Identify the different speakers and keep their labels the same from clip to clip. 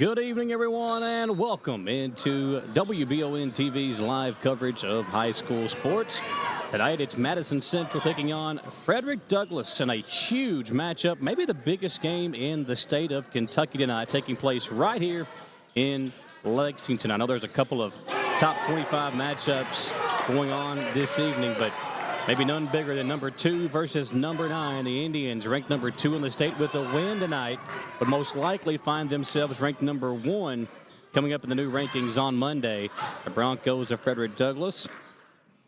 Speaker 1: Good evening, everyone, and welcome into WBON TV's live coverage of high school sports. Tonight, it's Madison Central taking on Frederick Douglass in a huge matchup, maybe the biggest game in the state of Kentucky tonight, taking place right here in Lexington. I know there's a couple of top 25 matchups going on this evening, but maybe none bigger than number 2 versus number 9. The Indians, ranked number 2 in the state with a win tonight, but most likely find themselves ranked number 1 coming up in the new rankings on Monday. The Broncos of Frederick Douglass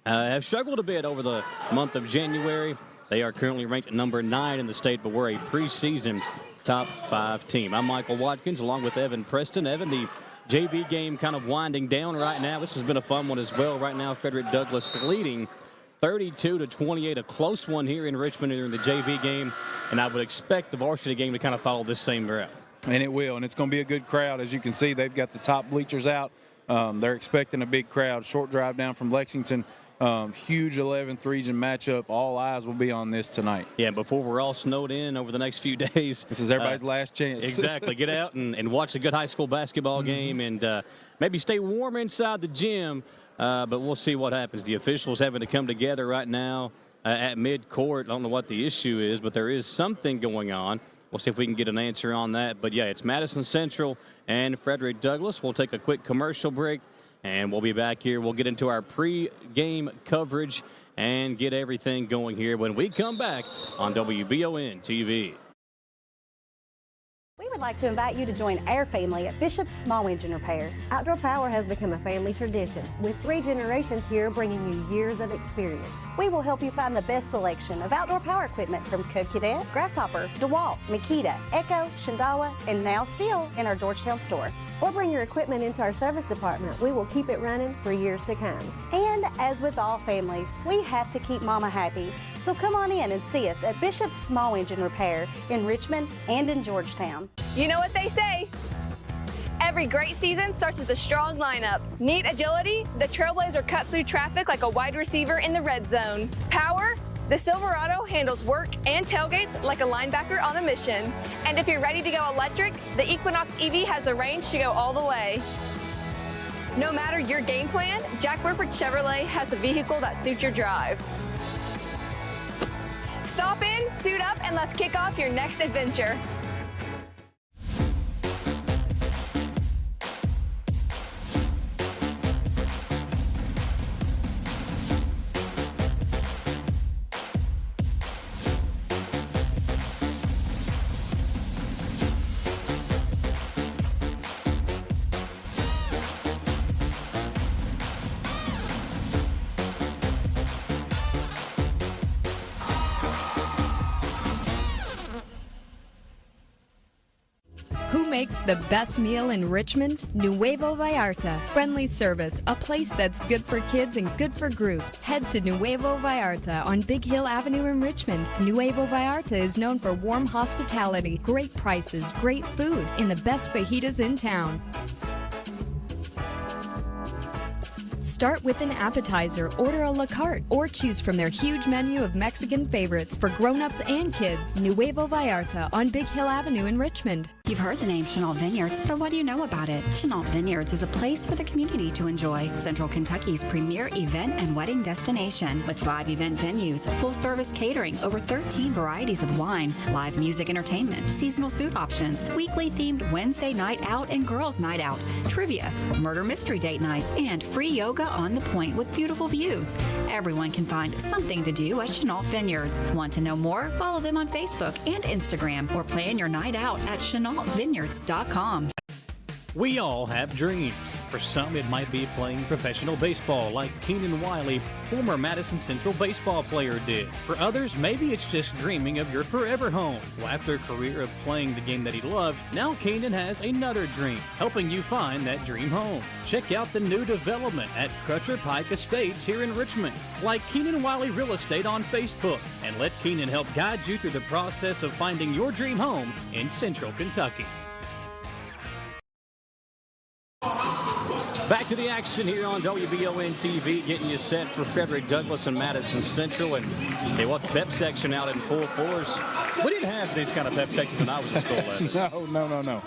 Speaker 1: have struggled a bit over the month of January. They are currently ranked number 9 in the state, but we're a preseason top 5 team. I'm Michael Watkins along with Evan Preston. Evan, the JV game kind of winding down right now. This has been a fun one as well. Right now, Frederick Douglass leading 32-28, a close one here in Richmond during the JV game, and I would expect the varsity game to kind of follow this same route.
Speaker 2: And it will, and it's going to be a good crowd. As you can see, they've got the top bleachers out. They're expecting a big crowd. Short drive down from Lexington. Huge 11th region matchup. All eyes will be on this tonight.
Speaker 1: Yeah, before we're all snowed in over the next few days.
Speaker 2: This is everybody's last chance.
Speaker 1: Exactly. Get out and watch a good high school basketball game and maybe stay warm inside the gym. But we'll see what happens. The officials having to come together right now at mid-court. I don't know what the issue is, but there is something going on. We'll see if we can get an answer on that. But, yeah, it's Madison Central and Frederick Douglass. We'll take a quick commercial break, and we'll be back here. We'll get into our pre-game coverage and get everything going here when we come back on WBON TV.
Speaker 3: We would like to invite you to join our family at Bishop's Small Engine Repair.
Speaker 4: Outdoor Power has become a family tradition, with 3 generations here bringing you years of experience.
Speaker 3: We will help you find the best selection of outdoor power equipment from Co-Cadet, Grasshopper, DeWalt, Makita, Echo, Shindawa, and now still in our Georgetown store.
Speaker 4: Or bring your equipment into our service department. We will keep it running for years to come.
Speaker 3: And as with all families, we have to keep Mama happy. So come on in and see us at Bishop's Small Engine Repair in Richmond and in Georgetown.
Speaker 5: You know what they say. Every great season starts with a strong lineup. Neat agility, the Trailblazer cuts through traffic like a wide receiver in the red zone. Power, the Silverado handles work and tailgates like a linebacker on a mission. And if you're ready to go electric, the Equinox EV has the range to go all the way. No matter your game plan, Jack Rupert Chevrolet has the vehicle that suits your drive. Stop in, suit up, and let's kick off your next adventure.
Speaker 6: Who makes the best meal in Richmond? Nuevo Vallarta. Friendly service, a place that's good for kids and good for groups. Head to Nuevo Vallarta on Big Hill Avenue in Richmond. Nuevo Vallarta is known for warm hospitality, great prices, great food, and the best fajitas in town. Start with an appetizer, order a la carte, or choose from their huge menu of Mexican favorites for grown-ups and kids. Nuevo Vallarta on Big Hill Avenue in Richmond.
Speaker 7: You've heard the name Chenault Vineyards, but what do you know about it? Chenault Vineyards is a place for the community to enjoy. Central Kentucky's premier event and wedding destination with 5 event venues, full-service catering, over 13 varieties of wine, live music entertainment, seasonal food options, weekly themed Wednesday night out and girls night out, trivia, murder mystery date nights, and free yoga on the point with beautiful views. Everyone can find something to do at Chenault Vineyards. Want to know more? Follow them on Facebook and Instagram or plan your night out at ChenaultVineyards.com.
Speaker 8: We all have dreams. For some, it might be playing professional baseball like Keenan Wiley, former Madison Central baseball player, did. For others, maybe it's just dreaming of your forever home. Well, after a career of playing the game that he loved, now Keenan has another dream, helping you find that dream home. Check out the new development at Crutcher Pike Estates here in Richmond. Like Keenan Wiley Real Estate on Facebook, and let Keenan help guide you through the process of finding your dream home in Central Kentucky.
Speaker 1: Back to the action here on WBON TV, getting you set for Frederick Douglass and Madison Central. And they want the pep section out in full force. We didn't have these kind of pep sections when I was in school.
Speaker 2: No.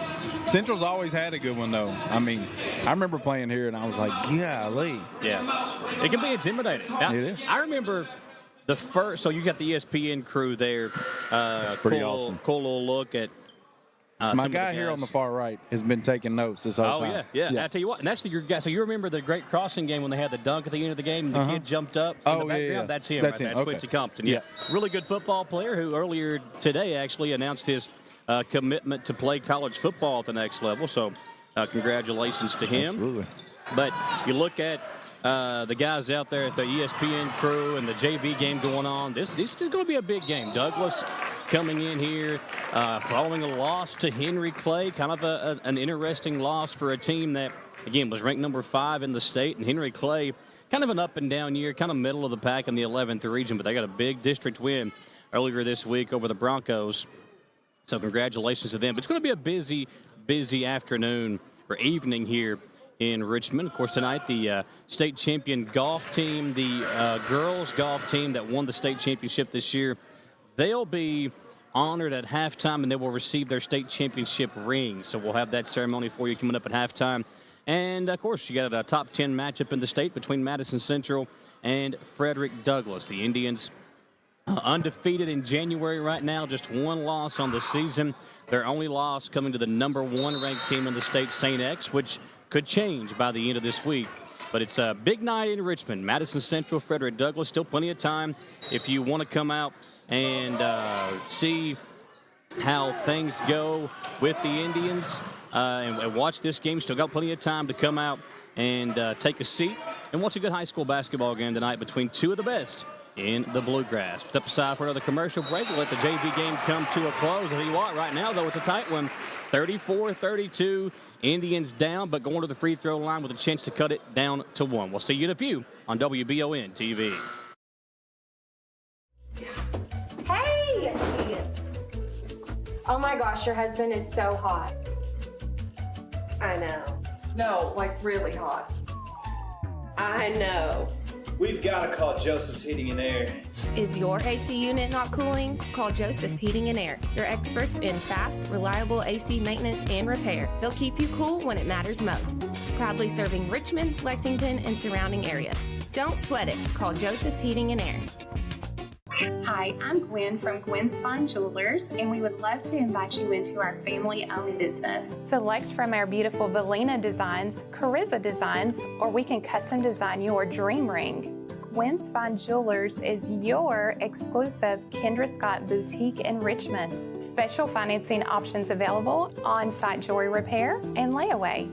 Speaker 2: Central's always had a good one, though. I mean, I remember playing here, and I was like, golly.
Speaker 1: Yeah, it can be intimidating. Now,
Speaker 2: It is.
Speaker 1: I remember the first, so you got the ESPN crew there.
Speaker 2: That's pretty awesome.
Speaker 1: Cool little look at
Speaker 2: my guy here on the far right has been taking notes this whole time.
Speaker 1: Yeah. I tell you what, and that's your guy. So you remember the great crossing game when they had the dunk at the end of the game and the kid jumped up in the background?
Speaker 2: Yeah.
Speaker 1: That's him.
Speaker 2: That's
Speaker 1: Right?
Speaker 2: him.
Speaker 1: That's
Speaker 2: Okay.
Speaker 1: Quincy Compton. Yeah. Really good football player who earlier today actually announced his commitment to play college football at the next level. So congratulations to him.
Speaker 2: Absolutely.
Speaker 1: But you look at the guys out there at the ESPN crew and the JV game going on. This is going to be a big game. Douglass coming in here following a loss to Henry Clay, kind of an interesting loss for a team that, again, was ranked number 5 in the state. And Henry Clay, kind of an up-and-down year, kind of middle of the pack in the 11th region, but they got a big district win earlier this week over the Broncos. So congratulations to them. But it's going to be a busy afternoon or evening here in Richmond. Of course, tonight, the state champion golf team, the girls golf team that won the state championship this year, they'll be honored at halftime, and they will receive their state championship ring. So we'll have that ceremony for you coming up at halftime. And, of course, you got a top 10 matchup in the state between Madison Central and Frederick Douglass. The Indians undefeated in January right now, just one loss on the season. Their only loss coming to the number 1 ranked team in the state, St. X, which could change by the end of this week. But it's a big night in Richmond. Madison Central, Frederick Douglass, still plenty of time if you want to come out and see how things go with the Indians and watch this game. Still got plenty of time to come out and take a seat and watch a good high school basketball game tonight between two of the best in the Bluegrass. Step aside for another commercial break. We'll let the JV game come to a close. I'll tell you what, right now, though, it's a tight one. 34-32, Indians down, but going to the free throw line with a chance to cut it down to 1. We'll see you in a few on WBON TV.
Speaker 9: Hey! Oh my gosh, your husband is so hot. I know. No, like really hot. I know.
Speaker 10: We've got to call Joseph's Heating and Air.
Speaker 11: Is your AC unit not cooling? Call Joseph's Heating and Air. Your experts in fast, reliable AC maintenance and repair. They'll keep you cool when it matters most. Proudly serving Richmond, Lexington, and surrounding areas. Don't sweat it. Call Joseph's Heating and Air.
Speaker 12: Hi, I'm Gwen from Gwen's Fine Jewelers, and we would love to invite you into our family-owned business.
Speaker 13: Select from our beautiful Valina designs, Carissa designs, or we can custom design your dream ring. Gwen's Fine Jewelers is your exclusive Kendra Scott boutique in Richmond. Special financing options available, on-site jewelry repair, and layaway.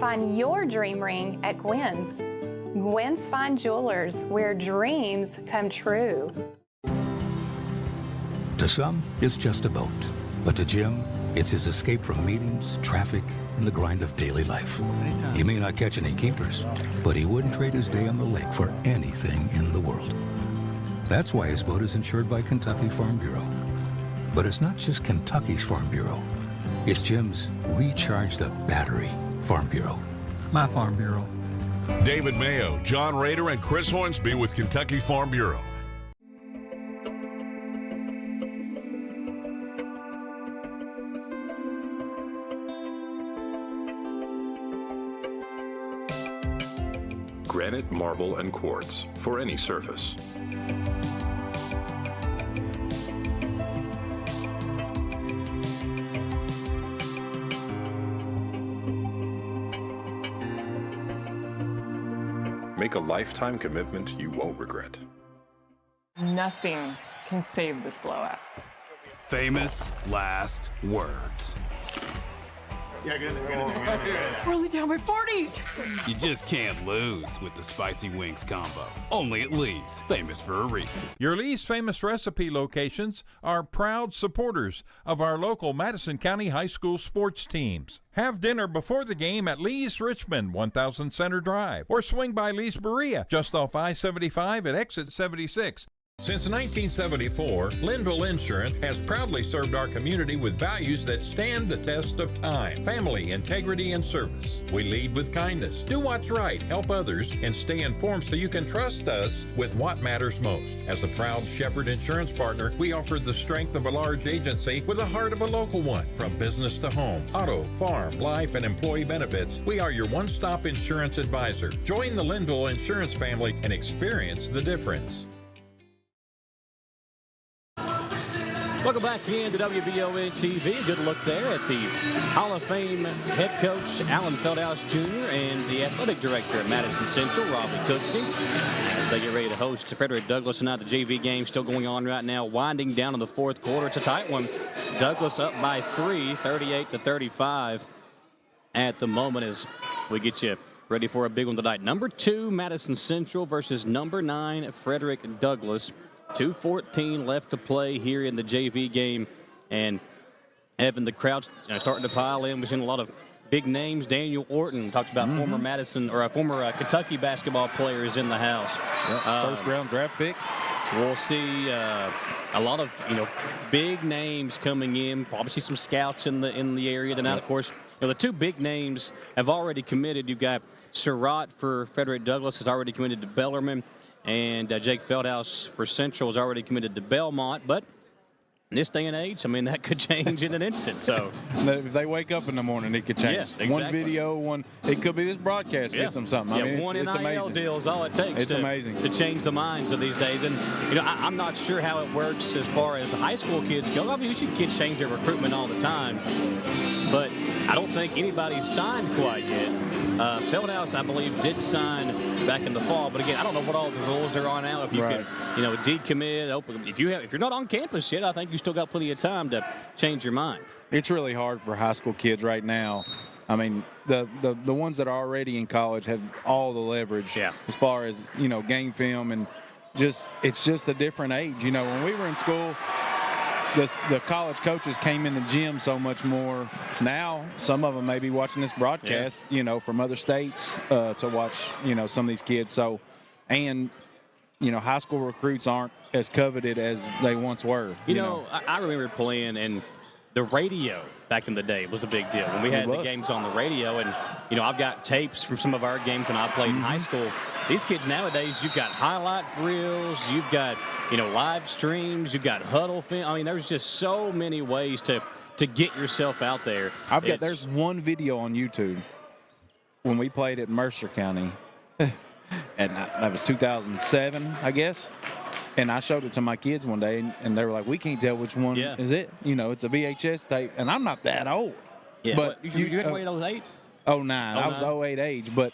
Speaker 13: Find your dream ring at Gwen's. Gwen's Fine Jewelers, where dreams come true.
Speaker 14: To some, it's just a boat. But to Jim, it's his escape from meetings, traffic, and the grind of daily life. He may not catch any keepers, but he wouldn't trade his day on the lake for anything in the world. That's why his boat is insured by Kentucky Farm Bureau. But it's not just Kentucky's Farm Bureau. It's Jim's Recharge the Battery Farm Bureau. My Farm Bureau.
Speaker 15: David Mayo, John Rader, and Chris Hornsby with Kentucky Farm Bureau.
Speaker 16: Granite, marble, and quartz for any surface. Make a lifetime commitment you won't regret.
Speaker 17: Nothing can save this blowout.
Speaker 18: Famous last words.
Speaker 17: Yeah, get in there. We're only down by 40.
Speaker 18: You just can't lose with the Spicy Wings combo. Only at Lee's, famous for a reason.
Speaker 19: Your Lee's Famous Recipe locations are proud supporters of our local Madison County High School sports teams. Have dinner before the game at Lee's Richmond, 1000 Center Drive, or swing by Lee's Berea, just off I-75 at exit 76. Since 1974, Linville Insurance has proudly served our community with values that stand the test of time: family, integrity, and service. We lead with kindness, do what's right, help others, and stay informed so you can trust us with what matters most. As a proud Shepherd Insurance partner, we offer the strength of a large agency with the heart of a local one. From business to home, auto, farm, life, and employee benefits, we are your one-stop insurance advisor. Join the Linville Insurance family and experience the difference.
Speaker 1: Welcome back in to WBON TV. Good look there at the Hall of Fame head coach Alan Feldhouse Jr. and the athletic director at Madison Central, Robbie Cooksey, as they get ready to host Frederick Douglass tonight. The JV game still going on right now, winding down in the fourth quarter. It's a tight one. Douglass up by 3, 38-35 at the moment, as we get you ready for a big one tonight. Number 2, Madison Central versus number 9, Frederick Douglass. 2:14 left to play here in the JV game, and Evan, the crowd's starting to pile in. We've seen a lot of big names. Daniel Orton talks about former Kentucky basketball players in the house.
Speaker 2: First round draft pick.
Speaker 1: We'll see a lot of big names coming in. Probably see some scouts in the area tonight. Of course, the two big names have already committed. You've got Surratt for Frederick Douglass has already committed to Bellarmine. And Jake Feldhouse for Central is already committed to Belmont. But in this day and age, I mean, that could change in an instant. So
Speaker 2: if they wake up in the morning, it could change.
Speaker 1: Yeah, exactly.
Speaker 2: One video, it could be this broadcast gets them something.
Speaker 1: Yeah,
Speaker 2: I mean,
Speaker 1: one
Speaker 2: it's
Speaker 1: NIL
Speaker 2: amazing.
Speaker 1: deal is all it takes to change the minds of these days. And, I'm not sure how it works as far as the high school kids go. Obviously, kids change their recruitment all the time. But I don't think anybody's signed quite yet. Feldhouse, I believe, did sign back in the fall, but again, I don't know what all the rules there are now. If you can, decommit, open. If you're not on campus yet, I think you still got plenty of time to change your mind.
Speaker 2: It's really hard for high school kids right now. I mean, the ones that are already in college have all the leverage as far as game film, and it's just a different age. When we were in school, the college coaches came in the gym so much more. Now, some of them may be watching this broadcast, from other states to watch, some of these kids. So, and, high school recruits aren't as coveted as they once were.
Speaker 1: I remember playing, and the radio back in the day was a big deal. When we had the games on the radio, and, I've got tapes from some of our games when I played in high school. These kids nowadays, you've got highlight reels, you've got, live streams, you've got huddle film. I mean, there's just so many ways to get yourself out there.
Speaker 2: There's one video on YouTube when we played at Mercer County, and that was 2007, I guess. And I showed it to my kids one day, and they were like, "We can't tell which one is it. It's a VHS tape," and I'm not that old.
Speaker 1: Yeah, but you graduated 08?
Speaker 2: 09. I was 08 age, but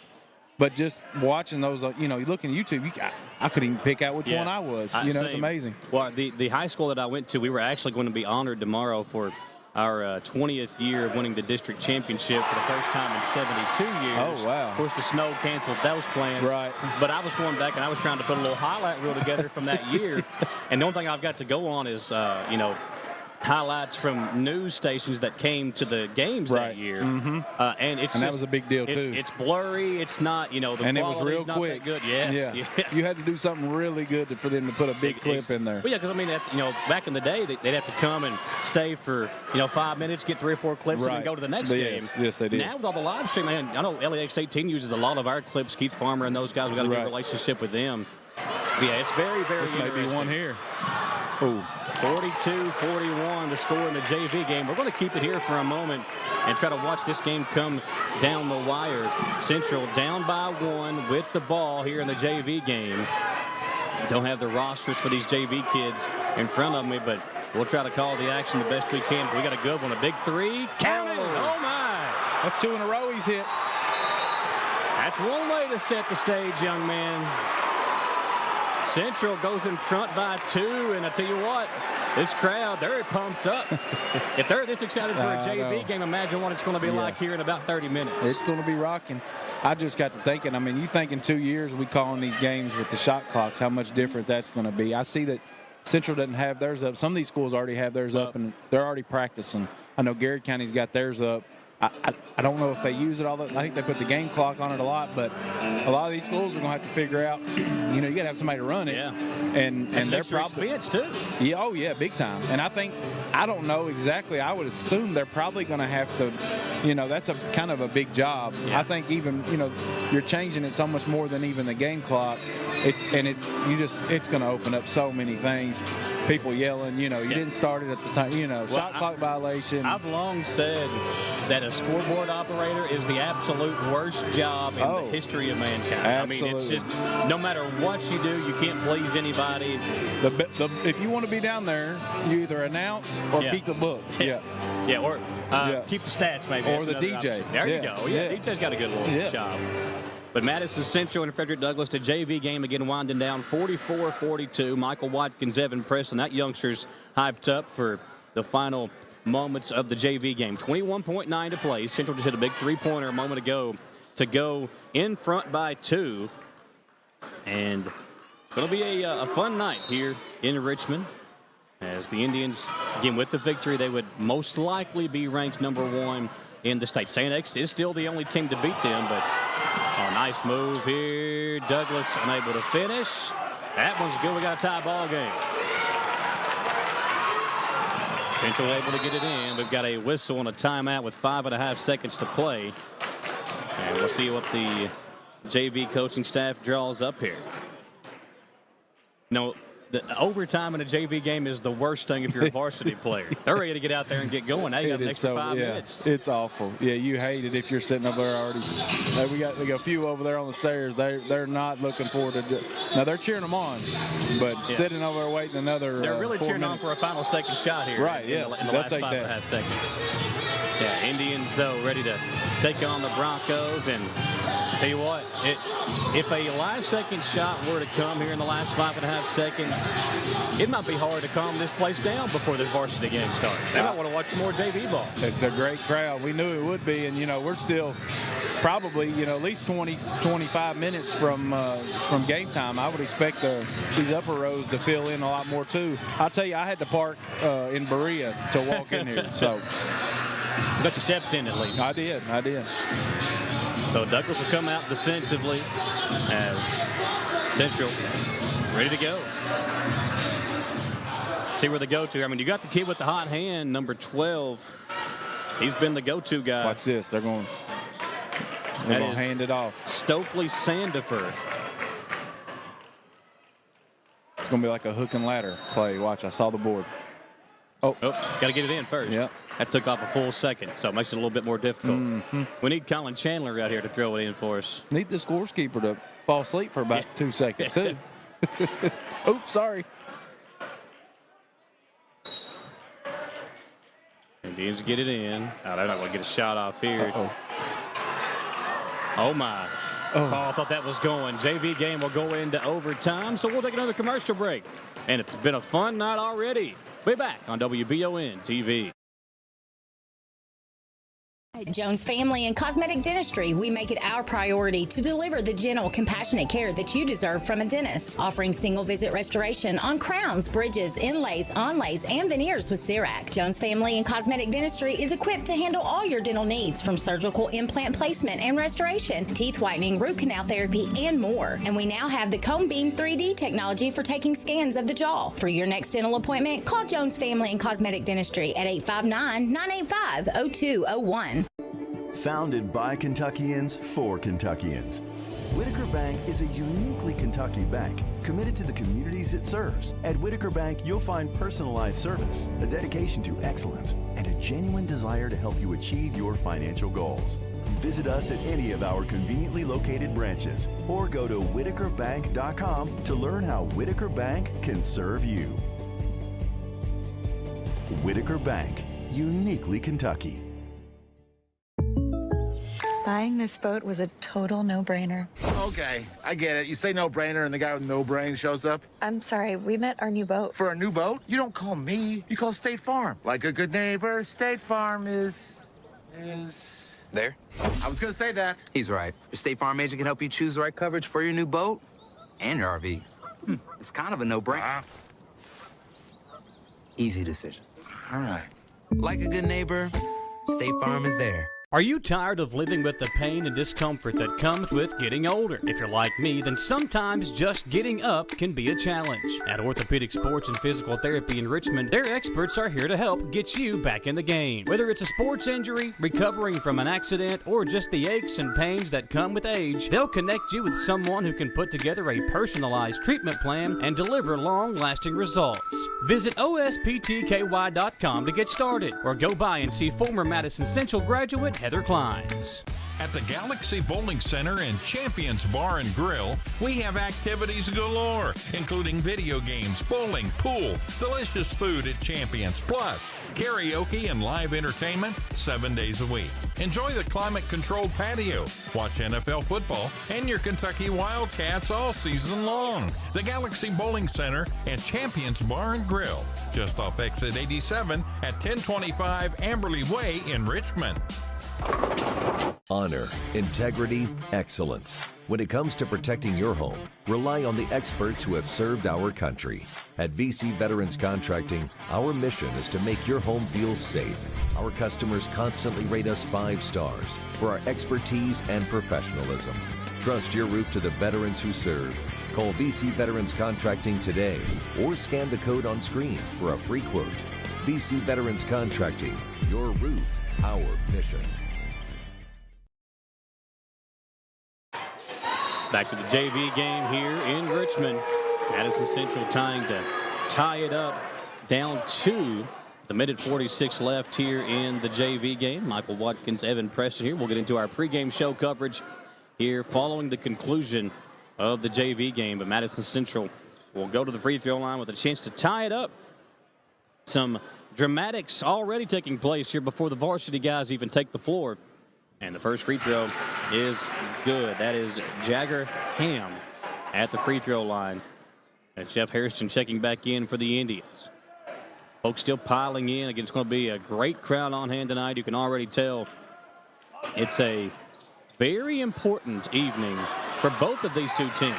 Speaker 2: just watching those, you look at YouTube, I couldn't even pick out which one I was. It's amazing.
Speaker 1: Well, the high school that I went to, we were actually going to be honored tomorrow for our 20th year of winning the district championship for the first time in 72 years.
Speaker 2: Oh, wow.
Speaker 1: Of course, the snow canceled those plans.
Speaker 2: Right.
Speaker 1: But I was going back, and I was trying to put a little highlight reel together from that year. And the only thing I've got to go on is, highlights from news stations that came to the games that year.
Speaker 2: Mm-hmm.
Speaker 1: And
Speaker 2: that was a big deal, too.
Speaker 1: It's blurry. It's not, the
Speaker 2: and it was real
Speaker 1: not
Speaker 2: quick.
Speaker 1: That good. Yes.
Speaker 2: Yeah. You had to do something really good for them to put a big clip in there.
Speaker 1: Well, yeah, because, back in the day, they'd have to come and stay for, 5 minutes, get 3 or 4 clips, and then go to the next game.
Speaker 2: Yes, they did.
Speaker 1: Now with all the live stream, man, I know LAX 18 uses a lot of our clips. Keith Farmer and those guys, we've got a good relationship with them. But yeah, it's very, very interesting.
Speaker 2: This may be one here.
Speaker 1: Ooh. 42-41 the score in the JV game. We're going to keep it here for a moment and try to watch this game come down the wire. Central down by 1 with the ball here in the JV game. Don't have the rosters for these JV kids in front of me, but we'll try to call the action the best we can. We got a good one, a big 3. Count it! Oh, my!
Speaker 2: That's 2 in a row he's hit.
Speaker 1: That's one way to set the stage, young man. Central goes in front by 2, and I tell you what, this crowd, they're pumped up. If they're this excited for a JV game, imagine what it's going to be like here in about 30 minutes.
Speaker 2: It's going to be rocking. I just got to thinking, you think in 2 years we calling these games with the shot clocks, how much different that's going to be. I see that Central doesn't have theirs up. Some of these schools already have theirs up, and they're already practicing. I know Garrett County's got theirs up. I don't know if they use it all. I think they put the game clock on it a lot, but a lot of these schools are going to have to figure out, you got to have somebody to run it.
Speaker 1: Yeah.
Speaker 2: And they're
Speaker 1: probably expense too.
Speaker 2: Yeah, oh yeah, big time. And I don't know exactly. I would assume they're probably going to have to, that's a kind of a big job.
Speaker 1: Yeah.
Speaker 2: I think even, you're changing it so much more than even the game clock. It's going to open up so many things. People yelling, you didn't start it at the time, shot clock violation.
Speaker 1: I've long said that a scoreboard operator is the absolute worst job in the history of mankind.
Speaker 2: Absolutely.
Speaker 1: I mean, it's just, no matter what you do, you can't please anybody.
Speaker 2: If you want to be down there, you either announce or keep the book. Yeah.
Speaker 1: Yeah, or keep the stats maybe.
Speaker 2: Or
Speaker 1: That's
Speaker 2: the
Speaker 1: DJ.
Speaker 2: option.
Speaker 1: There you go. Yeah, DJ's got a good little job. But Madison Central and Frederick Douglass, the JV game again winding down 44-42. Michael Watkins, Evan Preston, that youngster's hyped up for the final moments of the JV game. 21.9 to play. Central just hit a big three-pointer a moment ago to go in front by 2. And it's going to be a fun night here in Richmond. As the Indians, again, with the victory, they would most likely be ranked #1 in the state. St. X is still the only team to beat them, but nice move here. Douglas unable to finish. That one's good. We got a tie ball game. Central able to get it in. We've got a whistle and a timeout with 5.5 seconds to play. And we'll see what the JV coaching staff draws up here. The overtime in a JV game is the worst thing if you're a varsity player. They're ready to get out there and get going. Now you got an extra 5 minutes.
Speaker 2: It's awful. Yeah, you hate it if you're sitting up there already. We got a few over there on the stairs. They're not looking forward to now they're cheering them on, but sitting over there waiting another.
Speaker 1: They're really cheering on for a final second shot here.
Speaker 2: Right.
Speaker 1: In the last 5.5 seconds. Yeah, Indians though ready to take on the Broncos, and tell you what, if a last-second shot were to come here in the last 5.5 seconds, it might be hard to calm this place down before the varsity game starts. They might want to watch more JV ball.
Speaker 2: It's a great crowd. We knew it would be, and we're still probably at least 20-25 minutes from game time. I would expect these upper rows to fill in a lot more too. I'll tell you, I had to park in Berea to walk in here, so.
Speaker 1: You got your steps in at least.
Speaker 2: I did.
Speaker 1: So Douglas will come out defensively as Central ready to go. See where they go to. I mean, you got the kid with the hot hand, number 12. He's been the go-to guy.
Speaker 2: Watch this. They're going to hand it off.
Speaker 1: Stokely Sandiford.
Speaker 2: It's going to be like a hook and ladder play. Watch, I saw the board. Oh,
Speaker 1: got to get it in first.
Speaker 2: Yep.
Speaker 1: That took off a full second, so it makes it a little bit more difficult. We need Colin Chandler out here to throw it in for us.
Speaker 2: Need the scorekeeper to fall asleep for about 2 seconds, too. Oops, sorry.
Speaker 1: Indians get it in. Oh, they're not going to get a shot off here. Oh, my. I thought that was going. JV game will go into overtime, so we'll take another commercial break. And it's been a fun night already. Be back on WBON TV.
Speaker 20: At Jones Family and Cosmetic Dentistry, we make it our priority to deliver the gentle, compassionate care that you deserve from a dentist. Offering single-visit restoration on crowns, bridges, inlays, onlays, and veneers with CERAC. Jones Family and Cosmetic Dentistry is equipped to handle all your dental needs, from surgical implant placement and restoration, teeth whitening, root canal therapy, and more. And we now have the Cone Beam 3D technology for taking scans of the jaw. For your next dental appointment, call Jones Family and Cosmetic Dentistry at 859-985-0201.
Speaker 21: Founded by Kentuckians for Kentuckians, Whitaker Bank is a uniquely Kentucky bank committed to the communities it serves. At Whitaker Bank, you'll find personalized service, a dedication to excellence, and a genuine desire to help you achieve your financial goals. Visit us at any of our conveniently located branches or go to whitakerbank.com to learn how Whitaker Bank can serve you. Whitaker Bank, uniquely Kentucky.
Speaker 22: Buying this boat was a total no-brainer.
Speaker 17: Okay, I get it. You say no-brainer and the guy with no brain shows up.
Speaker 22: I'm sorry, we met our new boat.
Speaker 17: For a new boat? You don't call me. You call State Farm. Like a good neighbor, State Farm is...
Speaker 23: There?
Speaker 17: I was gonna say that.
Speaker 23: He's right. Your State Farm agent can help you choose the right coverage for your new boat and your RV. It's kind of a no-brainer. Easy decision.
Speaker 17: All right.
Speaker 23: Like a good neighbor, State Farm is there.
Speaker 8: Are you tired of living with the pain and discomfort that comes with getting older? If you're like me, then sometimes just getting up can be a challenge. At Orthopedic Sports and Physical Therapy in Richmond, their experts are here to help get you back in the game. Whether it's a sports injury, recovering from an accident, or just the aches and pains that come with age, they'll connect you with someone who can put together a personalized treatment plan and deliver long-lasting results. Visit osptky.com to get started, or go by and see former Madison Central graduate Heather Clines.
Speaker 19: At the Galaxy Bowling Center and Champions Bar and Grill, we have activities galore, including video games, bowling, pool, delicious food at Champions, plus karaoke and live entertainment 7 days a week. Enjoy the climate-controlled patio, watch NFL football, and your Kentucky Wildcats all season long. The Galaxy Bowling Center and Champions Bar and Grill, just off exit 87 at 1025 Amberley Way in Richmond.
Speaker 3: Honor, integrity, excellence. When it comes to protecting your home, rely on the experts who have served our country. At VC Veterans Contracting, our mission is to make your home feel safe. Our customers constantly rate us 5 stars for our expertise and professionalism. Trust your roof to the veterans who served. Call VC Veterans Contracting today or scan the code on screen for a free quote. VC Veterans Contracting, your roof, our mission.
Speaker 1: Back to the JV game here in Richmond. Madison Central trying to tie it up, down 2. The minute 46 left here in the JV game. Michael Watkins, Evan Preston here. We'll get into our pregame show coverage here following the conclusion of the JV game. But Madison Central will go to the free throw line with a chance to tie it up. Some dramatics already taking place here before the varsity guys even take the floor. And the first free throw is good. That is Jagger Ham at the free throw line. And Jeff Hairston checking back in for the Indians. Folks still piling in. Again, it's going to be a great crowd on hand tonight. You can already tell it's a very important evening for both of these two teams.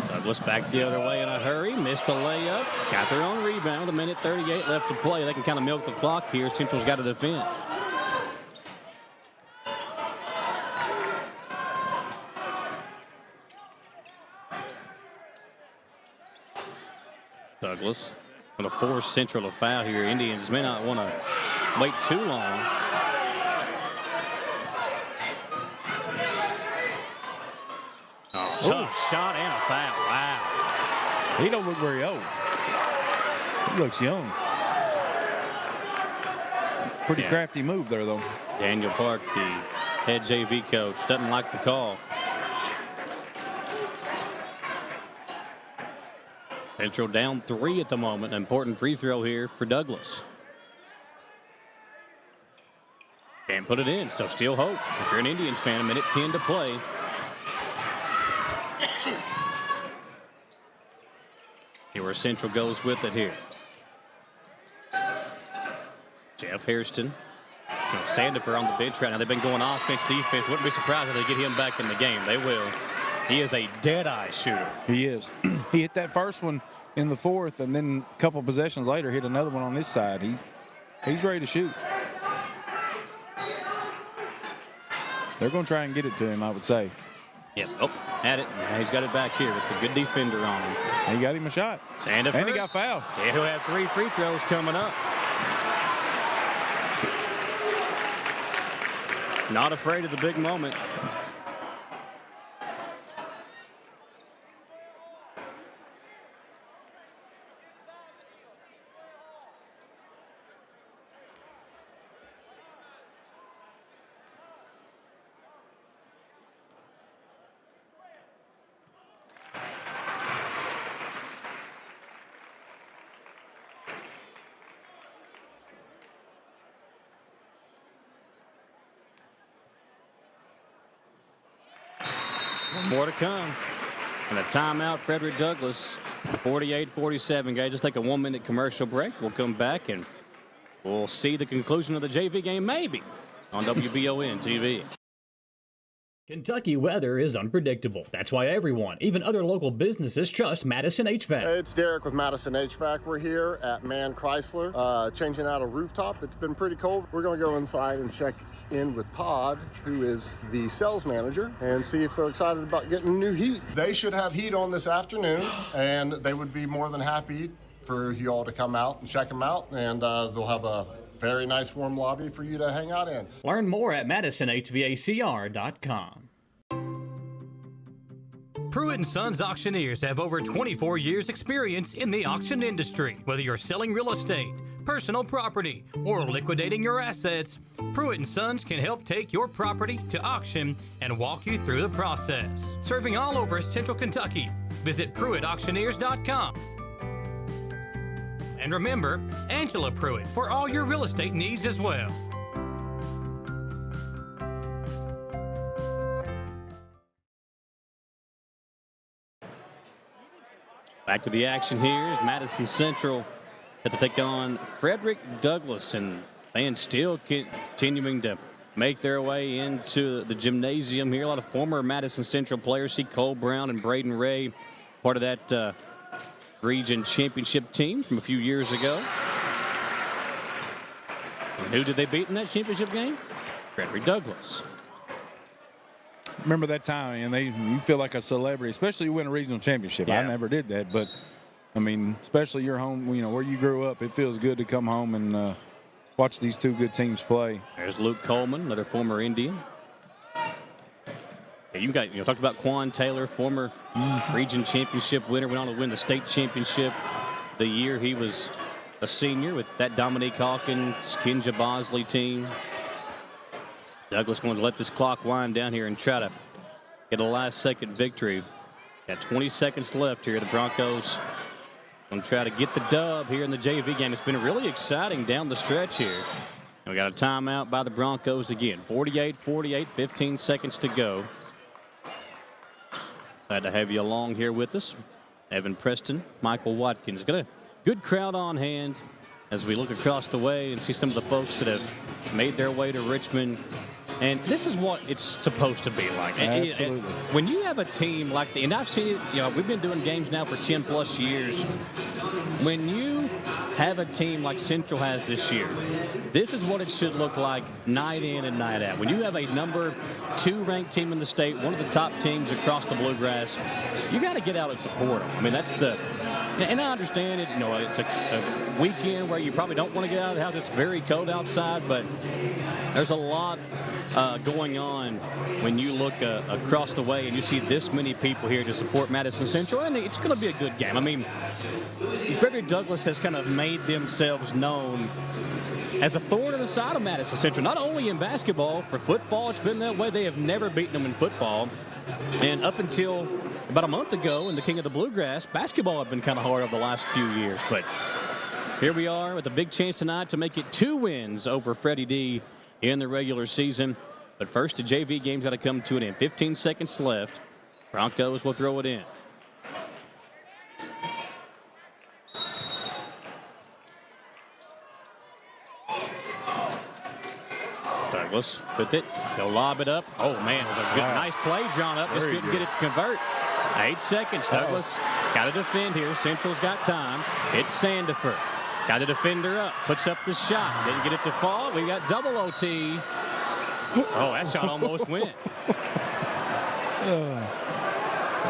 Speaker 1: Douglas back the other way in a hurry. Missed the layup. Got their own rebound. A minute 38 left to play. They can kind of milk the clock here. Central's got to defend. Douglas going to force Central to foul here. Indians may not want to wait too long. Oh, tough shot and a foul. Wow.
Speaker 2: He don't look very old. He looks young. Pretty crafty move there, though.
Speaker 1: Daniel Park, the head JV coach, doesn't like the call. Central down 3 at the moment. An important free throw here for Douglas. Can't put it in, so still hope. If you're an Indians fan, a minute 10 to play. See where Central goes with it here. Jeff Hairston. Sandifer on the bench right now. They've been going offense, defense. Wouldn't be surprised if they get him back in the game. They will. He is a dead-eye shooter.
Speaker 2: He is. He hit that first one in the 4th, and then a couple possessions later hit another one on this side. He's ready to shoot. They're going to try and get it to him, I would say.
Speaker 1: Yep. Oh, had it. Now he's got it back here with a good defender on him.
Speaker 2: He got him a shot.
Speaker 1: Sandifer.
Speaker 2: And he got fouled.
Speaker 1: Yeah, he'll have 3 free throws coming up. Not afraid of the big moment. More to come. And a timeout, Frederick Douglass, 48-47. Guys, just take a 1-minute commercial break. We'll come back and we'll see the conclusion of the JV game maybe on WBON TV.
Speaker 8: Kentucky weather is unpredictable. That's why everyone, even other local businesses, trust Madison HVAC.
Speaker 4: Hey, it's Derek with Madison HVAC. We're here at Mann Chrysler, changing out a rooftop. It's been pretty cold. We're going to go inside and check in with Todd, who is the sales manager, and see if they're excited about getting new heat. They should have heat on this afternoon, and they would be more than happy for you all to come out and check them out, and they'll have a very nice warm lobby for you to hang out in.
Speaker 8: Learn more at MadisonHVACR.com.
Speaker 5: Pruitt & Sons auctioneers have over 24 years experience in the auction industry. Whether you're selling real estate, personal property, or liquidating your assets, Pruitt & Sons can help take your property to auction and walk you through the process. Serving all over Central Kentucky, visit PruittAuctioneers.com. And remember, Angela Pruitt for all your real estate needs as well.
Speaker 1: Back to the action here as Madison Central set to take on Frederick Douglass, and fans still continuing to make their way into the gymnasium here. A lot of former Madison Central players. See Cole Brown and Braden Ray, part of that region championship team from a few years ago. And who did they beat in that championship game? Frederick Douglass.
Speaker 2: Remember that time, and you feel like a celebrity, especially you win a regional championship.
Speaker 1: Yeah.
Speaker 2: I never did that, but I mean, especially your home, where you grew up, it feels good to come home and watch these two good teams play.
Speaker 1: There's Luke Coleman, another former Indian. Yeah, you talked about Quan Taylor, former region championship winner, went on to win the state championship the year he was a senior with that Dominique Hawkins, Kinja Bosley team. Douglas going to let this clock wind down here and try to get a last-second victory. Got 20 seconds left here. The Broncos going to try to get the dub here in the JV game. It's been really exciting down the stretch here. And we got a timeout by the Broncos again. 48-48, 15 seconds to go. Glad to have you along here with us. Evan Preston, Michael Watkins. Got a good crowd on hand as we look across the way and see some of the folks that have made their way to Richmond. And this is what it's supposed to be like.
Speaker 2: Absolutely.
Speaker 1: When you have a team like and I've seen it, we've been doing games now for 10 plus years. When you have a team like Central has this year, this is what it should look like night in and night out. When you have a number 2 ranked team in the state, one of the top teams across the Bluegrass, you got to get out and support them. I mean, that's and I understand it, it's a weekend where you probably don't want to get out of the house. It's very cold outside, but there's a lot going on when you look across the way and you see this many people here to support Madison Central, and it's going to be a good game. I mean, Frederick Douglass has kind of made themselves known as a thorn in the side of Madison Central, not only in basketball. For football, it's been that way. They have never beaten them in football, and up until about a month ago in the King of the Bluegrass, basketball had been kind of hard over the last few years. But here we are with a big chance tonight to make it 2 wins over Freddie D in the regular season. But first, the JV game's got to come to an end. 15 seconds left. Broncos will throw it in. Douglas with it. They'll lob it up. Oh, man, it was a good, nice play drawn up. Just couldn't get it to convert. 8 seconds. Douglas got to defend here. Central's got time. It's Sandefur. Got a defender up. Puts up the shot. Didn't get it to fall. We got double OT. Oh, that shot almost went.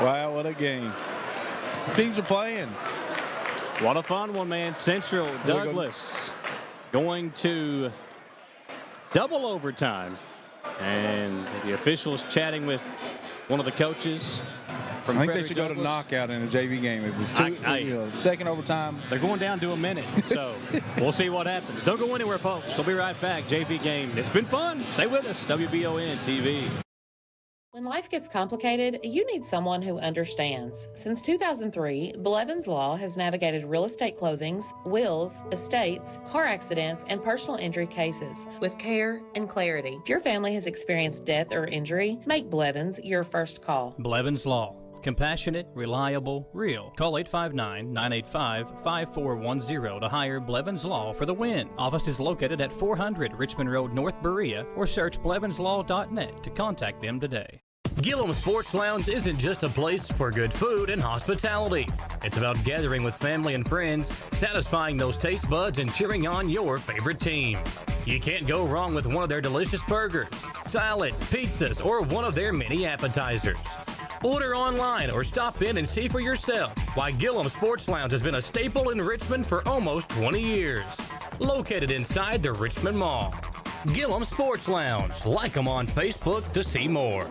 Speaker 2: Wow, what a game. Teams are playing.
Speaker 1: What a fun one, man. Central, Douglass going to double overtime. And the officials chatting with one of the coaches.
Speaker 2: I think they should go to knockout in a JV game. If it's second overtime.
Speaker 1: They're going down to a minute, so we'll see what happens. Don't go anywhere, folks. We'll be right back. JV game. It's been fun. Stay with us. WBON TV.
Speaker 6: When life gets complicated, you need someone who understands. Since 2003, Blevins Law has navigated real estate closings, wills, estates, car accidents, and personal injury cases with care and clarity. If your family has experienced death or injury, make Blevins your first call.
Speaker 5: Blevins Law. Compassionate, reliable, real. Call 859-985-5410 to hire Blevins Law for the win. Office is located at 400 Richmond Road, North Berea, or search blevinslaw.net to contact them today. Gillum Sports Lounge isn't just a place for good food and hospitality. It's about gathering with family and friends, satisfying those taste buds, and cheering on your favorite team. You can't go wrong with one of their delicious burgers, salads, pizzas, or one of their many appetizers. Order online or stop in and see for yourself why Gillum Sports Lounge has been a staple in Richmond for almost 20 years. Located inside the Richmond Mall. Gillum Sports Lounge. Like them on Facebook to see more.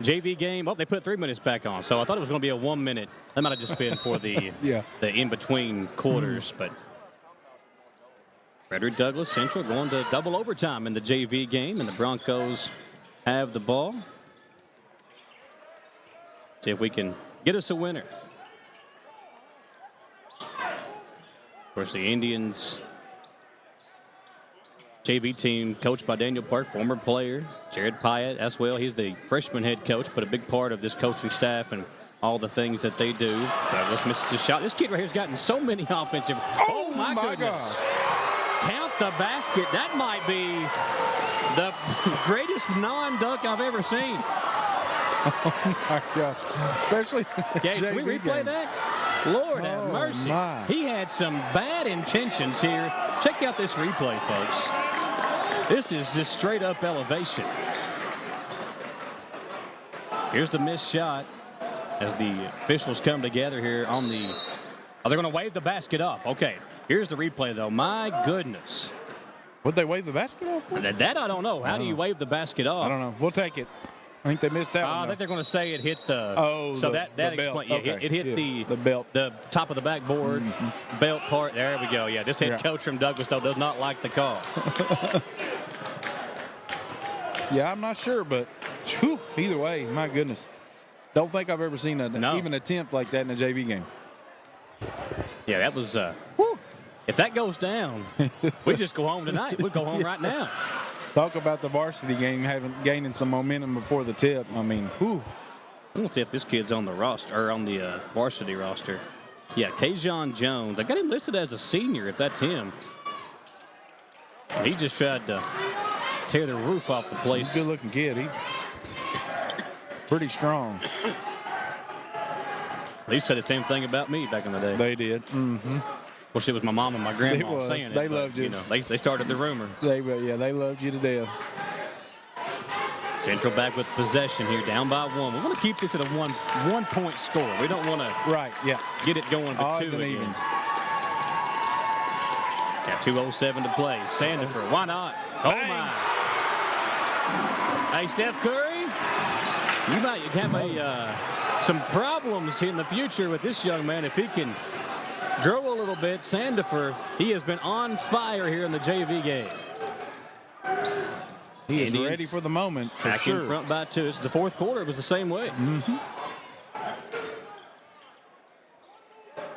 Speaker 1: JV game. Oh, they put 3 minutes back on, so I thought it was going to be a 1 minute. That might have just been for the the in-between quarters, but Frederick Douglass Central going to double overtime in the JV game, and the Broncos have the ball. See if we can get us a winner. Of course, the Indians JV team coached by Daniel Park, former player. Jared Pyatt as well. He's the freshman head coach, but a big part of this coaching staff and all the things that they do. Douglas misses his shot. This kid right here has gotten so many offensive. Oh my goodness.
Speaker 2: Gosh.
Speaker 1: Count the basket. That might be the greatest non-dunk I've ever seen.
Speaker 2: Oh my gosh. Especially
Speaker 1: Gabe, can we replay that? Lord have mercy.
Speaker 2: My.
Speaker 1: He had some bad intentions here. Check out this replay, folks. This is just straight up elevation. Here's the missed shot as the officials come together here on the. Oh, they're going to wave the basket off. Okay. Here's the replay, though. My goodness.
Speaker 2: Would they wave the basket off?
Speaker 1: That I don't know. How do you wave the basket off?
Speaker 2: I don't know. We'll take it. I think they missed that one.
Speaker 1: I think they're going to say it hit the.
Speaker 2: Oh,
Speaker 1: so
Speaker 2: the
Speaker 1: that
Speaker 2: belt.
Speaker 1: explains. Yeah,
Speaker 2: Okay.
Speaker 1: it hit
Speaker 2: the belt,
Speaker 1: the top of the backboard, belt part. There we go. Yeah, this head coach from Douglas though does not like the call.
Speaker 2: Yeah, I'm not sure, but whew, either way, my goodness, don't think I've ever seen even attempt like that in a JV game.
Speaker 1: Yeah, that was. If that goes down, we just go home tonight. We go home right now.
Speaker 2: Talk about the varsity game gaining some momentum before the tip. I mean, whew.
Speaker 1: Let's see if this kid's on the roster or on the varsity roster. Yeah, Kajon Jones. I got him listed as a senior. If that's him, he just tried to tear the roof off the place.
Speaker 2: He's a good-looking kid. He's pretty strong.
Speaker 1: They said the same thing about me back in the day.
Speaker 2: They did. Mm-hmm.
Speaker 1: Of course, it was my mom and my grandma saying it.
Speaker 2: They loved you.
Speaker 1: You know, they started the rumor.
Speaker 2: They loved you to death.
Speaker 1: Central back with possession here, down by one. We want to keep this at a one-point score. We don't want to get it going to two again. Evens. Got 2:07 to play. Sandifer, why not? Oh, my. Hey, Steph Curry, you might have some problems in the future with this young man if he can grow a little bit. Sandifer, he has been on fire here in the JV game.
Speaker 2: He is ready for the moment, for
Speaker 1: back
Speaker 2: sure.
Speaker 1: in front by two. This is the fourth quarter. It was the same way.
Speaker 2: Mm-hmm.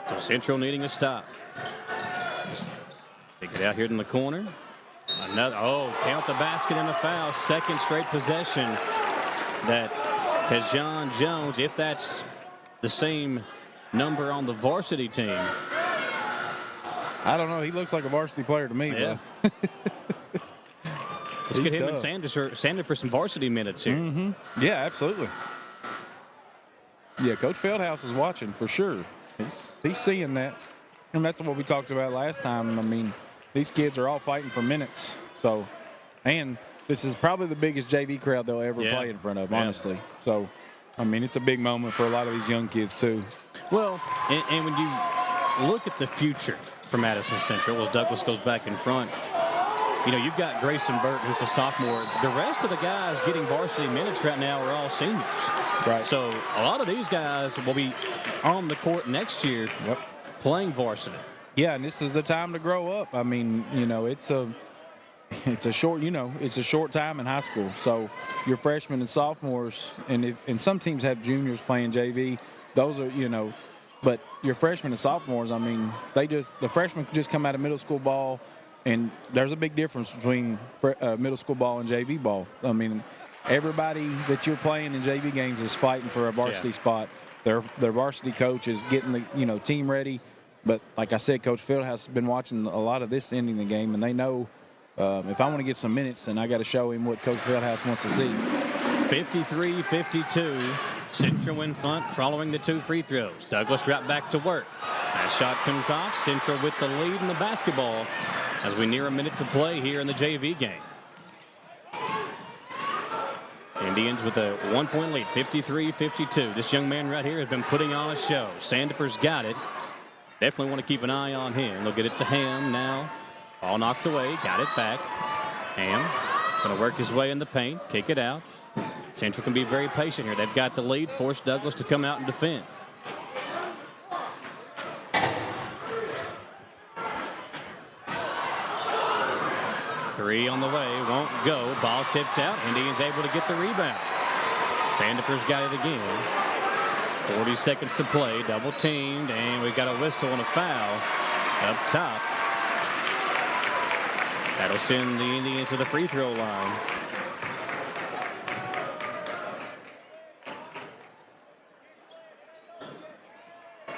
Speaker 1: So Central needing a stop. Just pick it out here in the corner. Another. Oh, count the basket and a foul. Second straight possession that Kajon Jones, if that's the same number on the varsity team.
Speaker 2: I don't know. He looks like a varsity player to me.
Speaker 1: Yeah. Let's get him and Sander for some varsity minutes here.
Speaker 2: Mm-hmm. Yeah, absolutely. Yeah, Coach Feldhouse is watching for sure. He's seeing that. And that's what we talked about last time. I mean, these kids are all fighting for minutes. So, and this is probably the biggest JV crowd they'll ever play in front of, honestly. So, I mean, it's a big moment for a lot of these young kids, too.
Speaker 1: Well, and when you look at the future for Madison Central as Douglas goes back in front, you know, you've got Grayson Burke, who's a sophomore. The rest of the guys getting varsity minutes right now are all seniors.
Speaker 2: Right.
Speaker 1: So a lot of these guys will be on the court next year playing varsity.
Speaker 2: Yeah, and this is the time to grow up. I mean, you know, it's a short time in high school. So your freshmen and sophomores, and some teams have juniors playing JV. Those are, you know, but your freshmen and sophomores, I mean, the freshmen just come out of middle school ball. And there's a big difference between middle school ball and JV ball. I mean, everybody that you're playing in JV games is fighting for a varsity spot. Their varsity coach is getting the team ready. But like I said, Coach Fieldhouse has been watching a lot of this ending the game, and they know if I want to get some minutes, then I got to show him what Coach Feldhouse wants to see.
Speaker 1: 53-52. Central in front following the 2 free throws. Douglas right back to work. That shot comes off. Central with the lead in the basketball as we near a minute to play here in the JV game. Indians with a 1-point lead, 53-52. This young man right here has been putting on a show. Sandifer's got it. Definitely want to keep an eye on him. They'll get it to Ham now. All knocked away. Got it back. Ham going to work his way in the paint. Kick it out. Central can be very patient here. They've got the lead. Force Douglas to come out and defend. Three on the way. Won't go. Ball tipped out. Indians able to get the rebound. Sandifer's got it again. 40 seconds to play. Double teamed. And we got a whistle and a foul up top. That'll send the Indians to the free throw line.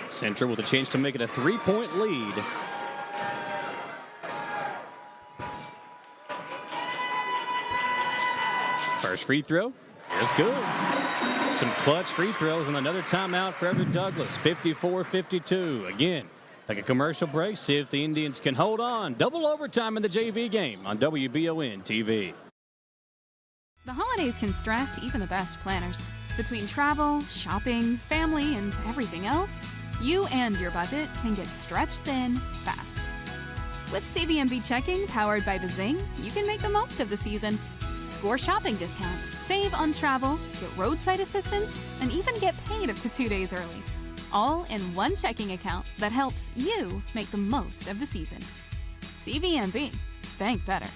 Speaker 1: Central with a chance to make it a 3-point lead. First free throw is good. Some clutch free throws and another timeout for Frederick Douglas. 54-52. Again, take a commercial break. See if the Indians can hold on. Double overtime in the JV game on WBON TV.
Speaker 7: The holidays can stress even the best planners. Between travel, shopping, family, and everything else, you and your budget can get stretched thin fast. With CVMB checking powered by Bazing, you can make the most of the season. Score shopping discounts, save on travel, get roadside assistance, and even get paid up to 2 days early. All in one checking account that helps you make the most of the season. CVMB. Bank better.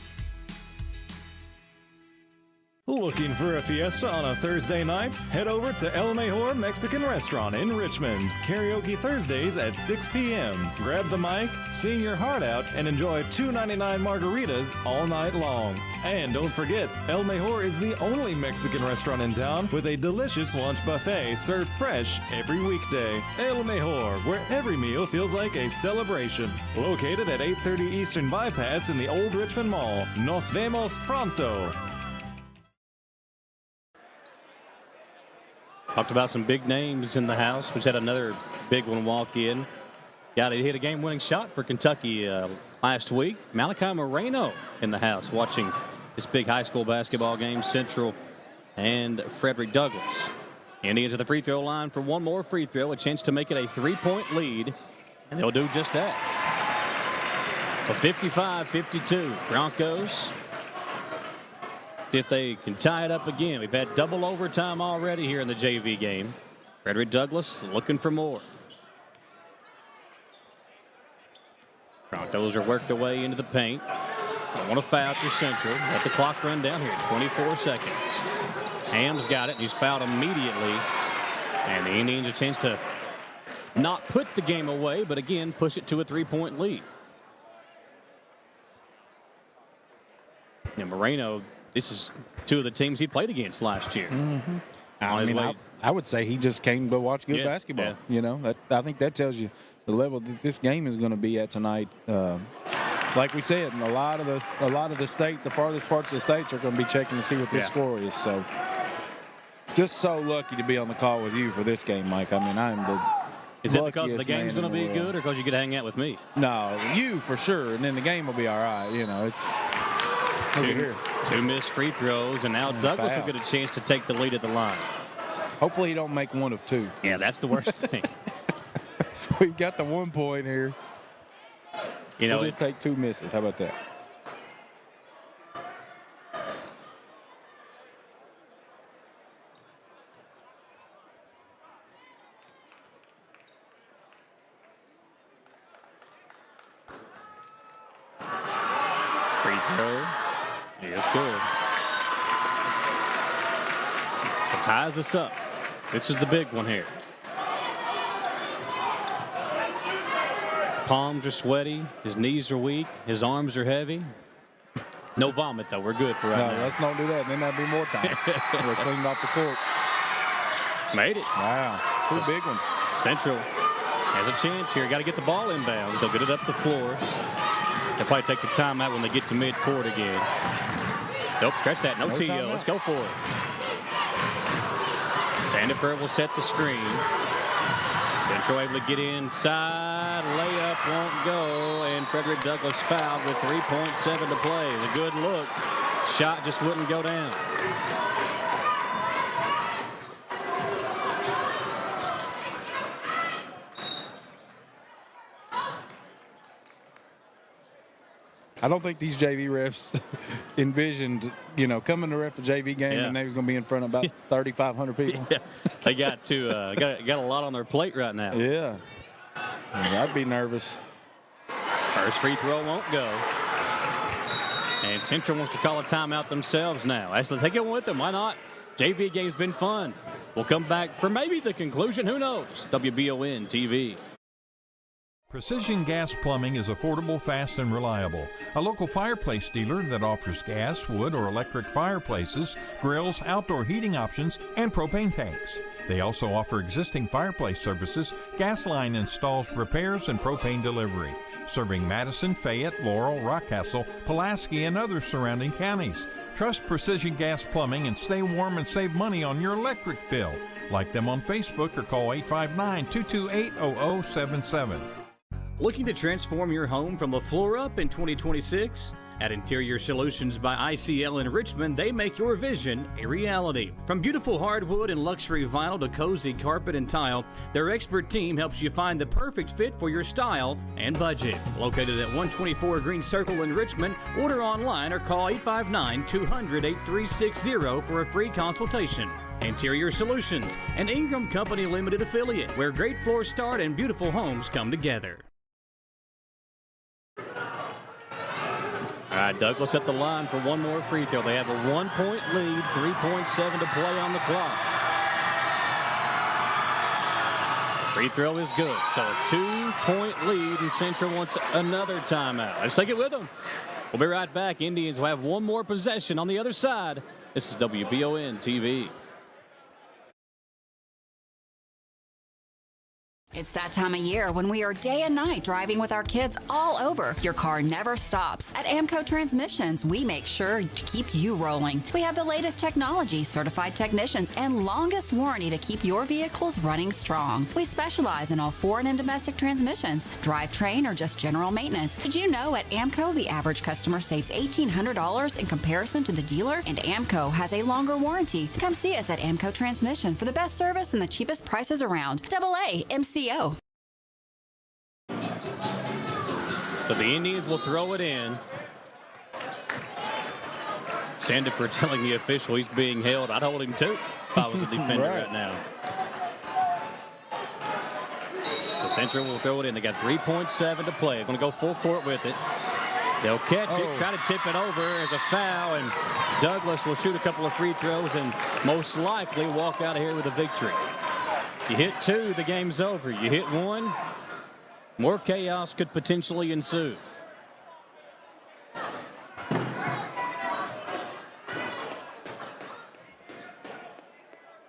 Speaker 9: Looking for a fiesta on a Thursday night? Head over to El Mejor Mexican Restaurant in Richmond. Karaoke Thursdays at 6 p.m. Grab the mic, sing your heart out, and enjoy $2.99 margaritas all night long. And don't forget, El Mejor is the only Mexican restaurant in town with a delicious lunch buffet served fresh every weekday. El Mejor, where every meal feels like a celebration. Located at 830 Eastern Bypass in the Old Richmond Mall. Nos vemos pronto.
Speaker 1: Talked about some big names in the house, which had another big one walk in. Got to hit a game-winning shot for Kentucky last week. Malachi Moreno in the house watching this big high school basketball game, Central and Frederick Douglass. Indians at the free throw line for one more free throw, a chance to make it a 3-point lead, and they'll do just that. So 55-52, Broncos. If they can tie it up again. We've had double overtime already here in the JV game. Frederick Douglass looking for more. Broncos are worked their way into the paint. Don't want to foul through Central. Let the clock run down here. 24 seconds. Ham's got it. He's fouled immediately. And the Indians a chance to not put the game away, but again, push it to a 3-point lead. And Moreno, this is two of the teams he played against last year.
Speaker 2: Mm-hmm. I would say he just came to watch good basketball.
Speaker 1: Yeah.
Speaker 2: You know, I think that tells you the level that this game is going to be at tonight. Like we said, a lot of the state, the farthest parts of the states are going to be checking to see what this score is. So, just so lucky to be on the call with you for this game, Mike. I mean, I'm the.
Speaker 1: Is it because the game's going to be good, or because you get to hang out with me?
Speaker 2: No, you for sure, and then the game will be all right. You know, it's.
Speaker 1: Two missed free throws, and now Douglas will get a chance to take the lead at the line.
Speaker 2: Hopefully he don't make one of two.
Speaker 1: Yeah, that's the worst thing.
Speaker 2: We've got the 1 point here.
Speaker 1: You know,
Speaker 2: we'll just take two misses. How about that?
Speaker 1: Free throw. Yes, good. So ties us up. This is the big one here. Palms are sweaty. His knees are weak. His arms are heavy. No vomit, though. We're good for right now.
Speaker 2: No, let's not do that. Then that'll be more time. We're cleaned off the court.
Speaker 1: Made it.
Speaker 2: Wow. Two big ones.
Speaker 1: Central has a chance here. Got to get the ball inbounds. They'll get it up the floor. They'll probably take the timeout when they get to midcourt again. Nope, scratch that. No TO. Let's go for it. Sandiford will set the screen. Central able to get inside. Layup won't go. And Frederick Douglass fouled with 3.7 to play. A good look. Shot just wouldn't go down.
Speaker 2: I don't think these JV refs envisioned, coming to ref a JV game and they was going to be in front of about 3,500 people.
Speaker 1: Yeah. They got a lot on their plate right now.
Speaker 2: Yeah. I'd be nervous.
Speaker 1: First free throw won't go. And Central wants to call a timeout themselves now. Actually, take it with them. Why not? JV game's been fun. We'll come back for maybe the conclusion. Who knows? WBON TV.
Speaker 19: Precision Gas Plumbing is affordable, fast, and reliable. A local fireplace dealer that offers gas, wood, or electric fireplaces, grills, outdoor heating options, and propane tanks. They also offer existing fireplace services, gas line installs, repairs, and propane delivery. Serving Madison, Fayette, Laurel, Rockcastle, Pulaski, and other surrounding counties. Trust Precision Gas Plumbing and stay warm and save money on your electric bill. Like them on Facebook or call 859-228-0077.
Speaker 8: Looking to transform your home from the floor up in 2026? At Interior Solutions by ICL in Richmond, they make your vision a reality. From beautiful hardwood and luxury vinyl to cozy carpet and tile, their expert team helps you find the perfect fit for your style and budget. Located at 124 Green Circle in Richmond, order online or call 859-200-8360 for a free consultation. Interior Solutions, an Ingram Company Limited affiliate, where great floors start and beautiful homes come together.
Speaker 1: All right, Douglas at the line for one more free throw. They have a 1-point lead, 3.7 to play on the clock. Free throw is good, so a 2-point lead, and Central wants another timeout. Let's take it with them. We'll be right back. Indians will have one more possession on the other side. This is WBON TV.
Speaker 10: It's that time of year when we are day and night driving with our kids all over. Your car never stops. At AMCO Transmissions, we make sure to keep you rolling. We have the latest technology, certified technicians, and longest warranty to keep your vehicles running strong. We specialize in all foreign and domestic transmissions, drivetrain, or just general maintenance. Did you know at AMCO the average customer saves $1,800 in comparison to the dealer? And AMCO has a longer warranty. Come see us at AMCO Transmission for the best service and the cheapest prices around. AA MCO.
Speaker 1: So the Indians will throw it in. Sandiford telling the official he's being held. I'd hold him too if I was a defender right now. So Central will throw it in. They got 3.7 to play. They're going to go full court with it. They'll catch it, try to tip it over as a foul, and Douglas will shoot a couple of free throws and most likely walk out of here with a victory. You hit two, the game's over. You hit one, more chaos could potentially ensue.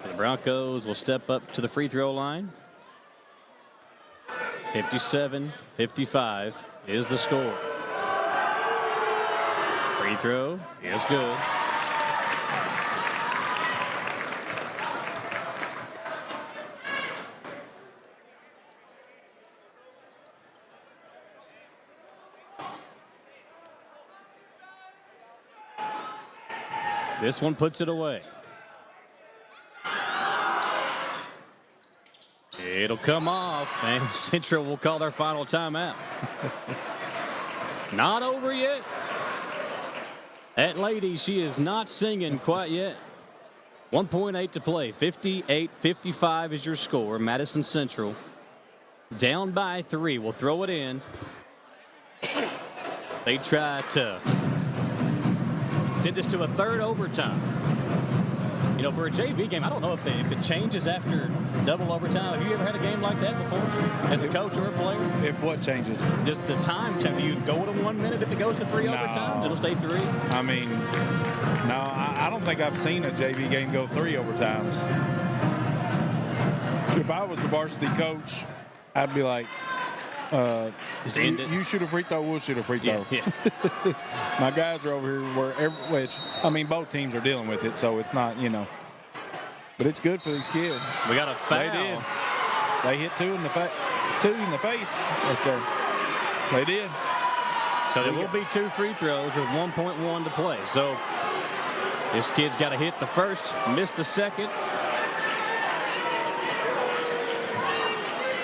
Speaker 1: The Broncos will step up to the free throw line. 57-55 is the score. Free throw is good. This one puts it away. It'll come off, and Central will call their final timeout. Not over yet. That lady, she is not singing quite yet. 1.8 to play. 58-55 is your score. Madison Central down by 3. We'll throw it in. They try to send us to a third overtime. You know, for a JV game, I don't know if it changes after double overtime. Have you ever had a game like that before as a coach or a player?
Speaker 2: If what changes?
Speaker 1: Just the time change. Do you go to 1 minute if it goes to 3 overtimes? It'll stay 3?
Speaker 2: I mean, no, I don't think I've seen a JV game go 3 overtimes. If I was the varsity coach, I'd be like,
Speaker 1: Just end it.
Speaker 2: You shoot a free throw, we'll shoot a free throw.
Speaker 1: Yeah.
Speaker 2: My guys are over here both teams are dealing with it, so it's not, but it's good for these kids.
Speaker 1: We got a foul.
Speaker 2: They did. They hit two in the face right there. They did.
Speaker 1: So there will be 2 free throws with 1.1 to play. So this kid's got to hit the first, missed the second.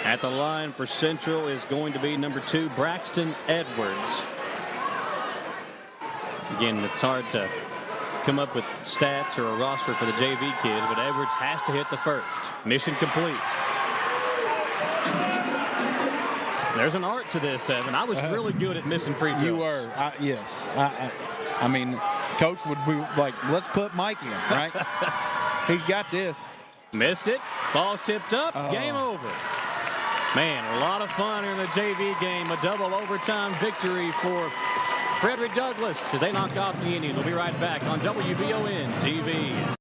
Speaker 1: At the line for Central is going to be number 2, Braxton Edwards. Again, it's hard to come up with stats or a roster for the JV kids, but Edwards has to hit the first. Mission complete. There's an art to this, Evan. I was really good at missing free throws.
Speaker 2: You were. Yes. I mean, Coach would be like, let's put Mike in, right? He's got this.
Speaker 1: Missed it. Ball's tipped up. Game over. Man, a lot of fun in the JV game. A double overtime victory for Frederick Douglass as they knock off the Indians. We'll be right back on WBON TV.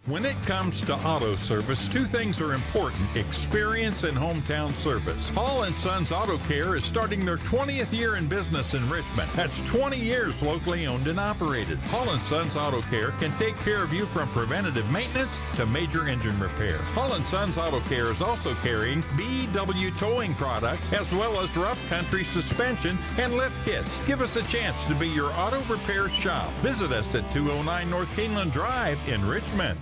Speaker 19: When it comes to auto service, 2 things are important: experience and hometown service. Hall & Sons Auto Care is starting their 20th year in business in Richmond. That's 20 years locally owned and operated. Hall & Sons Auto Care can take care of you from preventative maintenance to major engine repair. Hall & Sons Auto Care is also carrying BW towing products as well as rough country suspension and lift kits. Give us a chance to be your auto repair shop. Visit us at 209 North Keeneland Drive in Richmond.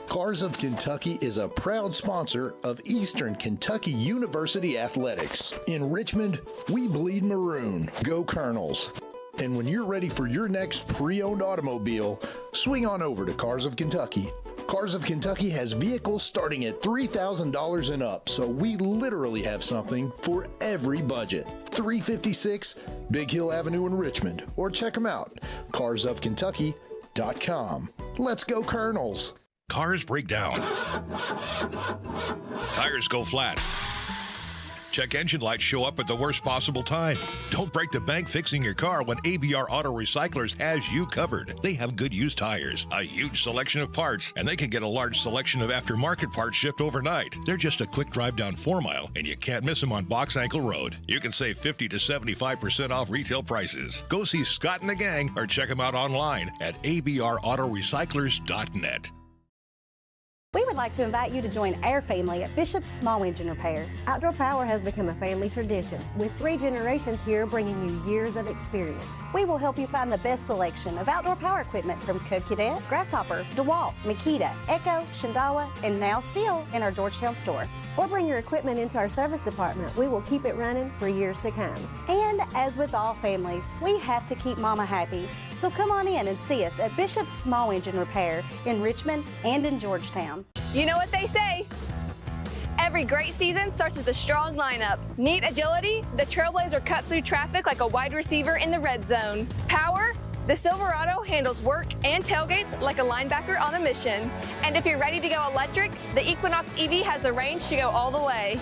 Speaker 11: Cars of Kentucky is a proud sponsor of Eastern Kentucky University Athletics. In Richmond, we bleed maroon. Go Colonels. And when you're ready for your next pre-owned automobile, swing on over to Cars of Kentucky. Cars of Kentucky has vehicles starting at $3,000 and up, so we literally have something for every budget. 356 Big Hill Avenue in Richmond, or check them out, carsofkentucky.com. Let's go Colonels.
Speaker 12: Cars break down. Tires go flat. Check engine lights show up at the worst possible time. Don't break the bank fixing your car when ABR Auto Recyclers has you covered. They have good used tires, a huge selection of parts, and they can get a large selection of aftermarket parts shipped overnight. They're just a quick drive down 4 Mile, and you can't miss them on Box Ankle Road. You can save 50 to 75% off retail prices. Go see Scott and the gang or check them out online at abrautorecyclers.net.
Speaker 13: We would like to invite you to join our family at Bishop's Small Engine Repair.
Speaker 24: Outdoor Power has become a family tradition, with 3 generations here bringing you years of experience.
Speaker 13: We will help you find the best selection of outdoor power equipment from Cub Cadet, Grasshopper, DeWalt, Makita, Echo, Shindawa, and now still in our Georgetown store.
Speaker 24: Or bring your equipment into our service department. We will keep it running for years to come.
Speaker 13: And as with all families, we have to keep Mama happy. So come on in and see us at Bishop's Small Engine Repair in Richmond and in Georgetown.
Speaker 25: You know what they say. Every great season starts with a strong lineup. Need agility? The Trailblazer cuts through traffic like a wide receiver in the red zone. Power? The Silverado handles work and tailgates like a linebacker on a mission. And if you're ready to go electric, the Equinox EV has the range to go all the way.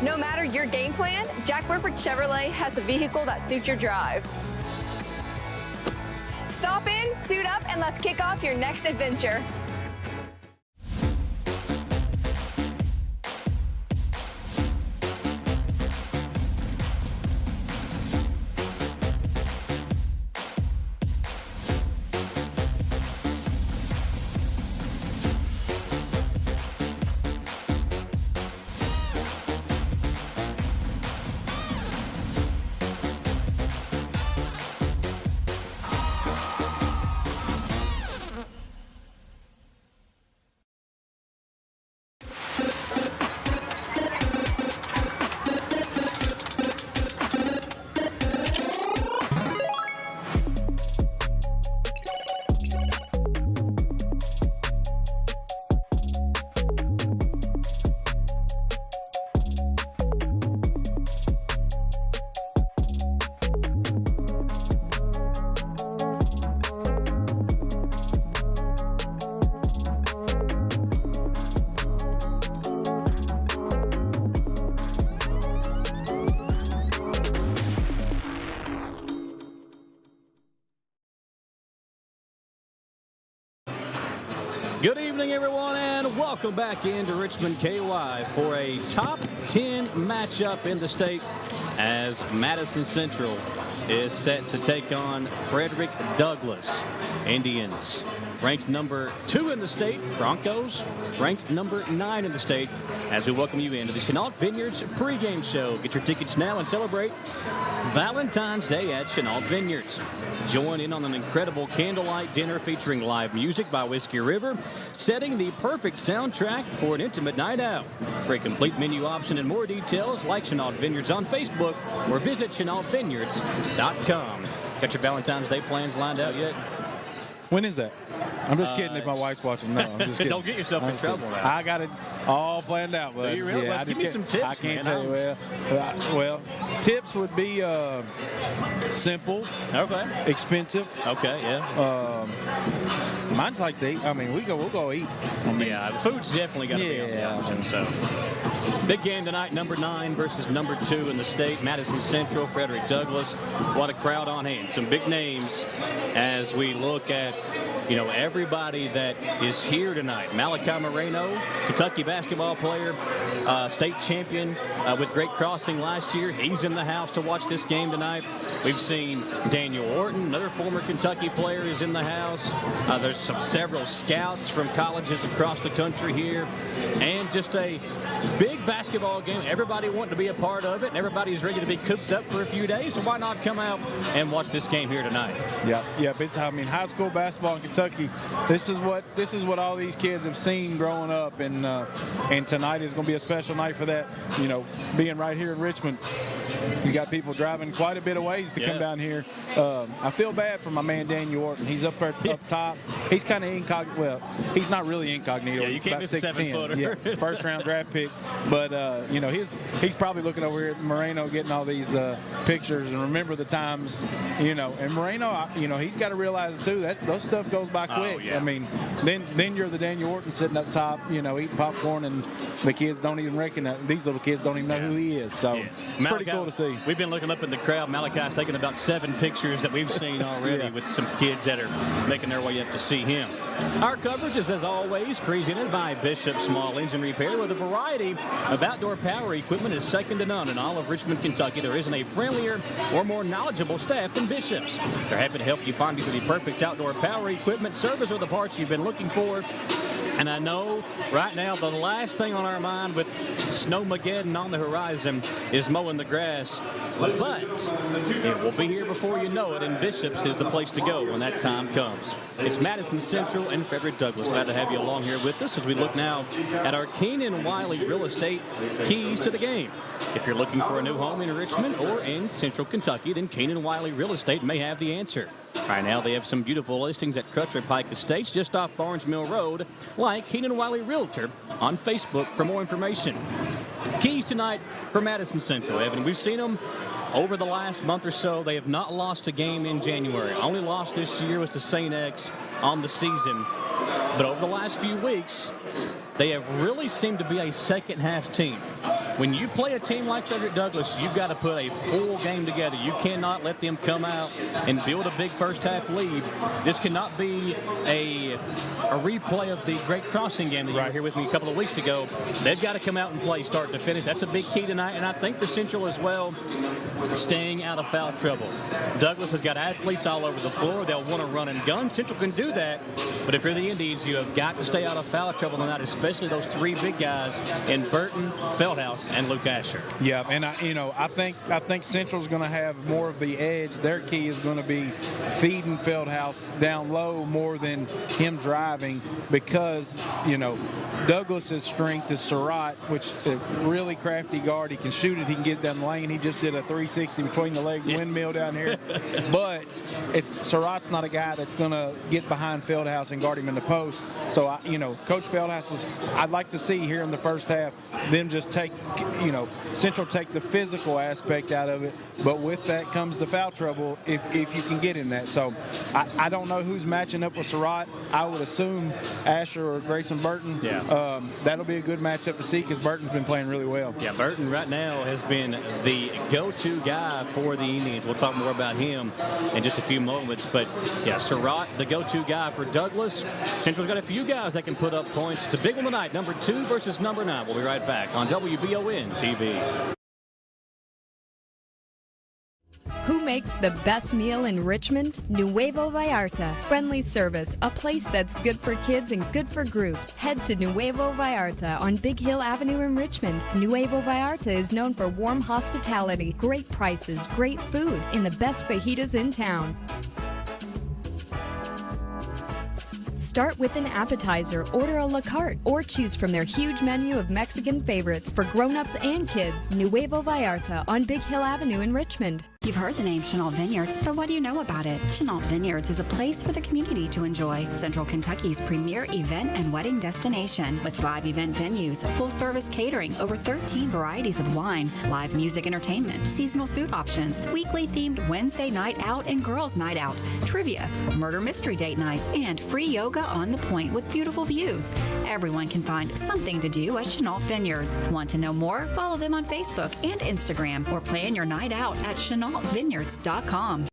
Speaker 25: No matter your game plan, Jack Whippert Chevrolet has the vehicle that suits your drive. Stop in, suit up, and let's kick off your next adventure.
Speaker 1: everyone, and welcome back into Richmond KY for a top 10 matchup in the state as Madison Central is set to take on Frederick Douglass. Indians ranked number 2 in the state. Broncos ranked number 9 in the state. As we welcome you into the Chenault Vineyards pregame show. Get your tickets now and celebrate Valentine's Day at Chenault Vineyards. Join in on an incredible candlelight dinner featuring live music by Whiskey River, setting the perfect soundtrack for an intimate night out. For a complete menu option and more details, like Chenault Vineyards on Facebook or visit ChenaultVineyards.com. Got your Valentine's Day plans lined out yet?
Speaker 2: When is that? I'm just kidding if my wife's watching. No, I'm just kidding.
Speaker 1: Don't get yourself in trouble now.
Speaker 2: I got it all planned out, but
Speaker 1: Do you really?
Speaker 2: yeah,
Speaker 1: Give me some tips,
Speaker 2: I can't
Speaker 1: man.
Speaker 2: tell you. Well, tips would be simple,
Speaker 1: okay,
Speaker 2: expensive.
Speaker 1: Okay, yeah.
Speaker 2: Mine's like to eat. I mean, we'll go eat.
Speaker 1: Yeah, food's definitely got to be on the option. So, big game tonight, number 9 versus number 2 in the state. Madison Central, Frederick Douglass. What a crowd on hand. Some big names as we look at, everybody that is here tonight. Malachi Moreno, Kentucky basketball player, state champion with Great Crossing last year. He's in the house to watch this game tonight. We've seen Daniel Orton, another former Kentucky player, is in the house. There's several scouts from colleges across the country here. And just a big basketball game. Everybody wanting to be a part of it, and everybody's ready to be cooped up for a few days. So why not come out and watch this game here tonight?
Speaker 2: Yeah. It's high school basketball in Kentucky. This is what all these kids have seen growing up, and tonight is going to be a special night for that. Being right here in Richmond, you got people driving quite a bit of ways to come down here. I feel bad for my man Daniel Orton. He's up top. He's kind of incognito. Well, he's not really incognito.
Speaker 1: Yeah,
Speaker 2: he's
Speaker 1: you can't
Speaker 2: about
Speaker 1: miss a
Speaker 2: 6'10".
Speaker 1: 7-footer.
Speaker 2: Yeah, first round draft pick. But he's probably looking over here at Moreno, getting all these pictures and remember the times. And Moreno, he's got to realize too that those stuff goes by quick.
Speaker 1: Oh, yeah.
Speaker 2: I mean, then you're the Daniel Orton sitting up top, eating popcorn, and the kids don't even recognize. These little kids don't even know who he is. So it's pretty cool to see.
Speaker 1: We've been looking up in the crowd. Malachi's taken about 7 pictures that we've seen already with some kids that are making their way up to see him. Our coverage is, as always, presented by Bishop Small Engine Repair, with a variety of outdoor power equipment is second to none in all of Richmond, Kentucky. There isn't a friendlier or more knowledgeable staff than Bishop's. They're happy to help you find either the perfect outdoor power equipment, service, or the parts you've been looking for. And I know right now the last thing on our mind with Snowmageddon on the horizon is mowing the grass. But it will be here before you know it, and Bishop's is the place to go when that time comes. It's Madison Central and Frederick Douglass. Glad to have you along here with us as we look now at our Keenan Wiley Real Estate keys to the game. If you're looking for a new home in Richmond or in Central Kentucky, then Keenan Wiley Real Estate may have the answer. Right now, they have some beautiful listings at Crutcher Pike Estates just off Barnes Mill Road, like Keenan Wiley Realtor on Facebook for more information. Keys tonight for Madison Central, Evan. We've seen them over the last month or so. They have not lost a game in January. Only lost this year was to St. X on the season. But over the last few weeks, they have really seemed to be a second-half team. When you play a team like Frederick Douglass, you've got to put a full game together. You cannot let them come out and build a big first-half lead. This cannot be a replay of the Great Crossing game that you were here with me a couple of weeks ago. They've got to come out and play start to finish. That's a big key tonight, and I think for Central as well, staying out of foul trouble. Douglass has got athletes all over the floor. They'll want to run and gun. Central can do that, but if you're the Indians, you have got to stay out of foul trouble tonight, especially those 3 big guys in Burton, Feldhouse, and Luke Asher.
Speaker 2: Yeah, and I think Central's going to have more of the edge. Their key is going to be feeding Feldhouse down low more than him driving, because Douglas's strength is Surratt, which is a really crafty guard. He can shoot it. He can get down the lane. He just did a 360 between the legs windmill down here. But Surratt's not a guy that's going to get behind Feldhouse and guard him in the post. So Coach Feldhouse I'd like to see here in the first half them just take Central take the physical aspect out of it, but with that comes the foul trouble if you can get in that. So I don't know who's matching up with Surratt. I would assume Asher or Grayson Burton.
Speaker 1: Yeah.
Speaker 2: That'll be a good matchup to see because Burton's been playing really well.
Speaker 1: Yeah, Burton right now has been the go-to guy for the Indians. We'll talk more about him in just a few moments. But, yeah, Surratt, the go-to guy for Douglas. Central's got a few guys that can put up points. It's a big one tonight, number 2 versus number 9. We'll be right back on WBON TV.
Speaker 14: Who makes the best meal in Richmond? Nuevo Vallarta. Friendly service, a place that's good for kids and good for groups. Head to Nuevo Vallarta on Big Hill Avenue in Richmond. Nuevo Vallarta is known for warm hospitality, great prices, great food, and the best fajitas in town. Start with an appetizer, order a la carte, or choose from their huge menu of Mexican favorites for grown-ups and kids. Nuevo Vallarta on Big Hill Avenue in Richmond.
Speaker 10: You've heard the name Chenault Vineyards, but what do you know about it? Chenault Vineyards is a place for the community to enjoy. Central Kentucky's premier event and wedding destination with 5 event venues, full-service catering, over 13 varieties of wine, live music entertainment, seasonal food options, weekly themed Wednesday night out and girls night out, trivia, murder mystery date nights, and free yoga on the point with beautiful views. Everyone can find something to do at Chenault Vineyards. Want to know more? Follow them on Facebook and Instagram or plan your night out at ChenaultVineyards.com.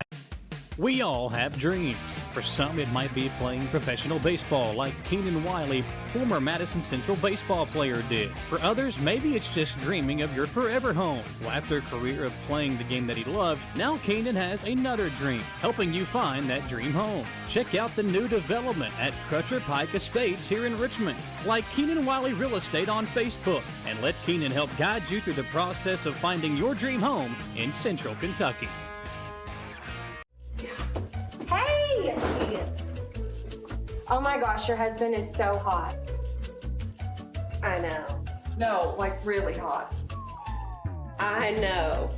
Speaker 8: We all have dreams. For some, it might be playing professional baseball like Keenan Wiley, former Madison Central baseball player, did. For others, maybe it's just dreaming of your forever home. Well, after a career of playing the game that he loved, now Keenan has another dream, helping you find that dream home. Check out the new development at Crutcher Pike Estates here in Richmond. Like Keenan Wiley Real Estate on Facebook, and let Keenan help guide you through the process of finding your dream home in Central Kentucky.
Speaker 15: Hey! Oh my gosh, your husband is so hot. I know. No, like really hot. I know.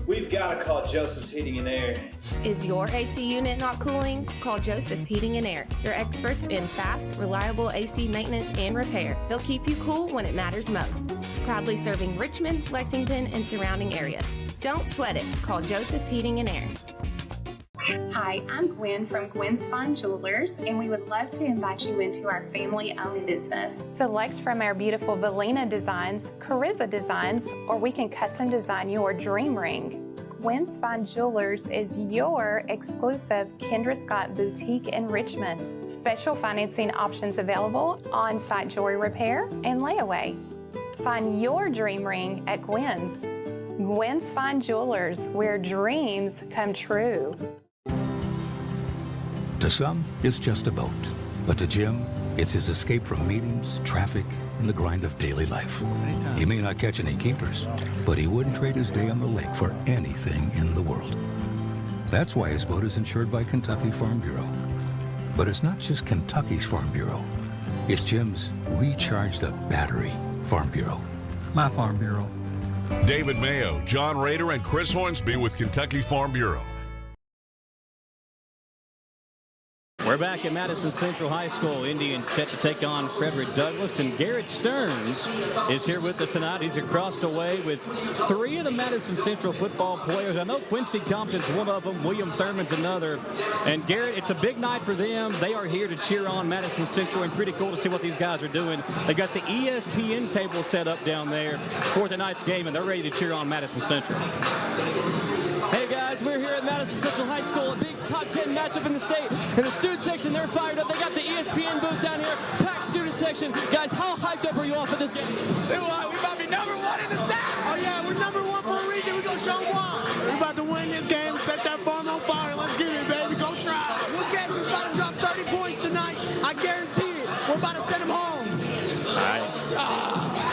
Speaker 16: We've got to call Joseph's Heating and Air.
Speaker 18: Is your AC unit not cooling? Call Joseph's Heating and Air. They're experts in fast, reliable AC maintenance and repair. They'll keep you cool when it matters most. Proudly serving Richmond, Lexington, and surrounding areas. Don't sweat it. Call Joseph's Heating and Air.
Speaker 20: Hi, I'm Gwen from Gwen's Fine Jewelers, and we would love to invite you into our family-owned business.
Speaker 26: Select from our beautiful Valina designs, Carriza designs, or we can custom design your dream ring. Gwen's Fine Jewelers is your exclusive Kendra Scott boutique in Richmond. Special financing options available, on-site jewelry repair, and layaway. Find your dream ring at Gwen's. Gwen's Fine Jewelers, where dreams come true.
Speaker 27: To some, it's just a boat. But to Jim, it's his escape from meetings, traffic, and the grind of daily life. He may not catch any keepers, but he wouldn't trade his day on the lake for anything in the world. That's why his boat is insured by Kentucky Farm Bureau. But it's not just Kentucky's Farm Bureau. It's Jim's Recharge the Battery Farm Bureau. My Farm Bureau.
Speaker 28: David Mayo, John Rader, and Chris Hornsby with Kentucky Farm Bureau.
Speaker 1: We're back at Madison Central High School. Indians set to take on Frederick Douglass, and Garrett Stearns is here with us tonight. He's across the way with 3 of the Madison Central football players. I know Quincy Compton's one of them. William Thurman's another. And Garrett, it's a big night for them. They are here to cheer on Madison Central, and pretty cool to see what these guys are doing. They got the ESPN table set up down there for tonight's game, and they're ready to cheer on Madison Central.
Speaker 29: Hey guys, we're here at Madison Central High School, a big top 10 matchup in the state. In the student section, they're fired up. They got the ESPN booth down here, packed student section. Guys, how hyped up are you all for this game?
Speaker 30: Too high. We about to be number 1 in the state. Oh yeah, we're number 1 for a reason. We're going to show them why. We're about to win this game, set that farm on fire. Let's get it, baby. Go try. Look at us. We're about to drop 30 points tonight. I guarantee it. We're about to send them home.
Speaker 1: All right.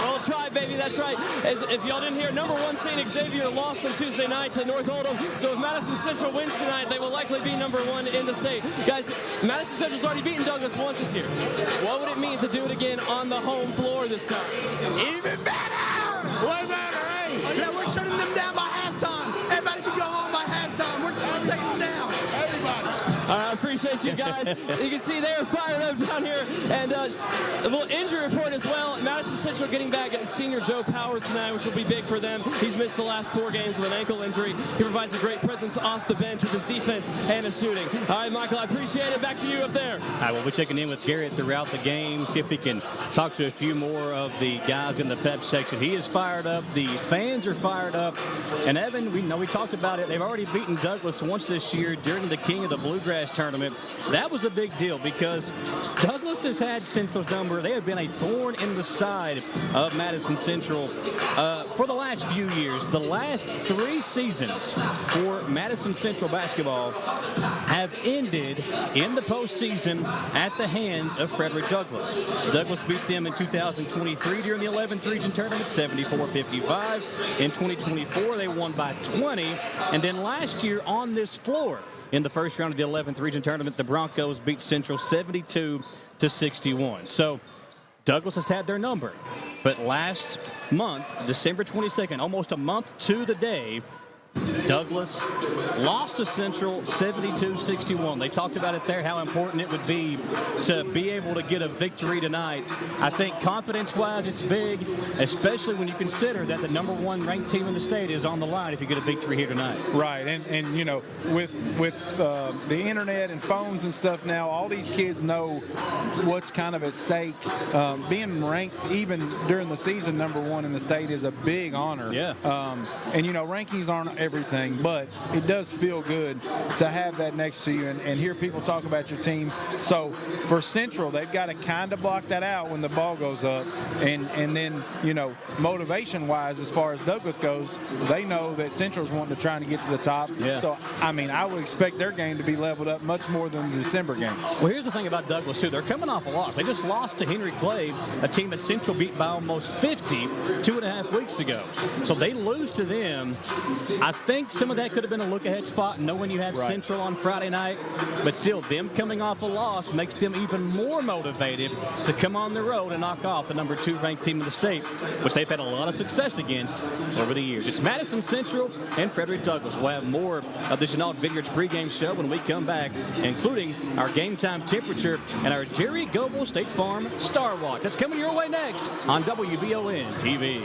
Speaker 29: Well, try, baby. That's right. If y'all didn't hear, number 1 St. Xavier lost on Tuesday night to North Oldham. So if Madison Central wins tonight, they will likely be number 1 in the state. Guys, Madison Central's already beaten Douglass once this year. What would it mean to do it again on the home floor this time?
Speaker 30: Even better! Way better, hey! Yeah, we're shutting them down by halftime. Everybody can go home by halftime. We're taking them down. Everybody.
Speaker 29: All right, I appreciate appreciate you guys. You can see they're fired up down here. And a little injury report as well. Madison Central getting back senior Joe Powers tonight, which will be big for them. He's missed the last 4 games with an ankle injury. He provides a great presence off the bench with his defense and his shooting. All right, Michael, I appreciate it. Back to you up there.
Speaker 1: All right, we'll be checking in with Garrett throughout the game, see if he can talk to a few more of the guys in the pep section. He is fired up. The fans are fired up. And Evan, we talked about it. They've already beaten Douglas once this year during the King of the Bluegrass tournament. That was a big deal because Douglas has had Central's number. They have been a thorn in the side of Madison Central for the last few years. The last 3 seasons for Madison Central basketball have ended in the postseason at the hands of Frederick Douglass. Douglas beat them in 2023 during the 11th region tournament, 74-55. In 2024, they won by 20. And then last year on this floor in the first round of the 11th region tournament, the Broncos beat Central 72-61. So Douglas has had their number. But last month, December 22nd, almost a month to the day, Douglas lost to Central 72-61. They talked about it there, how important it would be to be able to get a victory tonight. I think confidence-wise it's big, especially when you consider that the #1 ranked team in the state is on the line if you get a victory here tonight.
Speaker 2: Right, and you know, with the internet and phones and stuff now, all these kids know what's kind of at stake. Being ranked even during the season #1 in the state is a big honor.
Speaker 1: Yeah.
Speaker 2: And you know, rankings aren't everything, but it does feel good to have that next to you and hear people talk about your team. So for Central, they've got to kind of block that out when the ball goes up. And then, you know, motivation-wise, as far as Douglas goes, they know that Central's wanting to try to get to the top.
Speaker 1: Yeah.
Speaker 2: So, I mean, I would expect their game to be leveled up much more than the December game.
Speaker 1: Well, here's the thing about Douglas, too. They're coming off a loss. They just lost to Henry Clay, a team that Central beat by almost 50 2.5 weeks ago. So they lose to them. I think some of that could have been a look-ahead spot, knowing you have Central on Friday night. But still, them coming off a loss makes them even more motivated to come on the road and knock off the #2 ranked team in the state, which they've had a lot of success against over the years. It's Madison Central and Frederick Douglass. We'll have more of the Chenault Vineyards pregame show when we come back, including our game time temperature and our Jerry Goebel State Farm Star Watch. That's coming your way next on WBON TV.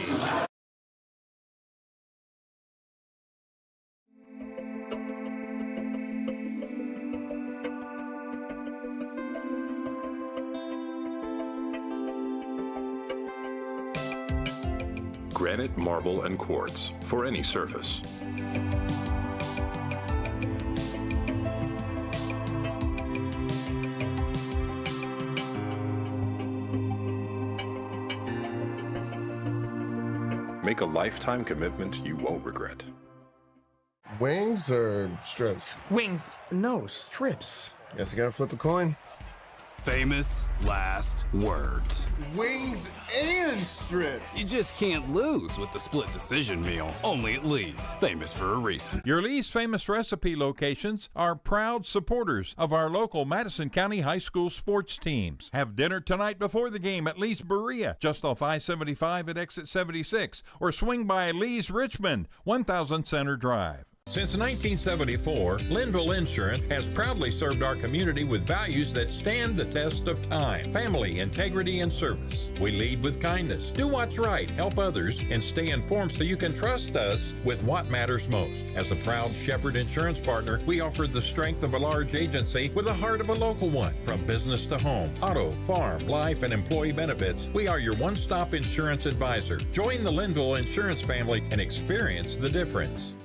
Speaker 3: Granite, marble, and quartz for any surface. Make a lifetime commitment you won't regret.
Speaker 4: Wings or strips?
Speaker 5: Wings.
Speaker 4: No, strips. Guess I gotta flip a coin.
Speaker 6: Famous last words.
Speaker 4: Wings and strips.
Speaker 6: You just can't lose with the split decision meal. Only at Lee's. Famous for a reason.
Speaker 19: Your Lee's Famous Recipe locations are proud supporters of our local Madison County High School sports teams. Have dinner tonight before the game at Lee's Berea, just off I-75 at exit 76, or swing by Lee's Richmond, 1000 Center Drive.
Speaker 6: Since 1974, Linville Insurance has proudly served our community with values that stand the test of time: family, integrity, and service. We lead with kindness, do what's right, help others, and stay informed so you can trust us with what matters most. As a proud Shepherd Insurance partner, we offer the strength of a large agency with the heart of a local one. From business to home, auto, farm, life, and employee benefits, we are your one-stop insurance advisor. Join the Linville Insurance family and experience the difference.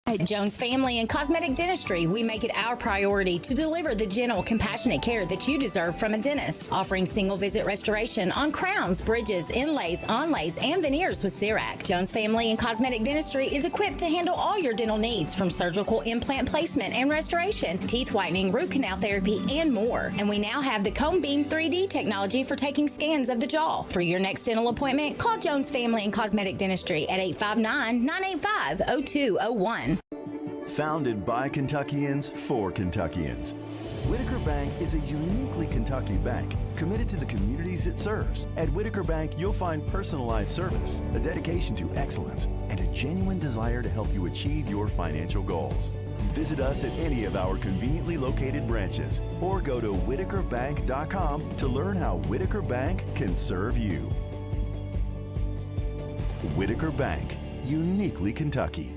Speaker 7: At Jones Family and Cosmetic Dentistry, we make it our priority to deliver the gentle, compassionate care that you deserve from a dentist, offering single-visit restoration on crowns, bridges, inlays, onlays, and veneers with CERAC. Jones Family and Cosmetic Dentistry is equipped to handle all your dental needs, from surgical implant placement and restoration, teeth whitening, root canal therapy, and more. And we now have the Cone Beam 3D technology for taking scans of the jaw. For your next dental appointment, call Jones Family and Cosmetic Dentistry at 859-985-0201.
Speaker 9: Founded by Kentuckians for Kentuckians, Whitaker Bank is a uniquely Kentucky bank committed to the communities it serves. At Whitaker Bank, you'll find personalized service, a dedication to excellence, and a genuine desire to help you achieve your financial goals. Visit us at any of our conveniently located branches or go to whitakerbank.com to learn how Whitaker Bank can serve you. Whitaker Bank, uniquely Kentucky.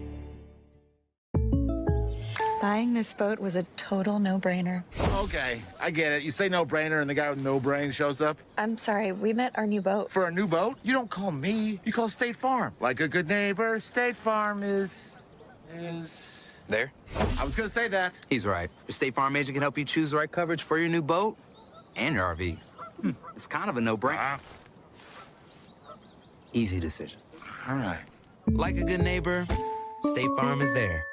Speaker 5: Buying this boat was a total no-brainer.
Speaker 11: Okay, I get it. You say no-brainer and the guy with no brain shows up.
Speaker 5: I'm sorry, we met our new boat.
Speaker 11: For a new boat? You don't call me. You call State Farm. Like a good neighbor, State Farm is...
Speaker 12: There?
Speaker 11: I was gonna say that.
Speaker 12: He's right. The State Farm agent can help you choose the right coverage for your new boat and your RV. It's kind of a no-brainer. Easy decision.
Speaker 11: All right.
Speaker 12: Like a good neighbor, State Farm is there.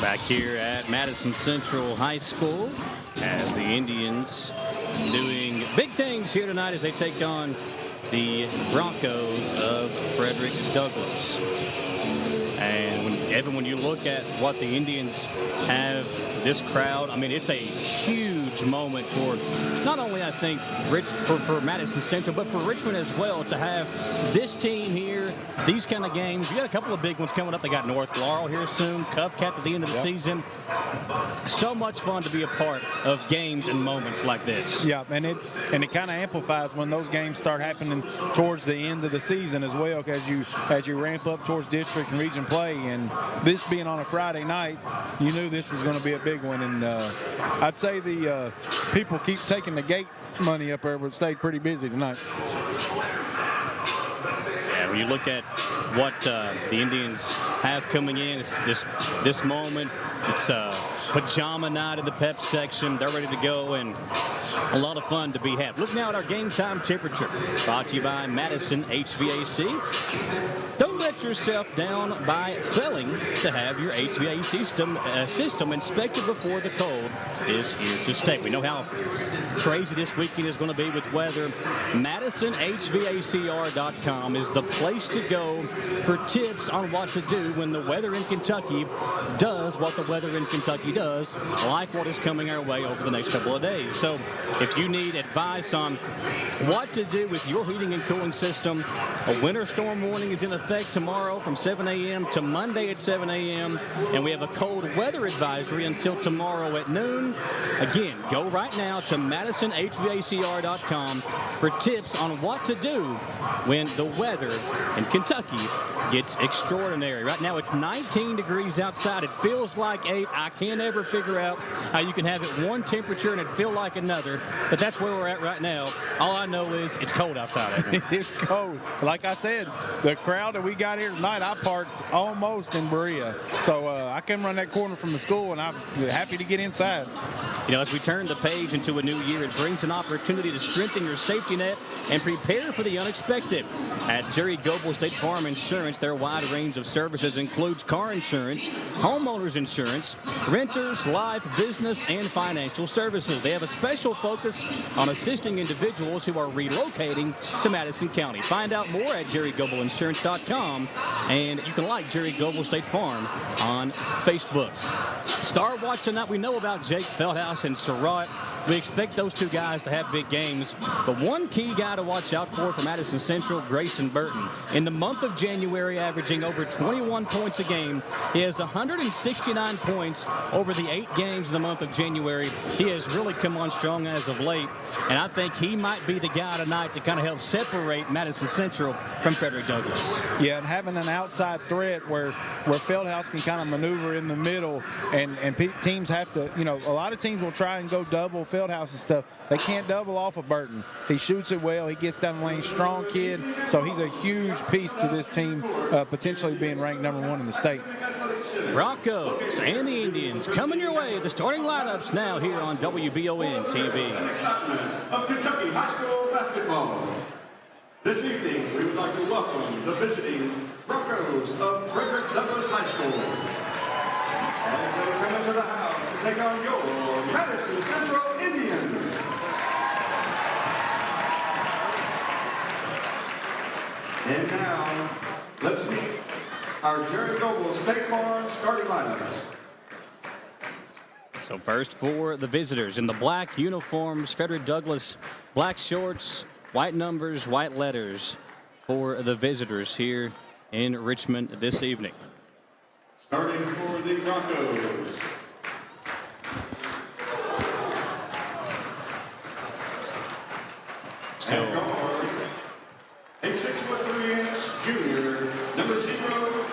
Speaker 1: Back here at Madison Central High School as the Indians doing big things here tonight as they take on the Broncos of Frederick Douglass. And Evan, when you look at what the Indians have, this crowd, I mean, it's a huge moment for not only, I think, for Madison Central, but for Richmond as well, to have this team here, these kind of games. You got a couple of big ones coming up. They got North Laurel here soon, Cub Cat at the end of the season. So much fun to be a part of games and moments like this.
Speaker 2: Yeah, and it kind of amplifies when those games start happening towards the end of the season as well, as you ramp up towards district and region play. And this being on a Friday night, you knew this was going to be a big one. And I'd say the people keep taking the gate money up there, but stayed pretty busy tonight.
Speaker 1: Yeah, when you look at what the Indians have coming in, it's this moment. It's pajama night in the pep section. They're ready to go, and a lot of fun to be had. Look now at our game time temperature. Brought to you by Madison HVAC. Don't let yourself down by failing to have your HVAC system inspected before the cold is here to stay. We know how crazy this weekend is going to be with weather. MadisonHVACR.com is the place to go for tips on what to do when the weather in Kentucky does what the weather in Kentucky does, like what is coming our way over the next couple of days. So if you need advice on what to do with your heating and cooling system, a winter storm warning is in effect tomorrow from 7 a.m. to Monday at 7 a.m. And we have a cold weather advisory until tomorrow at noon. Again, go right now to MadisonHVACR.com for tips on what to do when the weather in Kentucky gets extraordinary. Right now it's 19 degrees outside. It feels like 8. I can't ever figure out how you can have it one temperature and it feel like another, but that's where we're at right now. All I know is it's cold outside.
Speaker 2: It's cold. Like I said, the crowd that we got here tonight, I parked almost in Berea. So I can run that corner from the school, and I'm happy to get inside.
Speaker 1: You know, as we turn the page into a new year, it brings an opportunity to strengthen your safety net and prepare for the unexpected. At Jerry Goebel State Farm Insurance, their wide range of services includes car insurance, homeowners insurance, renters, life, business, and financial services. They have a special focus on assisting individuals who are relocating to Madison County. Find out more at jerrygoebelinsurance.com, and you can like Jerry Goebel State Farm on Facebook. Star Watch tonight, we know about Jake Feldhouse and Surratt. We expect those two guys to have big games, but one key guy to watch out for Madison Central, Grayson Burton. In the month of January, averaging over 21 points a game. He has 169 points over the 8 games in the month of January. He has really come on strong as of late, and I think he might be the guy tonight to kind of help separate Madison Central from Frederick Douglass.
Speaker 2: Yeah, and having an outside threat where Feldhouse can kind of maneuver in the middle, and teams have to, you know, a lot of teams will try and go double Feldhouse and stuff. They can't double off of Burton. He shoots it well. He gets down the lane. Strong kid. So he's a huge piece to this team, potentially being ranked #1 in the state.
Speaker 1: Broncos and the Indians coming your way. The starting lineups now here on WBON TV.
Speaker 13: Of Kentucky High School basketball. This evening, we would like to welcome the visiting Broncos of Frederick Douglass High School as they come into the house to take on your Madison Central Indians. And now, let's meet our Jerry Goebel State Farm starting lineups.
Speaker 1: So first for the visitors in the black uniforms, Frederick Douglass, black shorts, white numbers, white letters for the visitors here in Richmond this evening.
Speaker 13: Starting for the Broncos.
Speaker 1: So,
Speaker 13: a 6'3" junior, number 0,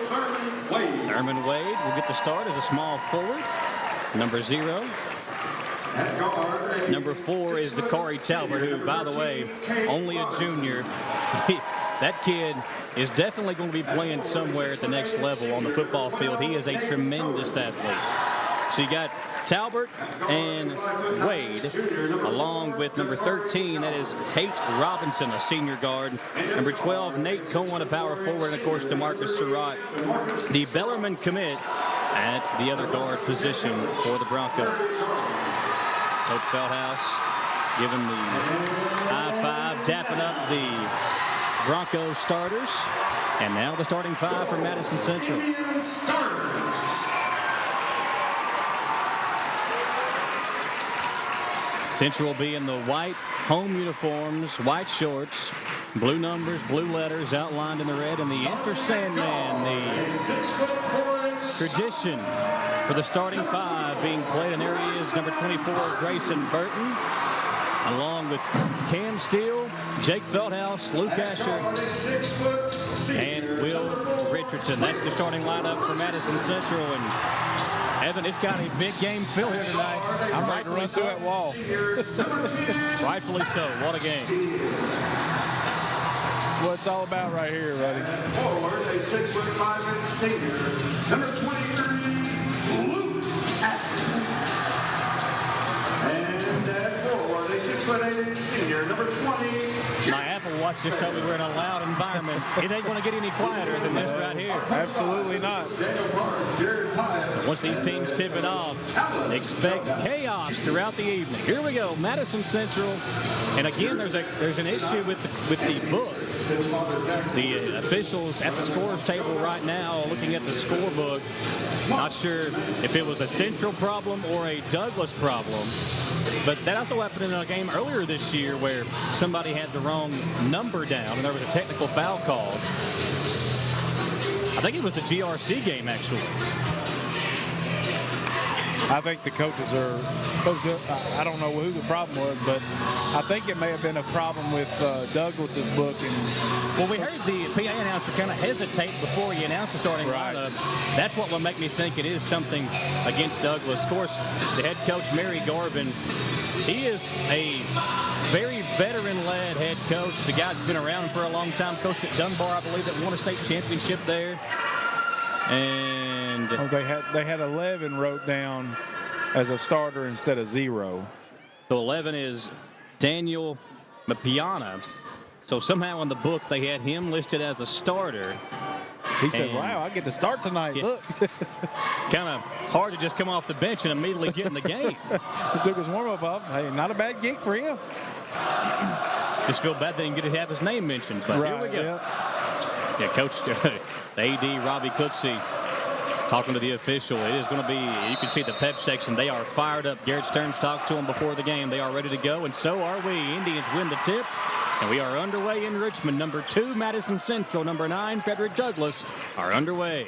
Speaker 13: Thurman Wade.
Speaker 1: Thurman Wade will get the start as a small forward. Number 0. Number 4 is Dakari Talbert, who, by the way, only a junior. That kid is definitely going to be playing somewhere at the next level on the football field. He is a tremendous athlete. So you got Talbert and Wade, along with number 13, that is Tate Robinson, a senior guard. Number 12, Nate Cohen, a power forward, and of course DeMarcus Surratt, the Bellarmine commit at the other guard position for the Broncos. Coach Feldhouse giving the high five, dapping up the Broncos starters. And now the starting 5 for Madison Central. Central will be in the white home uniforms, white shorts, blue numbers, blue letters outlined in the red, and the Enter Sandman, the tradition for the starting 5 being played in areas. Number 24, Grayson Burton, along with Cam Steele, Jake Feldhouse, Luke Asher, and Will Richardson. That's the starting lineup for Madison Central. And Evan, it's got a big game feel here tonight.
Speaker 2: I'm ready to run through that wall.
Speaker 1: Rightfully so. What a game.
Speaker 2: What it's all about right here, buddy.
Speaker 13: Forward, a 6'5" senior, number 23, Luke Asher. And at forward, a 6'8" senior, number 20.
Speaker 1: My Apple Watch just told me we're in a loud environment. It ain't going to get any quieter than this right here.
Speaker 2: Absolutely not.
Speaker 1: Once these teams tip it off, expect chaos throughout the evening. Here we go, Madison Central. And again, there's an issue with the book. The officials at the scores table right now looking at the scorebook. Not sure if it was a Central problem or a Douglas problem. But that also happened in a game earlier this year where somebody had the wrong number down and there was a technical foul called. I think it was the GRC game, actually.
Speaker 2: I think the coaches are, I don't know who the problem was, but I think it may have been a problem with Douglas's book.
Speaker 1: Well, we heard the PA announcer kind of hesitate before he announced the starting lineup. That's what will make me think it is something against Douglas. Of course, the head coach, Mary Garvin, he is a very veteran-led head coach. The guy that's been around for a long time, coached at Dunbar, I believe, that won a state championship there. And
Speaker 2: they had 11 wrote down as a starter instead of 0.
Speaker 1: So 11 is Daniel Mapiana. So somehow in the book they had him listed as a starter.
Speaker 2: He said, wow, I get to start tonight.
Speaker 1: Yeah.
Speaker 2: Look.
Speaker 1: Kind of hard to just come off the bench and immediately get in the game.
Speaker 2: He took his warm-up off. Hey, not a bad gig for him.
Speaker 1: Just feel bad they didn't get to have his name mentioned. But here we go. Yeah, Coach, the AD, Robbie Cooksey, talking to the official. It is going to be, you can see the pep section. They are fired up. Garrett Stearns talked to them before the game. They are ready to go, and so are we. Indians win the tip, and we are underway in Richmond. Number 2, Madison Central. Number 9, Frederick Douglass are underway.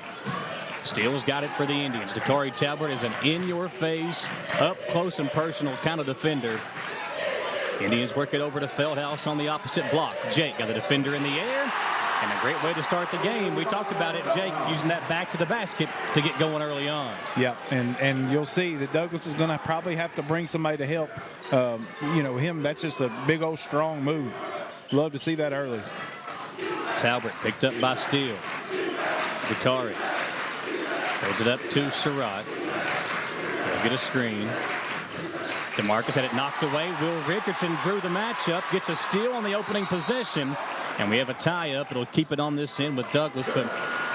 Speaker 1: Steele's got it for the Indians. Dakari Talbert is an in-your-face, up-close and personal kind of defender. Indians work it over to Feldhouse on the opposite block. Jake got the defender in the air. And a great way to start the game. We talked about it, Jake, using that back to the basket to get going early on.
Speaker 2: Yeah, and you'll see that Douglas is going to probably have to bring somebody to help. Him, that's just a big old strong move. Love to see that early.
Speaker 1: Talbert picked up by Steele. Dakari throws it up to Surratt. He'll get a screen. DeMarcus had it knocked away. Will Richardson drew the matchup, gets a steal on the opening possession. And we have a tie-up. It'll keep it on this end with Douglas. But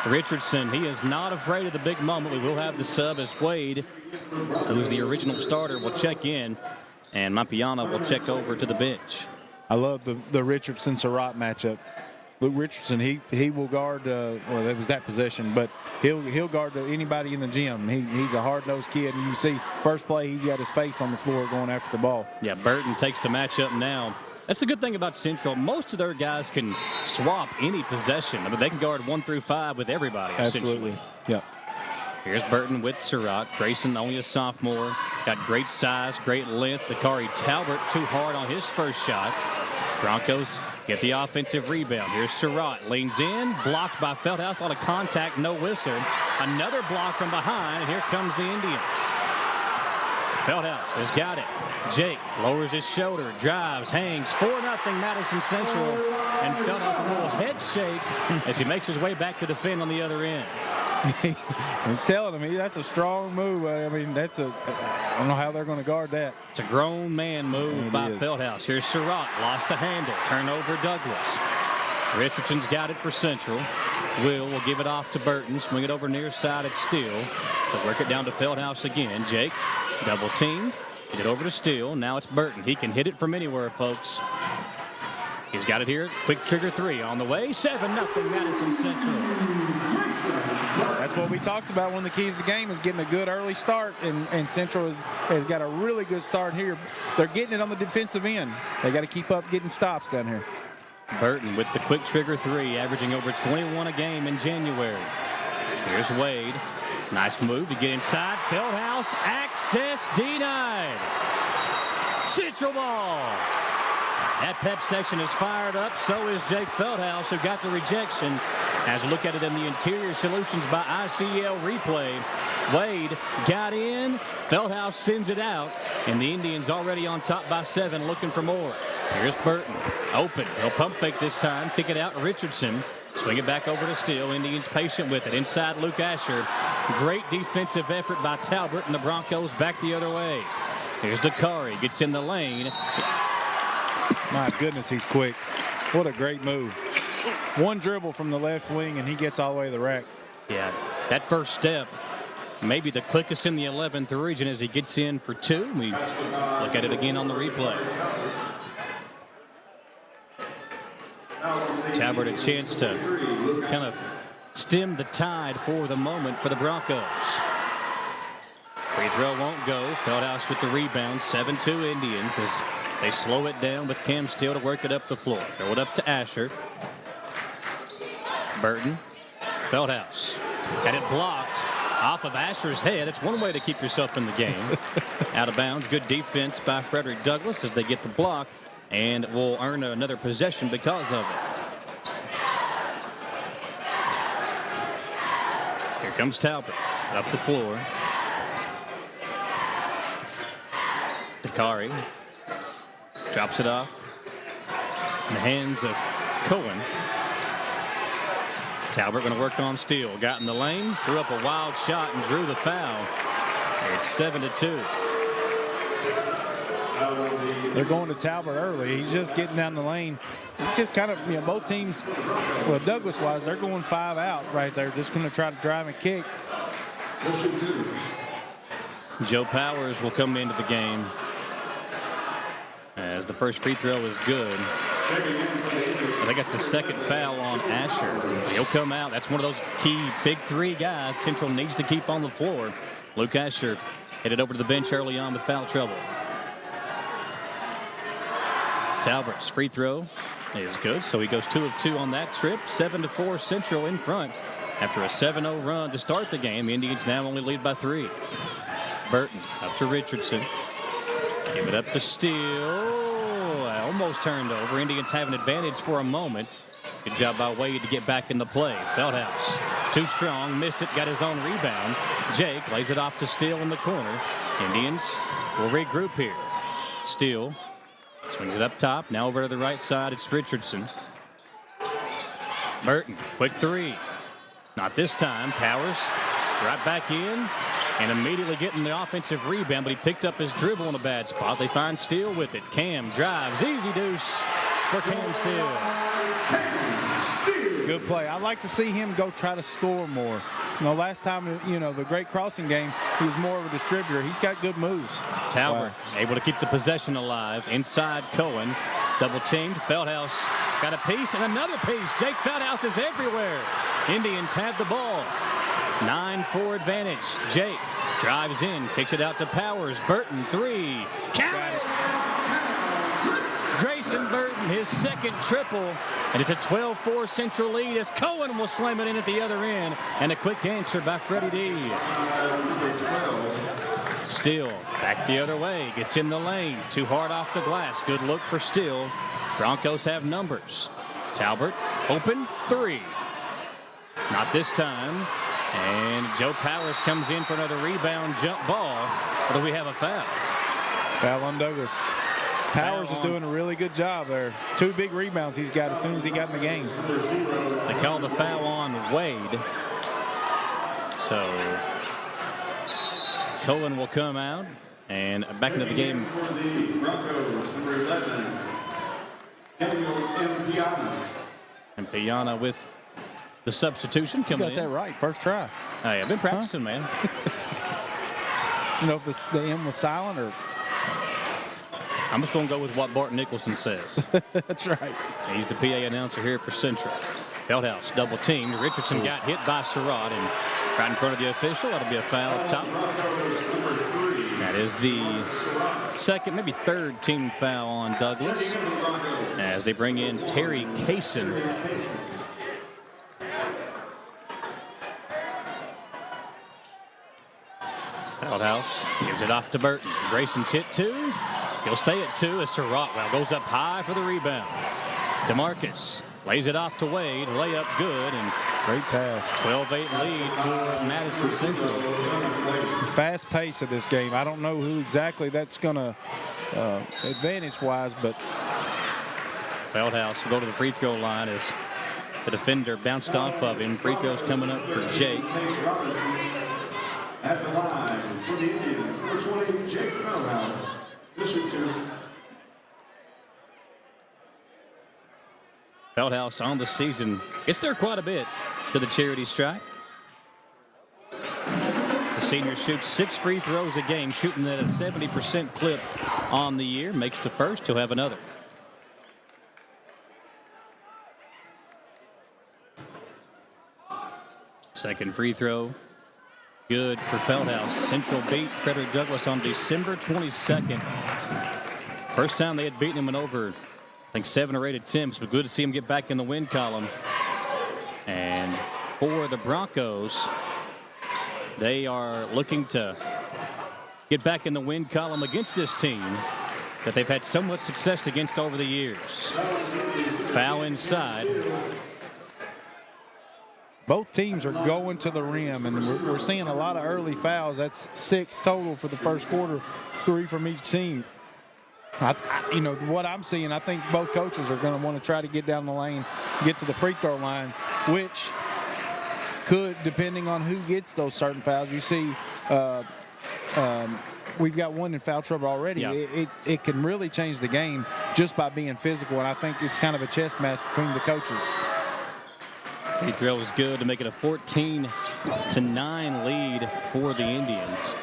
Speaker 1: Richardson, he is not afraid of the big moment. We will have the sub as Wade, who's the original starter, will check in. And Mapiana will check over to the bench.
Speaker 2: I love the Richardson-Surratt matchup. Luke Richardson, he will guard, well, that was that possession, but he'll guard anybody in the gym. He's a hard-nosed kid, and you see first play, he's got his face on the floor going after the ball.
Speaker 1: Yeah, Burton takes the matchup now That's the good thing about Central. Most of their guys can swap any possession. I mean, they can guard 1 through 5 with everybody.
Speaker 2: Absolutely. Yep.
Speaker 1: Here's Burton with Surratt. Grayson, only a sophomore. Got great size, great length. Dakari Talbot too hard on his first shot. Broncos get the offensive rebound. Here's Surratt. Leans in. Blocked by Feldhaus. A lot of contact. No whistle. Another block from behind. And here comes the Indians. Feldhaus has got it. Jake lowers his shoulder, drives, hangs. 4-0 Madison Central. And Feldhaus a little head shake as he makes his way back to defend on the other end.
Speaker 2: I'm telling him, that's a strong move. I mean, I don't know how they're going to guard that.
Speaker 1: It's a grown man move by Feldhaus. Here's Surratt, lost the handle, turnover Douglas. Richardson's got it for Central. Will give it off to Burton, swing it over near side at Steele. They'll work it down to Feldhaus again. Jake, double team, get it over to Steele. Now it's Burton. He can hit it from anywhere, folks. He's got it here. Quick trigger 3 on the way. 7-0 Madison Central.
Speaker 2: That's what we talked about. One of the keys to the game is getting a good early start, and Central has got a really good start here. They're getting it on the defensive end. They got to keep up getting stops down here.
Speaker 1: Burton with the quick trigger 3, averaging over 21 a game in January. Here's Wade. Nice move to get inside. Feldhaus, access denied. Central ball. That pep section is fired up. So is Jake Feldhaus, who got the rejection. As we look at it in the interior solutions by ICL replay. Wade got in. Feldhaus sends it out. And the Indians already on top by 7, looking for more. Here's Burton. Open. He'll pump fake this time. Kick it out. Richardson. Swing it back over to Steele. Indians patient with it. Inside Luke Asher. Great defensive effort by Talbot, and the Broncos back the other way. Here's Dakari. Gets in the lane.
Speaker 2: My goodness, he's quick. What a great move. One dribble from the left wing, and he gets all the way to the rack.
Speaker 1: Yeah, that first step, maybe the quickest in the 11th region as he gets in for 2. We look at it again on the replay. Talbot a chance to kind of stem the tide for the moment for the Broncos. Free throw won't go. Feldhaus with the rebound. 7-2 Indians as they slow it down with Cam Steele to work it up the floor. Throw it up to Asher. Burton. Feldhaus. Had it blocked off of Asher's head. It's one way to keep yourself in the game. Out of bounds. Good defense by Frederick Douglas as they get the block and will earn another possession because of it. Here comes Talbot up the floor. Dakari drops it off in the hands of Cohen. Talbot going to work on Steele. Got in the lane, threw up a wild shot and drew the foul. It's 7-2.
Speaker 2: They're going to Talbot early. He's just getting down the lane. It's just kind of, both teams, well, Douglas-wise, they're going 5 out right there. Just going to try to drive and kick.
Speaker 1: Joe Powers will come into the game as the first free throw is good. I think that's the second foul on Asher. He'll come out. That's one of those key big 3 guys Central needs to keep on the floor. Luke Asher headed over to the bench early on with foul trouble. Talbot's free throw is good, so he goes 2 of 2 on that trip. 7-4 Central in front after a 7-0 run to start the game. Indians now only lead by 3. Burton up to Richardson. Give it up to Steele. Almost turned over. Indians have an advantage for a moment. Good job by Wade to get back in the play. Feldhaus too strong, missed it, got his own rebound. Jake lays it off to Steele in the corner. Indians will regroup here. Steele swings it up top. Now over to the right side, it's Richardson. Burton, quick 3. Not this time. Powers right back in and immediately getting the offensive rebound, but he picked up his dribble in a bad spot. They find Steele with it. Cam drives. Easy deuce for Cam Steele.
Speaker 2: Good play. I'd like to see him go try to score more. Last time, the great crossing game, he was more of a distributor. He's got good moves.
Speaker 1: Talbot able to keep the possession alive. Inside Cohen. Double teamed. Feldhaus got a piece and another piece. Jake Feldhaus is everywhere. Indians have the ball. 9-4 advantage. Jake drives in, kicks it out to Powers. Burton 3. Count it. Grayson Burton, his second triple, and it's a 12-4 Central lead as Cohen will slam it in at the other end, and a quick answer by Freddie D. Still back the other way, gets in the lane, too hard off the glass. Good look for Still. Broncos have numbers. Talbert, open, three. Not this time. And Joe Powers comes in for another rebound jump ball. Or do we have a foul?
Speaker 2: Foul on Douglas. Powers is doing a really good job there. 2 big rebounds he's got as soon as he got in the game.
Speaker 1: They call the foul on Wade. So Cohen will come out and back into the game.
Speaker 13: For the Broncos, number 11,
Speaker 1: And Piana with the substitution coming in.
Speaker 2: You got that right, first try.
Speaker 1: Hey, I've been practicing, man.
Speaker 2: You know if the M was silent or...
Speaker 1: I'm just going to go with what Bart Nicholson says.
Speaker 2: That's right.
Speaker 1: He's the PA announcer here for Central. Feldhouse double teamed. Richardson got hit by Surratt and right in front of the official. That'll be a foul up top. That is the second, maybe third team foul on Douglas as they bring in Terry Kaysen. Feldhouse gives it off to Burton. Grayson's hit 2. He'll stay at 2 as Surratt goes up high for the rebound. DeMarcus lays it off to Wade. Layup good and
Speaker 2: great pass.
Speaker 1: 12-8 lead for Madison Central.
Speaker 2: Fast pace of this game. I don't know who exactly that's going to advantage-wise, but
Speaker 1: Feldhouse will go to the free throw line as the defender bounced off of him. Free throws coming up for Jake.
Speaker 13: At the line for the Indians, number 20, Jake Feldhouse. District 2.
Speaker 1: Feldhouse on the season gets there quite a bit to the charity stripe. The senior shoots 6 free throws a game, shooting at a 70% clip on the year. Makes the first, he'll have another. Second free throw. Good for Feldhouse. Central beat Frederick Douglass on December 22nd. First time they had beaten him in over, I think, 7 or 8 attempts, but good to see him get back in the win column. And for the Broncos, they are looking to get back in the win column against this team that they've had so much success against over the years. Foul inside.
Speaker 2: Both teams are going to the rim, and we're seeing a lot of early fouls. That's 6 total for the first quarter, 3 from each team. You know, what I'm seeing, I think both coaches are going to want to try to get down the lane, get to the free throw line, which could, depending on who gets those certain fouls. You see, we've got one in foul trouble already.
Speaker 1: Yeah.
Speaker 2: It can really change the game just by being physical, and I think it's kind of a chess match between the coaches.
Speaker 1: Free throw is good to make it a 14-9 lead for the Indians.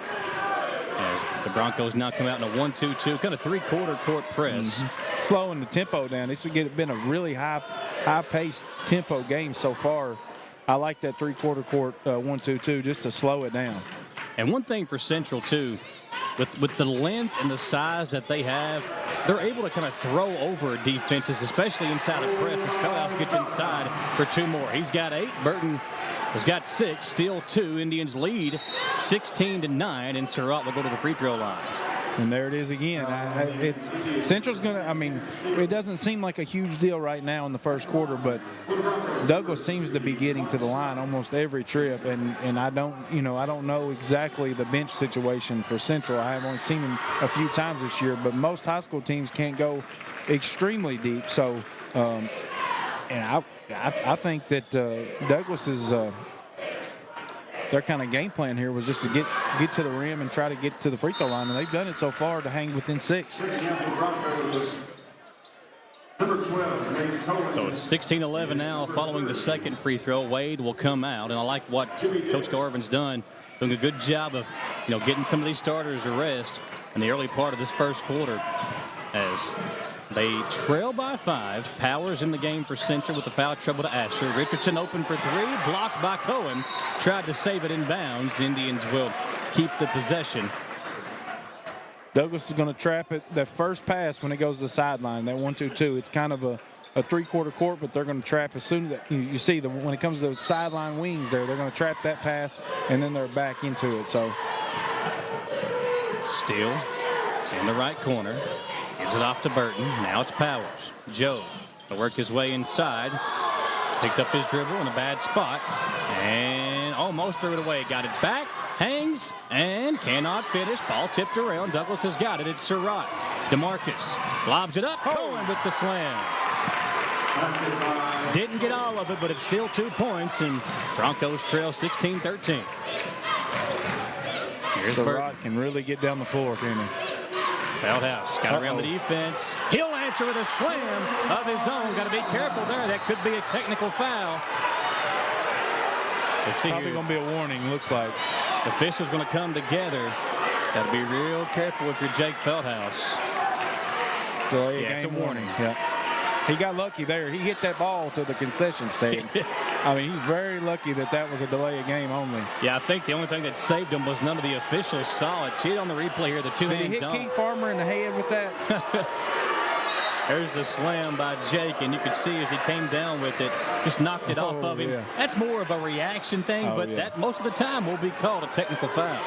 Speaker 1: As the Broncos now come out in a 1-2-2, kind of 3-quarter court press.
Speaker 2: Slowing the tempo down. It's been a really high-paced tempo game so far. I like that 3-quarter court 1-2-2 just to slow it down.
Speaker 1: And one thing for Central, too, with the length and the size that they have, they're able to kind of throw over defenses, especially inside of press. As Feldhouse gets inside for 2 more. He's got 8. Burton has got 6. Still 2. Indians lead 16-9, and Surratt will go to the free throw line.
Speaker 2: And there it is again. Central's going to, I mean, it doesn't seem like a huge deal right now in the first quarter, but Douglas seems to be getting to the line almost every trip. And I don't know exactly the bench situation for Central. I have only seen them a few times this year, but most high school teams can't go extremely deep. So, and I think that Douglas is their kind of game plan here was just to get to the rim and try to get to the free throw line, and they've done it so far to hang within 6.
Speaker 1: So it's 16-11 now following the second free throw. Wade will come out, and I like what Coach Garvin's done, doing a good job of getting some of these starters a rest in the early part of this first quarter as they trail by 5. Powers in the game for Central with the foul trouble to Asher. Richardson open for 3, blocked by Cohen. Tried to save it in bounds. Indians will keep the possession.
Speaker 2: Douglas is going to trap it. That first pass when it goes to the sideline, that 1-2-2, it's kind of a three-quarter court, but they're going to trap as soon as that, you see when it comes to the sideline wings there, they're going to trap that pass, and then they're back into it. So
Speaker 1: Steele in the right corner. Gives it off to Burton. Now it's Powers. Joe will work his way inside. Picked up his dribble in a bad spot. And almost threw it away. Got it back. Hangs and cannot finish. Ball tipped around. Douglas has got it. It's Surratt. DeMarcus lobs it up. Cohen with the slam. Didn't get all of it, but it's still 2 points, and Broncos trail 16-13.
Speaker 2: Surratt can really get down the floor, can he?
Speaker 1: Feldhouse got around the defense. He'll answer with a slam of his own. Got to be careful there. That could be a technical foul. Let's see.
Speaker 2: Probably going to be a warning, looks like.
Speaker 1: The officials going to come together. Got to be real careful if you're Jake Feldhouse.
Speaker 2: Yeah,
Speaker 1: it's a warning.
Speaker 2: Yeah. He got lucky there. He hit that ball to the concession stand. I mean, he's very lucky that was a delay of game only.
Speaker 1: Yeah, I think the only thing that saved him was none of the officials saw it. See it on the replay here, the two-hand
Speaker 2: dunk. Did he hit Keith Farmer in the head with that?
Speaker 1: There's the slam by Jake, and you could see as he came down with it, just knocked it off of him. Yeah. That's more of a reaction thing, but that most of the time will be called a technical foul.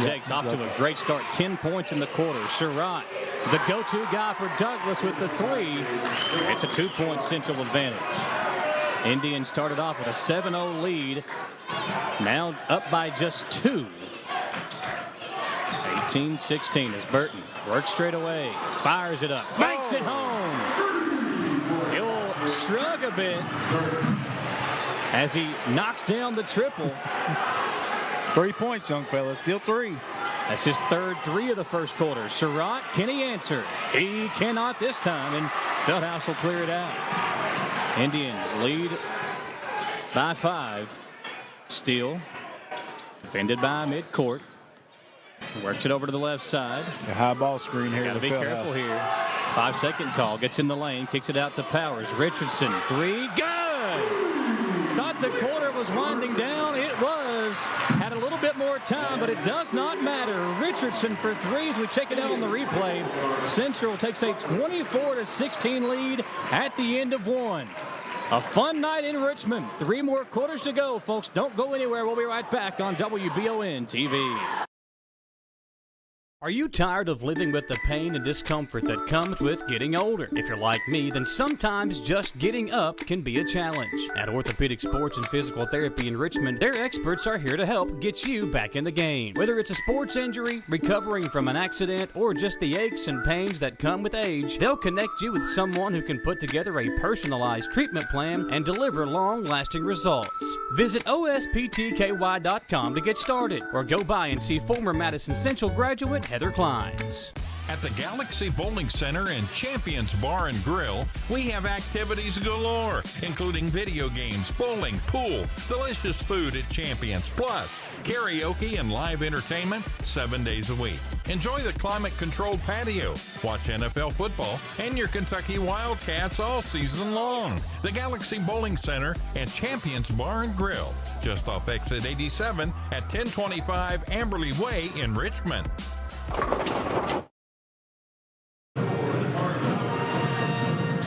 Speaker 1: Jake's off to a great start. 10 points in the quarter. Surratt, the go-to guy for Douglas with the three. It's a 2-point Central advantage. Indians started off with a 7-0 lead. Now up by just 2. 18-16 as Burton works straight away. Fires it up. Makes it home. He'll shrug a bit as he knocks down the triple.
Speaker 2: 3 points, young fella. Still 3.
Speaker 1: That's his third 3 of the first quarter. Surratt, can he answer? He cannot this time, and Feldhouse will clear it out. Indians lead by 5. Steele, defended by midcourt. Works it over to the left side.
Speaker 2: A high ball screen here.
Speaker 1: Got to be careful here. 5-second call. Gets in the lane. Kicks it out to Powers. Richardson. 3. Good! Thought the quarter was winding down. It was. Had a little bit more time, but it does not matter. Richardson for 3 as we check it out on the replay. Central takes a 24-16 lead at the end of 1. A fun night in Richmond. 3 more quarters to go, folks. Don't go anywhere. We'll be right back on WBON TV. Are you tired of living with the pain and discomfort that comes with getting older? If you're like me, then sometimes just getting up can be a challenge. At Orthopedic Sports and Physical Therapy in Richmond, their experts are here to help get you back in the game. Whether it's a sports injury, recovering from an accident, or just the aches and pains that come with age, they'll connect you with someone who can put together a personalized treatment plan and deliver long-lasting results. Visit osptky.com to get started, or go by and see former Madison Central graduate Heather Kleins.
Speaker 6: At the Galaxy Bowling Center and Champions Bar and Grill, we have activities galore, including video games, bowling, pool, delicious food at Champions, plus karaoke and live entertainment 7 days a week. Enjoy the climate-controlled patio, watch NFL football, and your Kentucky Wildcats all season long. The Galaxy Bowling Center and Champions Bar and Grill, just off exit 87 at 1025 Amberley Way in Richmond.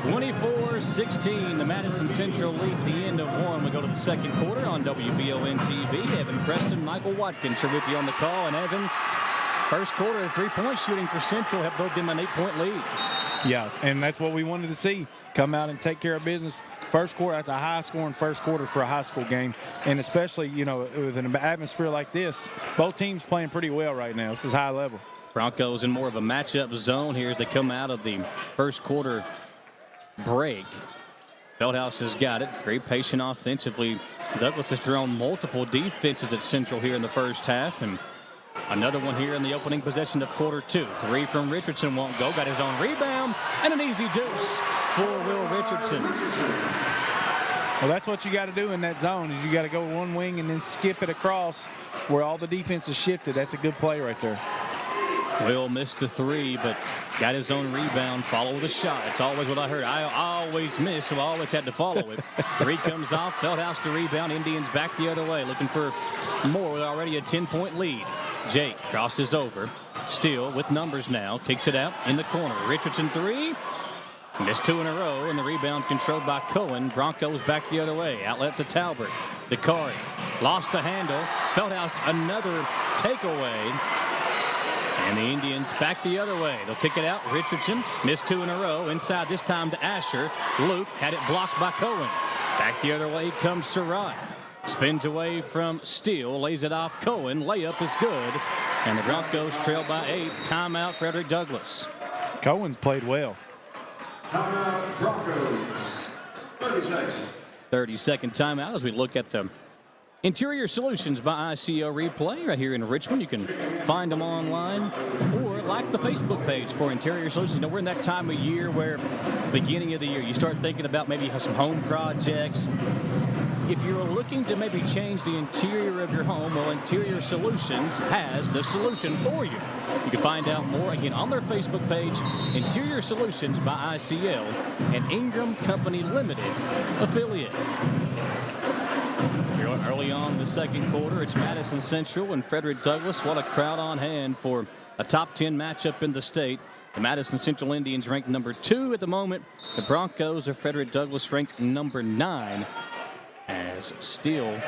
Speaker 1: 24-16, the Madison Central lead at the end of 1. We go to the second quarter on WBON TV. Evan Preston, Michael Watkins are with you on the call. And Evan, first quarter, 3-point shooting for Central helped build them an 8-point lead.
Speaker 2: Yeah, and that's what we wanted to see. Come out and take care of business. First quarter, that's a high-scoring first quarter for a high school game. And especially, with an atmosphere like this, both teams playing pretty well right now. This is high level.
Speaker 1: Broncos in more of a matchup zone here as they come out of the first quarter break. Feldhouse has got it. Very patient offensively. Douglas has thrown multiple defenses at Central here in the first half, and another one here in the opening possession of quarter 2. 3 from Richardson won't go. Got his own rebound and an easy deuce for Will Richardson.
Speaker 2: Well, that's what you got to do in that zone is you got to go one wing and then skip it across where all the defense is shifted. That's a good play right there.
Speaker 1: Will missed the 3, but got his own rebound, follow the shot. It's always what I heard. I always miss, so I always had to follow it. 3 comes off, Feldhouse to rebound. Indians back the other way, looking for more with already a 10-point lead. Jake crosses over. Steele with numbers now. Kicks it out in the corner. Richardson 3. Missed 2 in a row, and the rebound controlled by Cohen. Broncos back the other way. Outlet to Talbert. Dakari lost the handle. Feldhouse another takeaway. And the Indians back the other way. They'll kick it out. Richardson missed 2 in a row. Inside this time to Asher. Luke had it blocked by Cohen. Back the other way comes Surratt. Spins away from Steele. Lays it off Cohen. Layup is good. And the Broncos trail by 8. Timeout, Frederick Douglass.
Speaker 2: Cohen's played well.
Speaker 13: Timeout, Broncos. 30 seconds.
Speaker 1: 30-second timeout as we look at the Interior Solutions by ICO Replay right here in Richmond. You can find them online or like the Facebook page for Interior Solutions. You know, we're in that time of year where beginning of the year you start thinking about maybe some home projects. If you're looking to maybe change the interior of your home, well, Interior Solutions has the solution for you. You can find out more, again, on their Facebook page, Interior Solutions by ICL, an Ingram Company Limited affiliate. Here early on in the second quarter, it's Madison Central and Frederick Douglass. What a crowd on hand for a top 10 matchup in the state. The Madison Central Indians ranked number 2 at the moment. The Broncos of Frederick Douglass ranked number 9. As Steele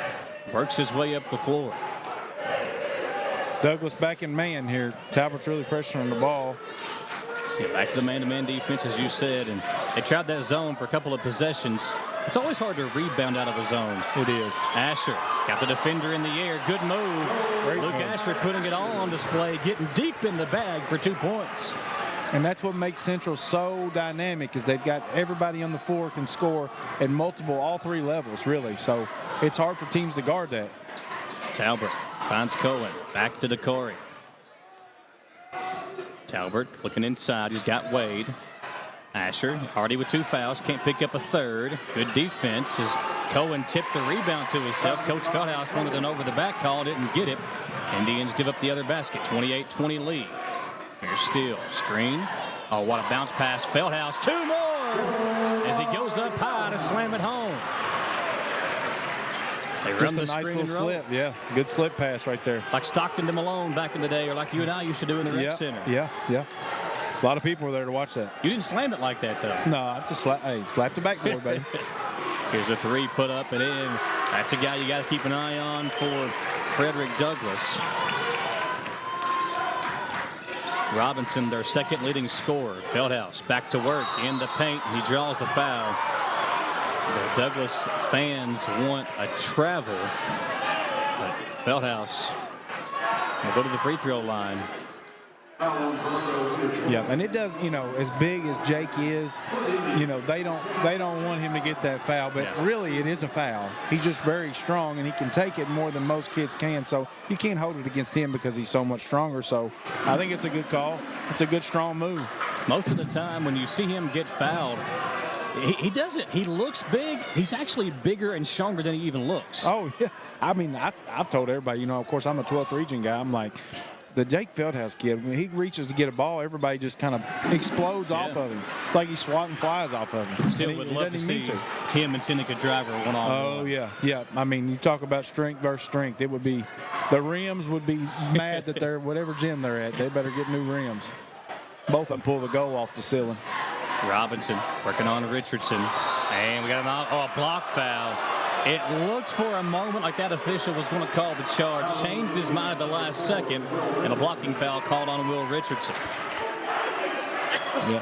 Speaker 1: works his way up the floor.
Speaker 2: Douglas back in man here. Talbert's really pressuring the ball.
Speaker 1: Yeah, back to the man-to-man defense, as you said, and they tried that zone for a couple of possessions. It's always hard to rebound out of a zone.
Speaker 2: It is.
Speaker 1: Asher got the defender in the air. Good move. Luke Asher putting it all on display, getting deep in the bag for 2 points.
Speaker 2: And that's what makes Central so dynamic is they've got everybody on the floor can score at all 3 levels, really. So it's hard for teams to guard that.
Speaker 1: Talbert finds Cohen. Back to Dakari. Talbert looking inside. He's got Wade. Asher already with 2 fouls. Can't pick up a third. Good defense as Cohen tipped the rebound to himself. Coach Feldhouse wanted an over-the-back call. Didn't get it. Indians give up the other basket. 28-20 lead. Here's Steele. Screen. Oh, what a bounce pass. Feldhouse. 2 more as he goes up high to slam it home. They run the
Speaker 2: nice
Speaker 1: screen and roll.
Speaker 2: Slip. Yeah, good slip pass right there.
Speaker 1: Like Stockton to Malone back in the day, or like you and I used to do in the rec center.
Speaker 2: Yeah. A lot of people were there to watch that.
Speaker 1: You didn't slam it like that, though.
Speaker 2: No, I just slapped the backboard, baby.
Speaker 1: Here's a 3 put up and in. That's a guy you got to keep an eye on for Frederick Douglass. Robinson, their second leading scorer. Feldhouse back to work in the paint. He draws a foul. The Douglas fans want a travel, but Feldhouse will go to the free throw line.
Speaker 2: Yeah, and it does, as big as Jake is, they don't want him to get that foul, but really it is a foul. He's just very strong, and he can take it more than most kids can, so you can't hold it against him because he's so much stronger. So I think it's a good call. It's a good, strong move.
Speaker 1: Most of the time when you see him get fouled, he doesn't. He looks big. He's actually bigger and stronger than he even looks.
Speaker 2: Oh, yeah. I mean, I've told everybody, of course, I'm a 12th region guy. I'm like, the Jake Feldhouse kid, when he reaches to get a ball, everybody just kind of explodes off of him. It's like he's swatting flies off of him.
Speaker 1: Still would love to see him and Seneca Driver one-on-one.
Speaker 2: Oh, yeah. I mean, you talk about strength versus strength. It would be – the rims would be mad that they're – whatever gym they're at, they better get new rims. Both of them pull the goal off the ceiling.
Speaker 1: Robinson working on Richardson. And we got a block foul. It looked for a moment like that official was going to call the charge. Changed his mind at the last second. And a blocking foul called on Will Richardson.
Speaker 2: Yeah.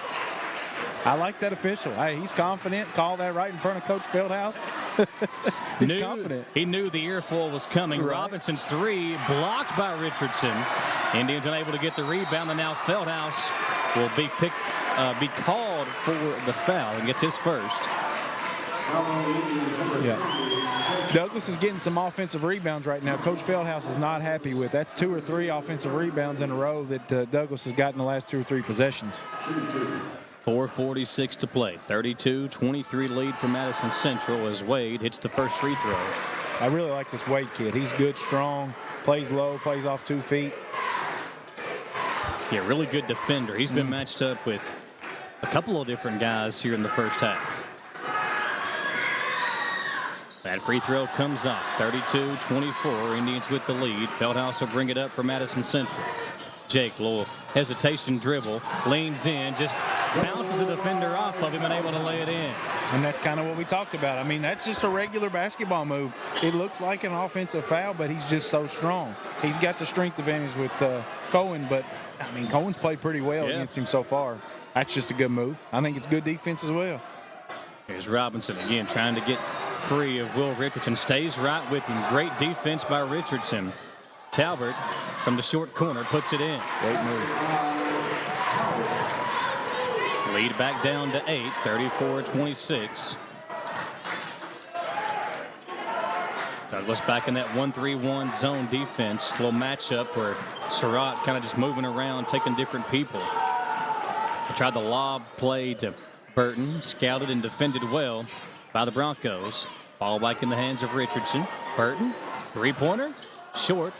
Speaker 2: I like that official. Hey, he's confident. Call that right in front of Coach Feldhouse. He's confident.
Speaker 1: He knew the earful was coming. Right. Robinson's 3 blocked by Richardson. Indians unable to get the rebound, and now Feldhouse will be called for the foul and gets his first.
Speaker 2: Yeah. Douglas is getting some offensive rebounds right now. Coach Feldhouse is not happy with. That's 2 or 3 offensive rebounds in a row that Douglas has gotten the last 2 or 3 possessions.
Speaker 1: 4:46 to play. 32-23 lead for Madison Central as Wade hits the first free throw.
Speaker 2: I really like this Wade kid. He's good, strong, plays low, plays off 2 feet.
Speaker 1: Yeah, really good defender. He's been matched up with a couple of different guys here in the first half. That free throw comes off. 32-24. Indians with the lead. Feldhaus will bring it up for Madison Central. Jake, little hesitation dribble, leans in, just bounces the defender off of him and able to lay it in.
Speaker 2: And that's kind of what we talked about. I mean, that's just a regular basketball move. It looks like an offensive foul, but he's just so strong. He's got the strength advantage with Cohen, but, I mean, Cohen's played pretty well against him so far. That's just a good move. I think it's good defense as well.
Speaker 1: Here's Robinson again trying to get free of Will Richardson. Stays right with him. Great defense by Richardson. Talbert from the short corner puts it in.
Speaker 2: Great move.
Speaker 1: Lead back down to 8, 34-26. Douglas back in that 1-3-1 zone defense. Little matchup where Surratt kind of just moving around, taking different people. He tried the lob play to Burton. Scouted and defended well by the Broncos. Ball back in the hands of Richardson. Burton, three-pointer, short.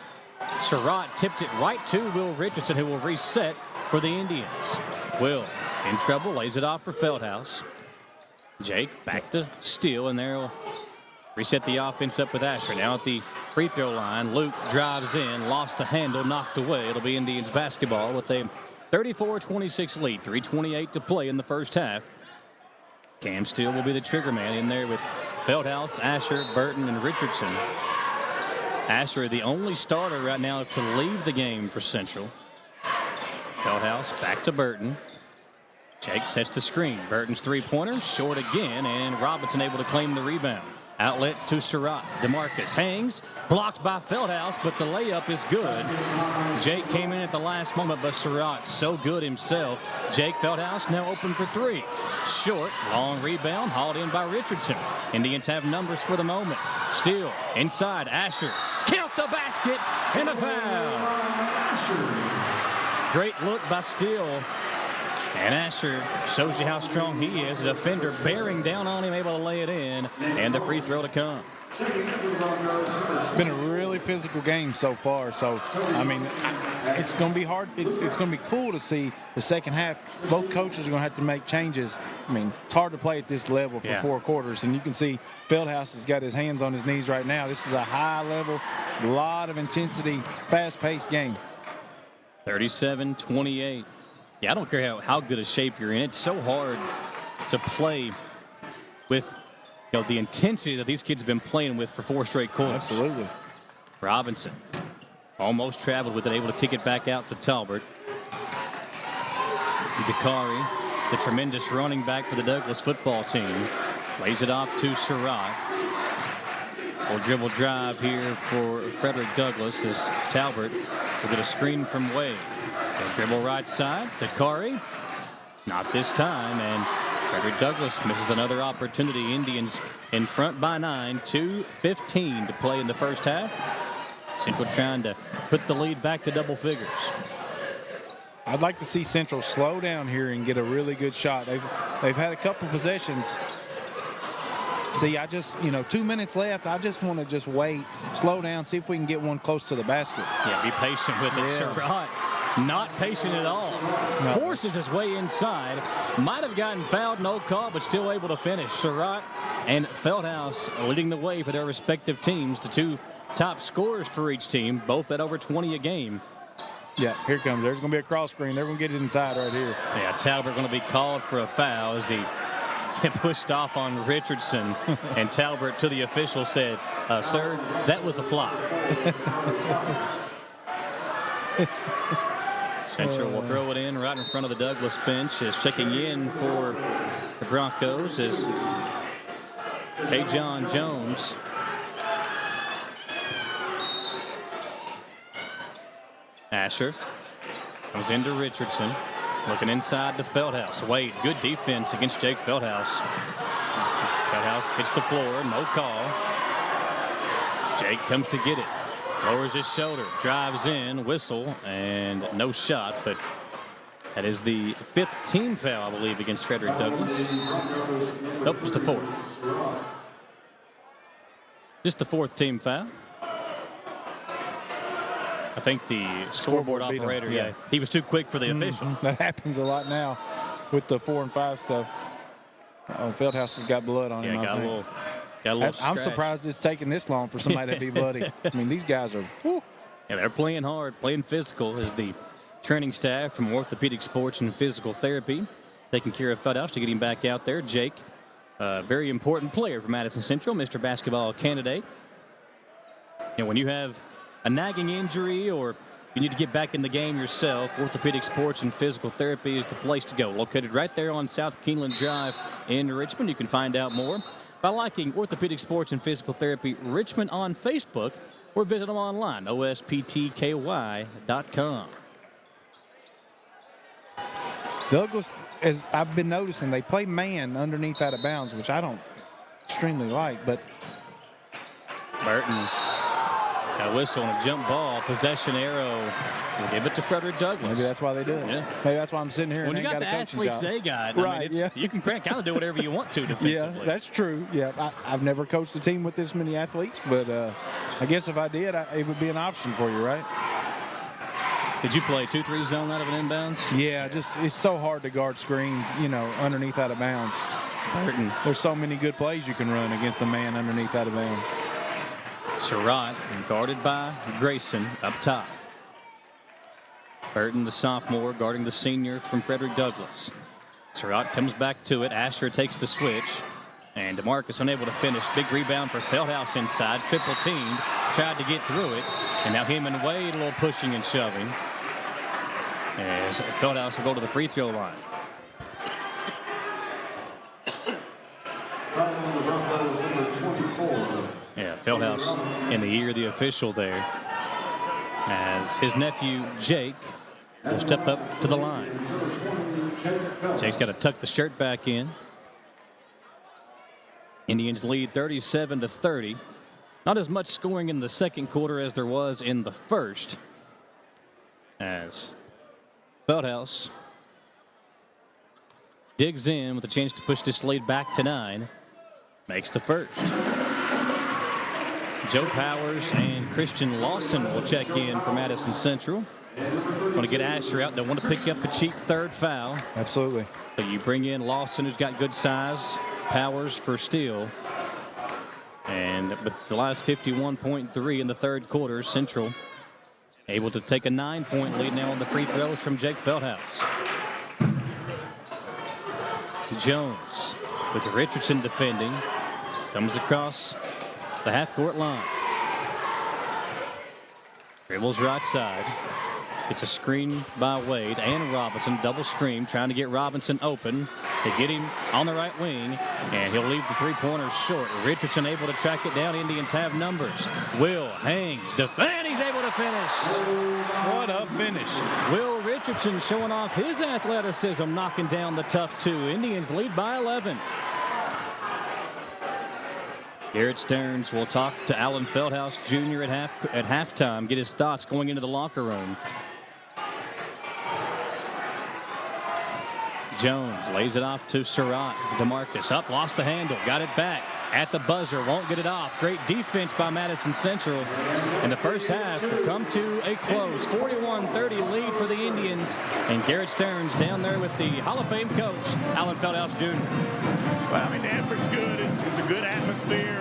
Speaker 1: Surratt tipped it right to Will Richardson, who will reset for the Indians. Will in trouble, lays it off for Feldhaus. Jake back to steal, and there will reset the offense up with Asher. Now at the free throw line, Luke drives in, lost the handle, knocked away. It'll be Indians basketball with a 34-26 lead, 3:28 to play in the first half. Cam Steele will be the trigger man in there with Feldhaus, Asher, Burton, and Richardson. Asher, the only starter right now to leave the game for Central. Feldhaus back to Burton. Jake sets the screen. Burton's three-pointer, short again, and Robinson able to claim the rebound. Outlet to Surratt. DeMarcus hangs, blocked by Feldhaus, but the layup is good. Jake came in at the last moment, but Surratt so good himself. Jake Feldhaus now open for three. Short, long rebound, hauled in by Richardson. Indians have numbers for the moment. Steele inside, Asher. Count the basket, and a foul. Great look by Steele. And Asher shows you how strong he is. The defender bearing down on him, able to lay it in, and the free throw to come.
Speaker 2: It's been a really physical game so far. So, I mean, it's going to be hard. It's going to be cool to see the second half. Both coaches are going to have to make changes. I mean, it's hard to play at this level for 4 quarters. And you can see Feldhaus has got his hands on his knees right now. This is a high level, a lot of intensity, fast-paced game.
Speaker 1: 37-28. Yeah, I don't care how good a shape you're in. It's so hard to play with the intensity that these kids have been playing with for 4 straight quarters.
Speaker 2: Absolutely.
Speaker 1: Robinson almost traveled with it, able to kick it back out to Talbert. Dakari, the tremendous running back for the Douglas football team, lays it off to Surratt. Or dribble drive here for Frederick Douglass as Talbot will get a screen from Wade. They'll dribble right side. Dakari, not this time, and Frederick Douglass misses another opportunity. Indians in front by 9, 2:15 to play in the first half. Central trying to put the lead back to double figures.
Speaker 2: I'd like to see Central slow down here and get a really good shot. They've had a couple possessions. See, 2 minutes left. I just want to just wait, slow down, see if we can get one close to the basket.
Speaker 1: Yeah, be patient with it. Surratt, not patient at all.
Speaker 2: No.
Speaker 1: Forces his way inside. Might have gotten fouled, no call, but still able to finish. Surratt and Feldhaus leading the way for their respective teams. The 2 top scorers for each team, both at over 20 a game.
Speaker 2: Yeah, here it comes. There's going to be a cross screen. They're going to get it inside right here.
Speaker 1: Yeah, Talbot going to be called for a foul as he pushed off on Richardson. And Talbot to the official said, sir, that was a fly. Central will throw it in right in front of the Douglas bench. Is checking in for the Broncos is John Jones. Asher comes into Richardson. Looking inside to Feldhaus. Wade, good defense against Jake Feldhaus. Feldhaus hits the floor, no call. Jake comes to get it. Lowers his shoulder, drives in, whistle, and no shot, but that is the 5th team foul, I believe, against Frederick Douglass. Nope, it's the 4th. Just the 4th team foul. I think the scoreboard operator, he was too quick for the official.
Speaker 2: That happens a lot now with the 4 and 5 stuff. Feldhaus has got blood on him.
Speaker 1: Yeah, got a Got a little
Speaker 2: I'm
Speaker 1: scratch.
Speaker 2: surprised it's taking this long for somebody to be bloody. I mean, these guys are. Whew.
Speaker 1: Yeah, they're playing hard, playing physical as the training staff from Orthopedic Sports and Physical Therapy taking care of Feldhouse to get him back out there. Jake, a very important player for Madison Central, Mr. Basketball candidate. And when you have a nagging injury or you need to get back in the game yourself, Orthopedic Sports and Physical Therapy is the place to go. Located right there on South Keeneland Drive in Richmond. You can find out more by liking Orthopedic Sports and Physical Therapy Richmond on Facebook or visit them online, osptky.com.
Speaker 2: Douglas, as I've been noticing, they play man underneath out of bounds, which I don't extremely like, but
Speaker 1: Burton got a whistle and a jump ball. Possession arrow. We'll give it to Frederick Douglas.
Speaker 2: maybe that's why they do it.
Speaker 1: Yeah.
Speaker 2: Maybe that's why I'm sitting here
Speaker 1: When
Speaker 2: and
Speaker 1: you
Speaker 2: ain't
Speaker 1: got the
Speaker 2: a coaching
Speaker 1: athletes
Speaker 2: job.
Speaker 1: they got,
Speaker 2: Right,
Speaker 1: I mean,
Speaker 2: yeah.
Speaker 1: you can kind of do whatever you want to defensively.
Speaker 2: Yeah, that's true. Yeah, I've never coached a team with this many athletes, but I guess if I did, it would be an option for you, right?
Speaker 1: Did you play 2-3 zone out of an inbounds?
Speaker 2: Yeah, just it's so hard to guard screens, underneath out of bounds.
Speaker 1: Burton.
Speaker 2: There's so many good plays you can run against the man underneath out of bounds.
Speaker 1: Surratt guarded by Grayson up top. Burton, the sophomore, guarding the senior from Frederick Douglass. Surratt comes back to it. Asher takes the switch. And DeMarcus unable to finish. Big rebound for Feldhouse inside. Triple teamed. Tried to get through it. And now him and Wade a little pushing and shoving. As Feldhouse will go to the free throw line. Yeah, Feldhouse in the ear of the official there. As his nephew Jake will step up to the line. Jake's got to tuck the shirt back in. Indians lead 37-30. Not as much scoring in the second quarter as there was in the first. As Feldhouse digs in with a chance to push this lead back to 9. Makes the first. Joe Powers and Christian Lawson will check in for Madison Central. Want to get Asher out. They want to pick up a cheap third foul.
Speaker 2: Absolutely.
Speaker 1: So you bring in Lawson, who's got good size. Powers for steal. And with the last 51.3 in the third quarter, Central able to take a 9-point lead now on the free throws from Jake Feldhouse. Jones with Richardson defending. Comes across the half-court line. Dribbles right side. It's a screen by Wade and Robinson. Double screen trying to get Robinson open. They get him on the right wing, and he'll leave the three-pointers short. Richardson able to track it down. Indians have numbers. Will hangs, and he's able to finish.
Speaker 2: What a finish.
Speaker 1: Will Richardson showing off his athleticism, knocking down the tough two. Indians lead by 11. Garrett Stearns will talk to Alan Feldhouse Jr. at halftime, get his thoughts going into the locker room. Jones lays it off to Surratt. DeMarcus up, lost the handle, got it back at the buzzer, won't get it off. Great defense by Madison Central. And the first half will come to a close. 41-30 lead for the Indians. And Garrett Stearns down there with the Hall of Fame coach, Alan Feldhouse Jr.
Speaker 8: Well, I mean, the effort's good. It's a good atmosphere.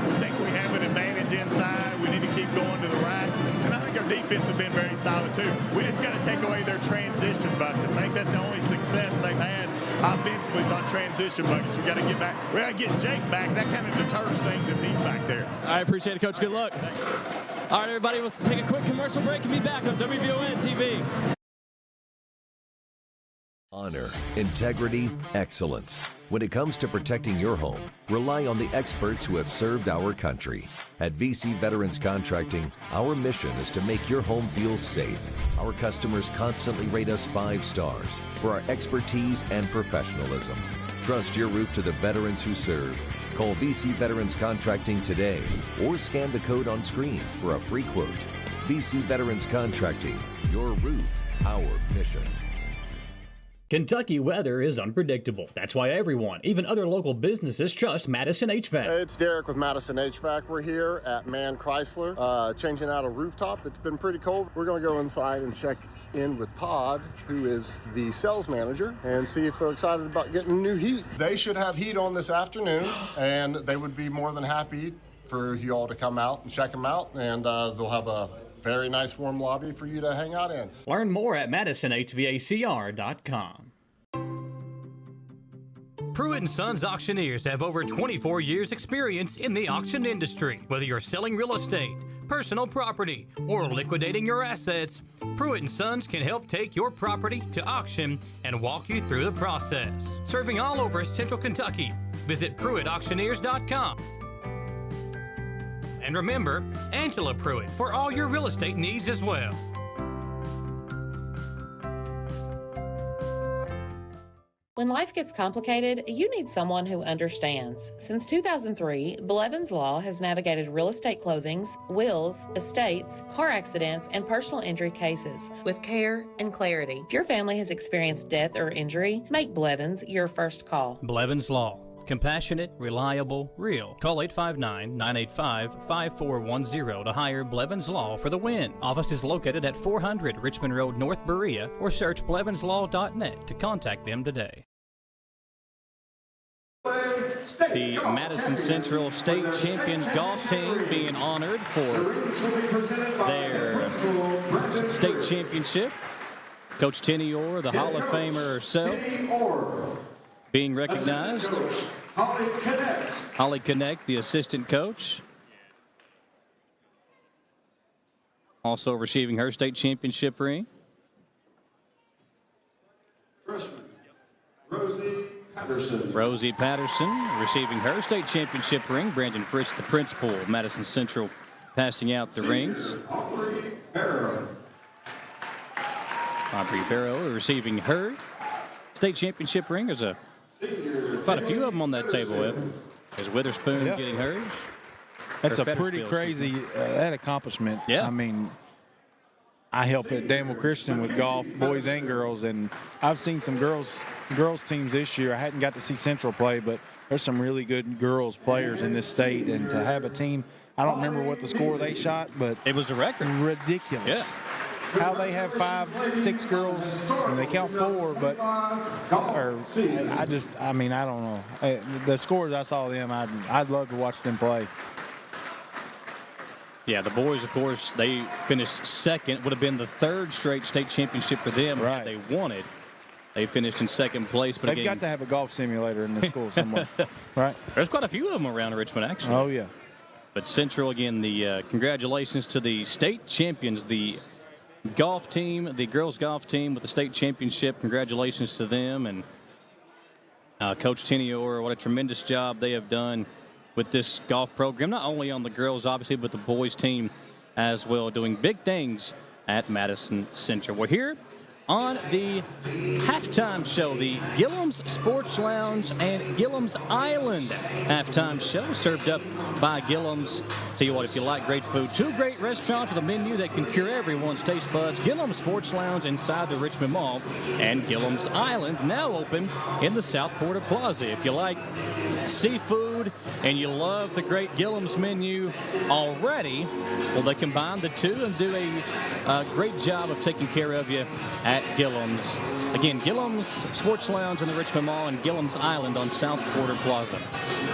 Speaker 8: We think we have an advantage inside. We need to keep going to the right. And I think our defense has been very solid, too. We just got to take away their transition buckets. I think that's the only success they've had offensively is on transition buckets. We got to get back. We got to get Jake back. That kind of deters things if he's back there.
Speaker 29: I appreciate it, Coach. Good luck. All right, everybody, we'll take a quick commercial break and be back on WBON TV.
Speaker 10: Honor, integrity, excellence. When it comes to protecting your home, rely on the experts who have served our country. At VC Veterans Contracting, our mission is to make your home feel safe. Our customers constantly rate us 5 stars for our expertise and professionalism. Trust your roof to the veterans who served. Call VC Veterans Contracting today or scan the code on screen for a free quote. VC Veterans Contracting, your roof, our mission.
Speaker 1: Kentucky weather is unpredictable. That's why everyone, even other local businesses, trust Madison HVAC.
Speaker 14: Hey, it's Derek with Madison HVAC. We're here at Mann Chrysler, changing out a rooftop. It's been pretty cold. We're going to go inside and check in with Todd, who is the sales manager, and see if they're excited about getting new heat. They should have heat on this afternoon, and they would be more than happy for you all to come out and check them out, and they'll have a very nice warm lobby for you to hang out in.
Speaker 1: Learn more at MadisonHVACR.com. Pruitt & Sons Auctioneers have over 24 years experience in the auction industry. Whether you're selling real estate, personal property, or liquidating your assets, Pruitt & Sons can help take your property to auction and walk you through the process. Serving all over Central Kentucky, visit PruittAuctioneers.com. And remember, Angela Pruitt for all your real estate needs as well.
Speaker 15: When life gets complicated, you need someone who understands. Since 2003, Blevins Law has navigated real estate closings, wills, estates, car accidents, and personal injury cases with care and clarity. If your family has experienced death or injury, make Blevins your first call.
Speaker 1: Blevins Law. Compassionate, reliable, real. Call 859-985-5410 to hire Blevins Law for the win. Office is located at 400 Richmond Road, North Berea, or search blevinslaw.net to contact them today. The Madison Central State Champion golf team being honored for their state championship. Coach Tenny Orr, the Hall of Famer herself, being recognized. Holly Connect, the assistant coach, also receiving her state championship ring.
Speaker 13: Freshman
Speaker 1: Rosie Patterson receiving her state championship ring. Brandon Fritz, the principal of Madison Central, passing out the rings. Aubrey Barrow receiving her state championship ring. There's quite a few of them on that table, Evan. There's Witherspoon getting hers.
Speaker 2: That's a pretty crazy that accomplishment.
Speaker 1: Yeah.
Speaker 2: I mean, I help at Danville Christian with golf, boys and girls, and I've seen some girls teams this year. I hadn't got to see Central play, but there's some really good girls players in this state, and to have a team, I don't remember what the score they shot, but
Speaker 1: it was a record.
Speaker 2: Ridiculous.
Speaker 1: Yeah.
Speaker 2: How they have 5, 6 girls, and they count 4, but I don't know. The scores I saw them, I'd love to watch them play.
Speaker 1: Yeah, the boys, of course, they finished second. Would have been the third straight state championship for them if they won it. They finished in second place. But
Speaker 2: they've got to have a golf simulator in the school somewhere, right?
Speaker 1: There's quite a few of them around Richmond, actually.
Speaker 2: Oh, yeah.
Speaker 1: But Central, again, the congratulations to the state champions, the golf team, the girls golf team with the state championship. Congratulations to them. And Coach Tenny Orr, what a tremendous job they have done with this golf program, not only on the girls, obviously, but the boys team as well, doing big things at Madison Central. We're here on the halftime show, the Gillum's Sports Lounge and Gillum's Island halftime show, served up by Gillum's. Tell you what, if you like great food, 2 great restaurants with a menu that can cure everyone's taste buds. Gillum's Sports Lounge inside the Richmond Mall, and Gillum's Island, now open in the South Porter Plaza. If you like seafood and you love the great Gillum's menu already, well, they combine the two and do a great job of taking care of you at Gillum's. Again, Gillum's Sports Lounge in the Richmond Mall and Gillum's Island on South Porter Plaza.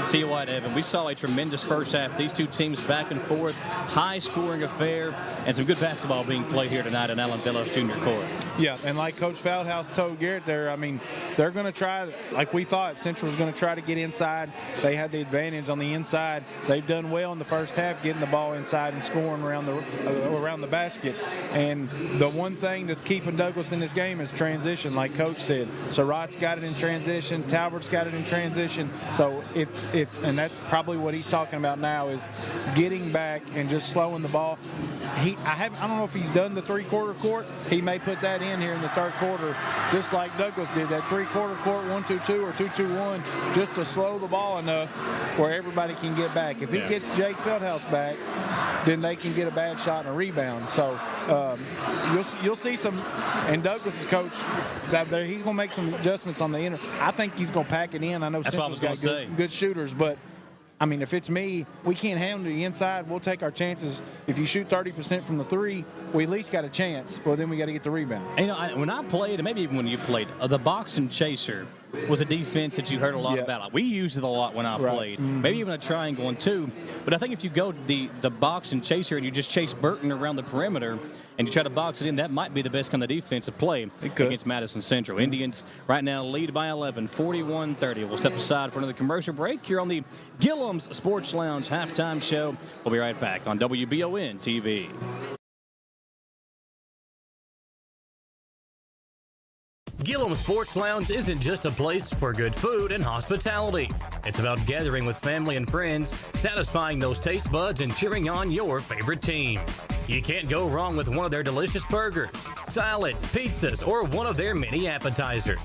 Speaker 1: Tell you what, Evan, we saw a tremendous first half. These two teams back and forth, high-scoring affair, and some good basketball being played here tonight in Allen Bellows Junior Court.
Speaker 2: Yeah, and like Coach Feldhouse told Garrett there, I mean, they're going to try, like we thought, Central was going to try to get inside. They had the advantage on the inside. They've done well in the first half, getting the ball inside and scoring around the basket. And the one thing that's keeping Douglas in this game is transition, like Coach said. Surratt's got it in transition. Talbert's got it in transition. So and that's probably what he's talking about now, is getting back and just slowing the ball. I don't know if he's done the three-quarter court. He may put that in here in the third quarter, just like Douglas did, that three-quarter court 1-2-2 or 2-2-1, just to slow the ball enough where everybody can get back. If he gets Jake Feldhouse back, then they can get a bad shot and a rebound. So you'll see some, and Douglas's coach, he's going to make some adjustments on the inner. I think he's going to pack it in. I know Central's got good shooters, but I mean, if it's me, we can't handle the inside. We'll take our chances. If you shoot 30% from the three, we at least got a chance. Well, then we got to get the rebound.
Speaker 1: And, when I played, and maybe even when you played, the box and chaser was a defense that you heard a lot about. Like, we used it a lot when I played. Maybe even a triangle and two. But I think if you go the box and chaser and you just chase Burton around the perimeter and you try to box it in, that might be the best kind of defensive play against Madison Central. Indians right now lead by 11, 41-30. We'll step aside for another commercial break here on the Gillum's Sports Lounge halftime show. We'll be right back on WBON TV.
Speaker 16: Gillum Sports Lounge isn't just a place for good food and hospitality. It's about gathering with family and friends, satisfying those taste buds, and cheering on your favorite team. You can't go wrong with one of their delicious burgers, salads, pizzas, or one of their many appetizers.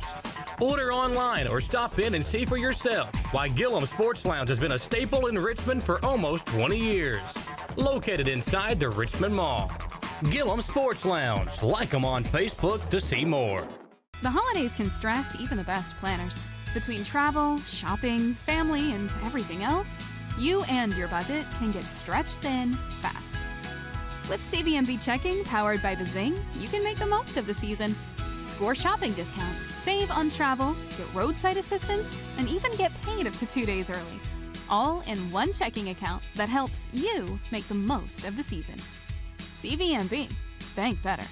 Speaker 16: Order online or stop in and see for yourself why Gillum Sports Lounge has been a staple in Richmond for almost 20 years. Located inside the Richmond Mall. Gillum Sports Lounge. Like them on Facebook to see more.
Speaker 17: The holidays can stress even the best planners. Between travel, shopping, family, and everything else, you and your budget can get stretched thin fast. With CVMB checking powered by Bazing, you can make the most of the season. Score shopping discounts, save on travel, get roadside assistance, and even get paid up to 2 days early. All in one checking account that helps you make the most of the season. CVMB. Think better.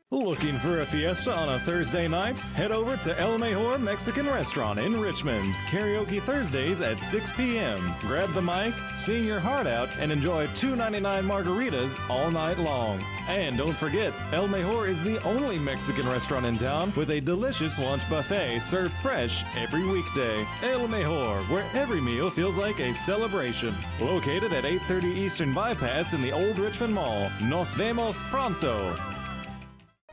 Speaker 18: Looking for a fiesta on a Thursday night? Head over to El Mejor Mexican Restaurant in Richmond. Karaoke Thursdays at 6 p.m. Grab the mic, sing your heart out, and enjoy $2.99 margaritas all night long. And don't forget, El Mejor is the only Mexican restaurant in town with a delicious lunch buffet served fresh every weekday. El Mejor, where every meal feels like a celebration. Located at 830 Eastern Bypass in the Old Richmond Mall. Nos vemos pronto.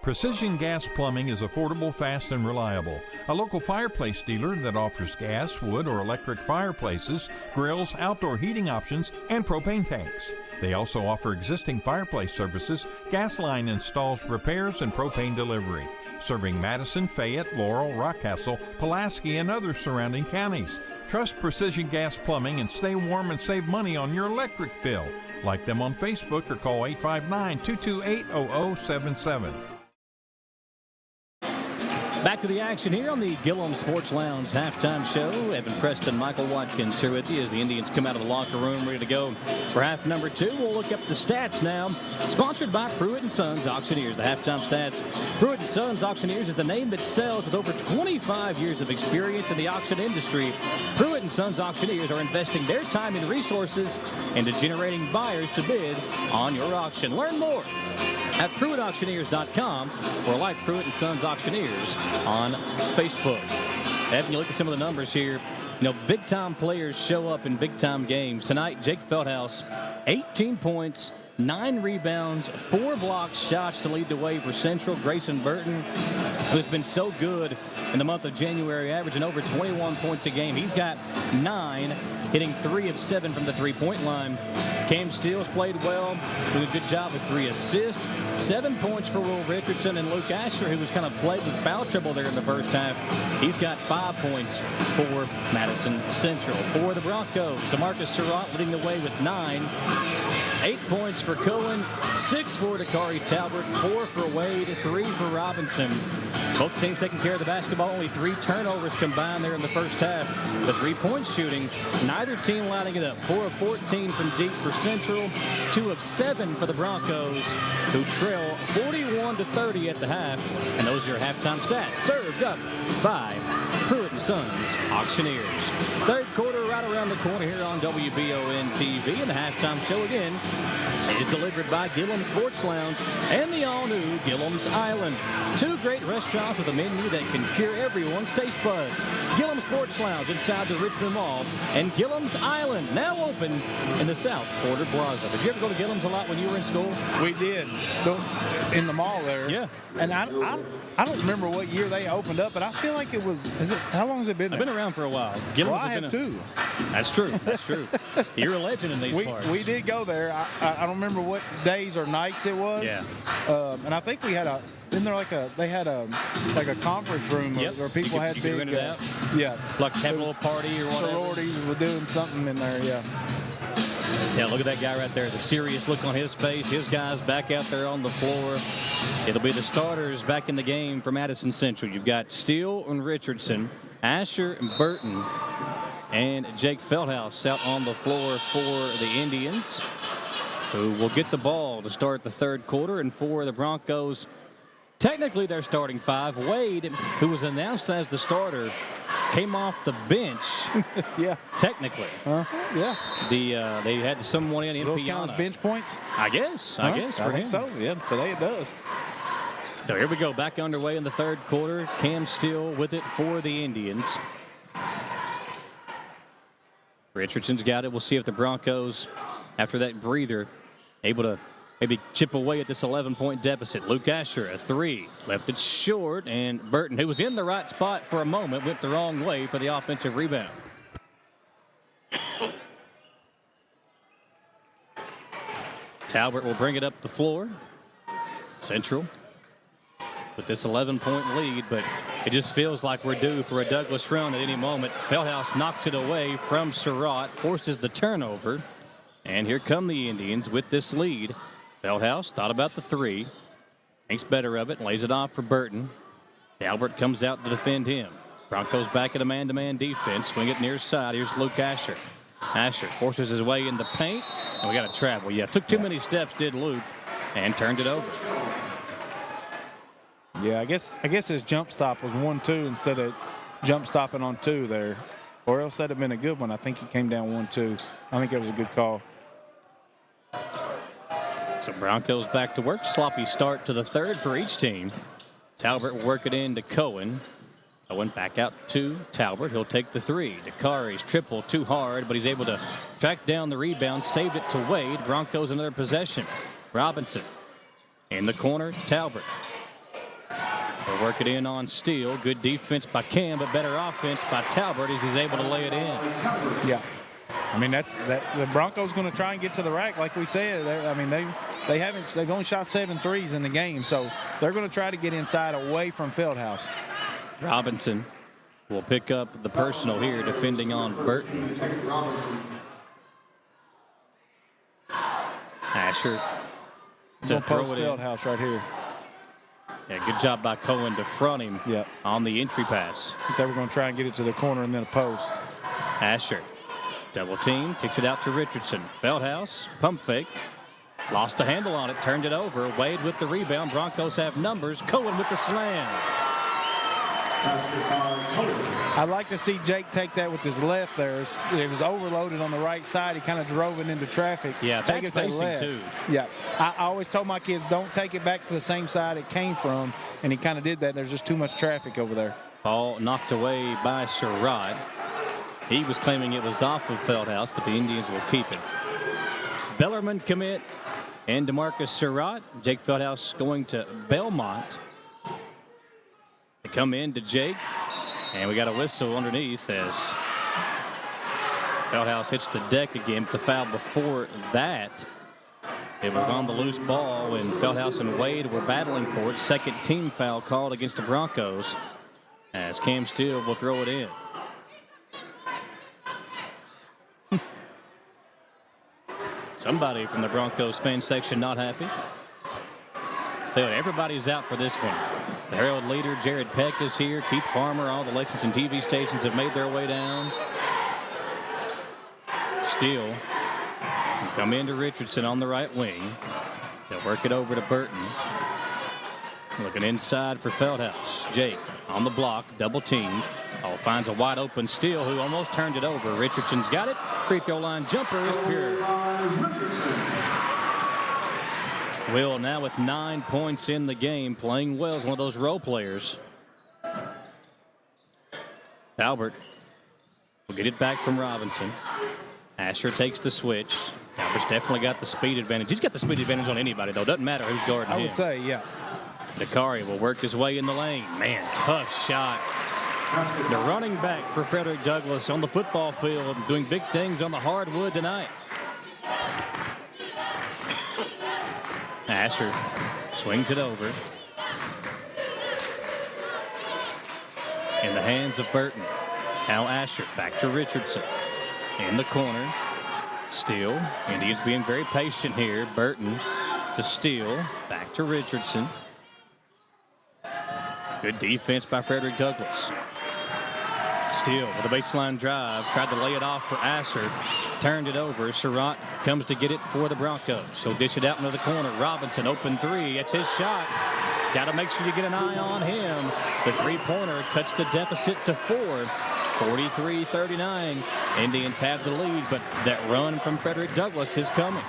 Speaker 6: Precision Gas Plumbing is affordable, fast, and reliable. A local fireplace dealer that offers gas, wood, or electric fireplaces, grills, outdoor heating options, and propane tanks. They also offer existing fireplace services, gas line installs, repairs, and propane delivery. Serving Madison, Fayette, Laurel, Rockcastle, Pulaski, and other surrounding counties. Trust Precision Gas Plumbing and stay warm and save money on your electric bill. Like them on Facebook or call 859-228-0077.
Speaker 1: Back to the action here on the Gillum Sports Lounge halftime show. Evan Preston, Michael Watkins here with you as the Indians come out of the locker room ready to go for half number 2. We'll look up the stats now. Sponsored by Pruitt & Sons Auctioneers. The halftime stats. Pruitt & Sons Auctioneers is the name that sells. With over 25 years of experience in the auction industry, Pruitt & Sons Auctioneers are investing their time and resources into generating buyers to bid on your auction. Learn more at PruittAuctioneers.com or like Pruitt & Sons Auctioneers on Facebook. Evan, you look at some of the numbers here. You know, big-time players show up in big-time games. Tonight, Jake Feldhaus, 18 points, 9 rebounds, 4 blocked shots to lead the way for Central. Grayson Burton, who's been so good in the month of January, averaging over 21 points a game. He's got 9, hitting 3 of 7 from the three-point line. Cam Steele's played well, doing a good job with 3 assists. 7 points for Will Richardson, and Luke Asher, who was kind of plagued with foul trouble there in the first half. He's got 5 points for Madison Central. For the Broncos, DeMarcus Surratt leading the way with 9. 8 points for Cohen, 6 for Dakari Talbert, 4 for Wade, 3 for Robinson. Both teams taking care of the basketball. Only 3 turnovers combined there in the first half. The 3-point shooting, neither team lining it up. 4 of 14 from deep for Central, 2 of 7 for the Broncos, who trail 41-30 at the half. And those are your halftime stats, served up by Pruitt & Sons Auctioneers. Third quarter right around the corner here on WBON TV, and the halftime show again is delivered by Gillum Sports Lounge and the all-new Gillum's Island. 2 great restaurants with a menu that can cure everyone's taste buds. Gillum Sports Lounge inside the Richmond Mall, and Gillum's Island now open in the South Quarter Plaza. Did you ever go to Gillum's a lot when you were in school?
Speaker 2: We did. In the mall there.
Speaker 1: Yeah.
Speaker 2: And I don't remember what year they opened up, but I feel like it was, how long has it been there?
Speaker 1: I've been around for a while.
Speaker 2: Well, I have too.
Speaker 1: That's true. That's true. You're a legend in these parts.
Speaker 2: We did go there. I don't remember what days or nights it was.
Speaker 1: Yeah.
Speaker 2: And I think we had they had a conference room where people had big.
Speaker 1: Rent it out?
Speaker 2: Yeah.
Speaker 1: Like a little party or whatever.
Speaker 2: Sororities were doing something in there. Yeah.
Speaker 1: Yeah, look at that guy right there. The serious look on his face. His guys back out there on the floor. It'll be the starters back in the game for Madison Central. You've got Steele and Richardson, Asher and Burton, and Jake Feldhouse out on the floor for the Indians, who will get the ball to start the third quarter. And for the Broncos, technically they're starting five. Wade, who was announced as the starter, came off the bench.
Speaker 2: Yeah.
Speaker 1: Technically.
Speaker 2: Yeah.
Speaker 1: They had someone in.
Speaker 2: Those count as bench points?
Speaker 1: I guess.
Speaker 2: I
Speaker 1: guess for
Speaker 2: think
Speaker 1: him.
Speaker 2: so. Yeah. Today it does.
Speaker 1: So here we go. Back underway in the third quarter. Cam Steele with it for the Indians. Richardson's got it. We'll see if the Broncos, after that breather, able to maybe chip away at this 11-point deficit. Luke Asher, a three. Left it short, and Burton, who was in the right spot for a moment, went the wrong way for the offensive rebound. Talbot will bring it up the floor. Central with this 11-point lead, but it just feels like we're due for a Douglas run at any moment. Feldhouse knocks it away from Surratt, forces the turnover, and here come the Indians with this lead. Feldhouse thought about the three, thinks better of it, lays it off for Burton. Talbot comes out to defend him. Broncos back at a man-to-man defense, swing it near side. Here's Luke Asher. Asher forces his way in the paint, and we got to travel. Yeah, took too many steps, did Luke, and turned it over.
Speaker 2: Yeah, I guess his jump stop was 1-2 instead of jump stopping on 2 there. Or else that'd have been a good one. I think he came down 1-2. I think it was a good call.
Speaker 1: So Broncos back to work. Sloppy start to the third for each team. Talbot will work it in to Cohen. Cohen back out to Talbot. He'll take the three. Dakari's triple too hard, but he's able to track down the rebound, save it to Wade. Broncos another possession. Robinson in the corner. Talbot. They'll work it in on Steele. Good defense by Cam, but better offense by Talbot as he's able to lay it in.
Speaker 2: Yeah. I mean, the Broncos going to try and get to the rack, like we said. They've only shot 7 threes in the game, so they're going to try to get inside away from Feldhouse.
Speaker 1: Robinson will pick up the personal here, defending on Burton. Asher to throw it in.
Speaker 2: Feldhouse right here.
Speaker 1: Yeah, good job by Cohen to front him on the entry pass.
Speaker 2: I think they were going to try and get it to the corner and then a post.
Speaker 1: Asher, double team, kicks it out to Richardson. Feldhouse, pump fake. Lost the handle on it, turned it over. Wade with the rebound. Broncos have numbers. Cohen with the slam.
Speaker 2: I'd like to see Jake take that with his left there. It was overloaded on the right side. He kind of drove it into traffic.
Speaker 1: Yeah,
Speaker 2: take
Speaker 1: that's
Speaker 2: it to the left.
Speaker 1: too.
Speaker 2: Yeah, I always told my kids, don't take it back to the same side it came from, and he kind of did that. There's just too much traffic over there.
Speaker 1: Ball knocked away by Surratt. He was claiming it was off of Feldhouse, but the Indians will keep it. Bellarmine commit and DeMarcus Surratt. Jake Feldhouse going to Belmont. They come in to Jake, and we got a whistle underneath as Feldhouse hits the deck again. The foul before that, it was on the loose ball, and Feldhouse and Wade were battling for it. Second team foul called against the Broncos as Cam Steele will throw it in. Somebody from the Broncos fan section not happy. Everybody's out for this one. The Herald leader, Jared Peck, is here. Keith Farmer, all the Lexington TV stations have made their way down. Steele will come into Richardson on the right wing. They'll work it over to Burton. Looking inside for Feldhouse. Jake on the block, double team. Oh, finds a wide open Steele who almost turned it over. Richardson's got it. Free throw line jumper is pure. Will now with 9 points in the game, playing well as one of those role players. Talbot will get it back from Robinson. Asher takes the switch. Talbot's definitely got the speed advantage. He's got the speed advantage on anybody, though. Doesn't matter who's guarding him.
Speaker 2: I would say, yeah.
Speaker 1: Dakari will work his way in the lane. Man, tough shot The running back for Frederick Douglass on the football field, doing big things on the hardwood tonight. Asher swings it over. In the hands of Burton. Now Asher back to Richardson. In the corner. Steele. Indians being very patient here. Burton to Steele. Back to Richardson. Good defense by Frederick Douglass. Steele with a baseline drive. Tried to lay it off for Asher. Turned it over. Surratt comes to get it for the Broncos. So dish it out into the corner. Robinson open three. That's his shot. Got to make sure you get an eye on him. The three-pointer cuts the deficit to 4. 43-39. Indians have the lead, but that run from Frederick Douglass is coming.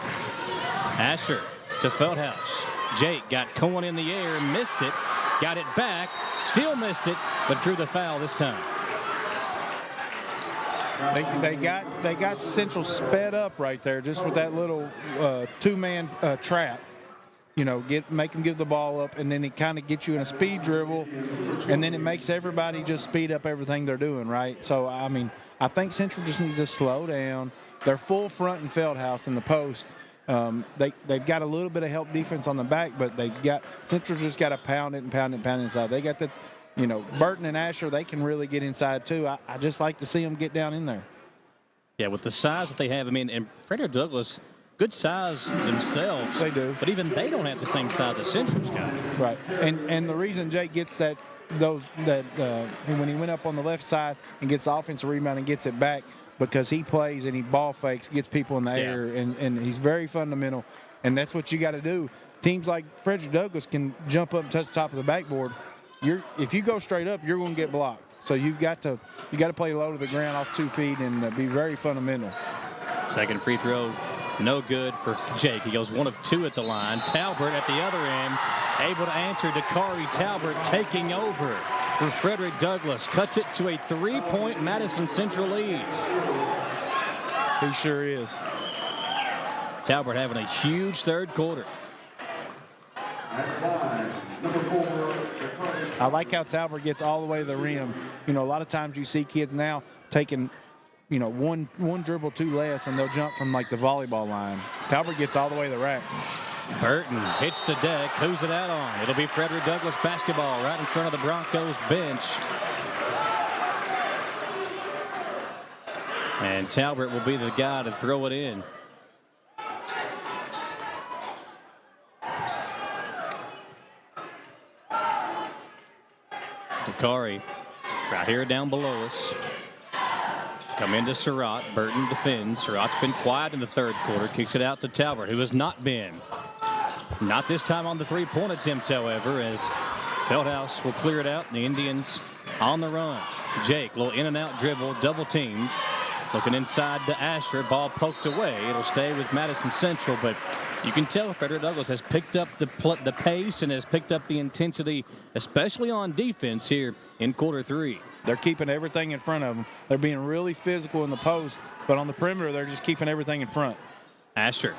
Speaker 1: Asher to Feldhaus. Jake got Cohen in the air, missed it, got it back, still missed it, but drew the foul this time.
Speaker 2: They got Central sped up right there just with that little two-man trap. You know, make them give the ball up, and then it kind of gets you in a speed dribble, and then it makes everybody just speed up everything they're doing, right? So, I mean, I think Central just needs to slow down. They're full front in Feldhaus in the post. They've got a little bit of help defense on the back, but Central just got to pound it inside. They got Burton and Asher, they can really get inside too. I just like to see them get down in there.
Speaker 1: Yeah, with the size that they have, I mean, and Frederick Douglass, good size themselves.
Speaker 2: They do.
Speaker 1: But even they don't have the same size as Central's got.
Speaker 2: Right. And the reason Jake gets when he went up on the left side and gets the offensive rebound and gets it back, because he plays and he ball fakes, gets people in the air, and he's very fundamental. And that's what you got to do. Teams like Frederick Douglass can jump up and touch the top of the backboard. If you go straight up, you're going to get blocked. So you got to play low to the ground off 2 feet and be very fundamental.
Speaker 1: Second free throw, no good for Jake. He goes 1 of 2 at the line. Talbert at the other end, able to answer. Dakari Talbert taking over for Frederick Douglass. Cuts it to a 3-point Madison Central lead.
Speaker 2: He sure is.
Speaker 1: Talbert having a huge third quarter.
Speaker 2: I like how Talbert gets all the way to the rim. You know, a lot of times you see kids now taking, one dribble too less, and they'll jump from like the volleyball line. Talbert gets all the way to the rack.
Speaker 1: Burton hits the deck. Who's it out on? It'll be Frederick Douglass basketball right in front of the Broncos bench. And Talbert will be the guy to throw it in. Dakari right here down below us. Come into Surratt. Burton defends. Surratt's been quiet in the third quarter. Kicks it out to Talbert, who has not been. Not this time on the three-point attempt, however, as Feldhaus will clear it out. And the Indians on the run. Jake, little in-and-out dribble, double-teamed. Looking inside to Asher. Ball poked away. It'll stay with Madison Central, but you can tell Frederick Douglass has picked up the pace and has picked up the intensity, especially on defense here in quarter 3.
Speaker 2: They're keeping everything in front of them. They're being really physical in the post, but on the perimeter, they're just keeping everything in front.
Speaker 1: Asher,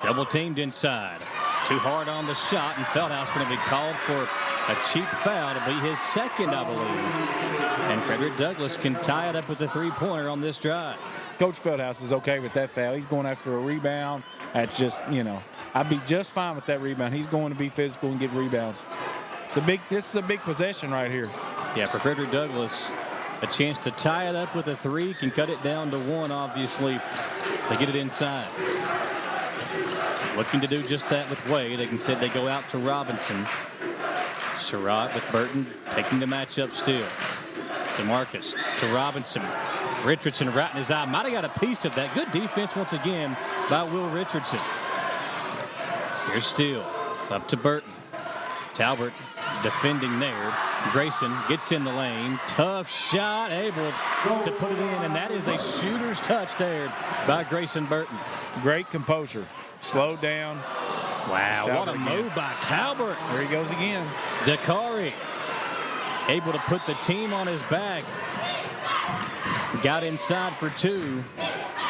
Speaker 1: double teamed inside. Too hard on the shot, and Feldhaus going to be called for a cheap foul. To be his second, I believe. And Frederick Douglass can tie it up with a three-pointer on this drive.
Speaker 2: Coach Feldhaus is okay with that foul. He's going after a rebound. That's just, I'd be just fine with that rebound. He's going to be physical and get rebounds. This is a big possession right here.
Speaker 1: Yeah, for Frederick Douglass, a chance to tie it up with a 3, can cut it down to 1, obviously, to get it inside. Looking to do just that with Wade. Instead, they go out to Robinson. Surratt with Burton taking the matchup still. DeMarcus to Robinson. Richardson right in his eye. Might have got a piece of that. Good defense once again by Will Richardson. Here's Steele. Up to Burton. Talbert defending there. Grayson gets in the lane. Tough shot. Able to put it in. And that is a shooter's touch there by Grayson Burton.
Speaker 2: Great composure. Slow down.
Speaker 1: Wow, what a move by Talbert.
Speaker 2: There he goes again.
Speaker 1: Dakari able to put the team on his back. Got inside for 2.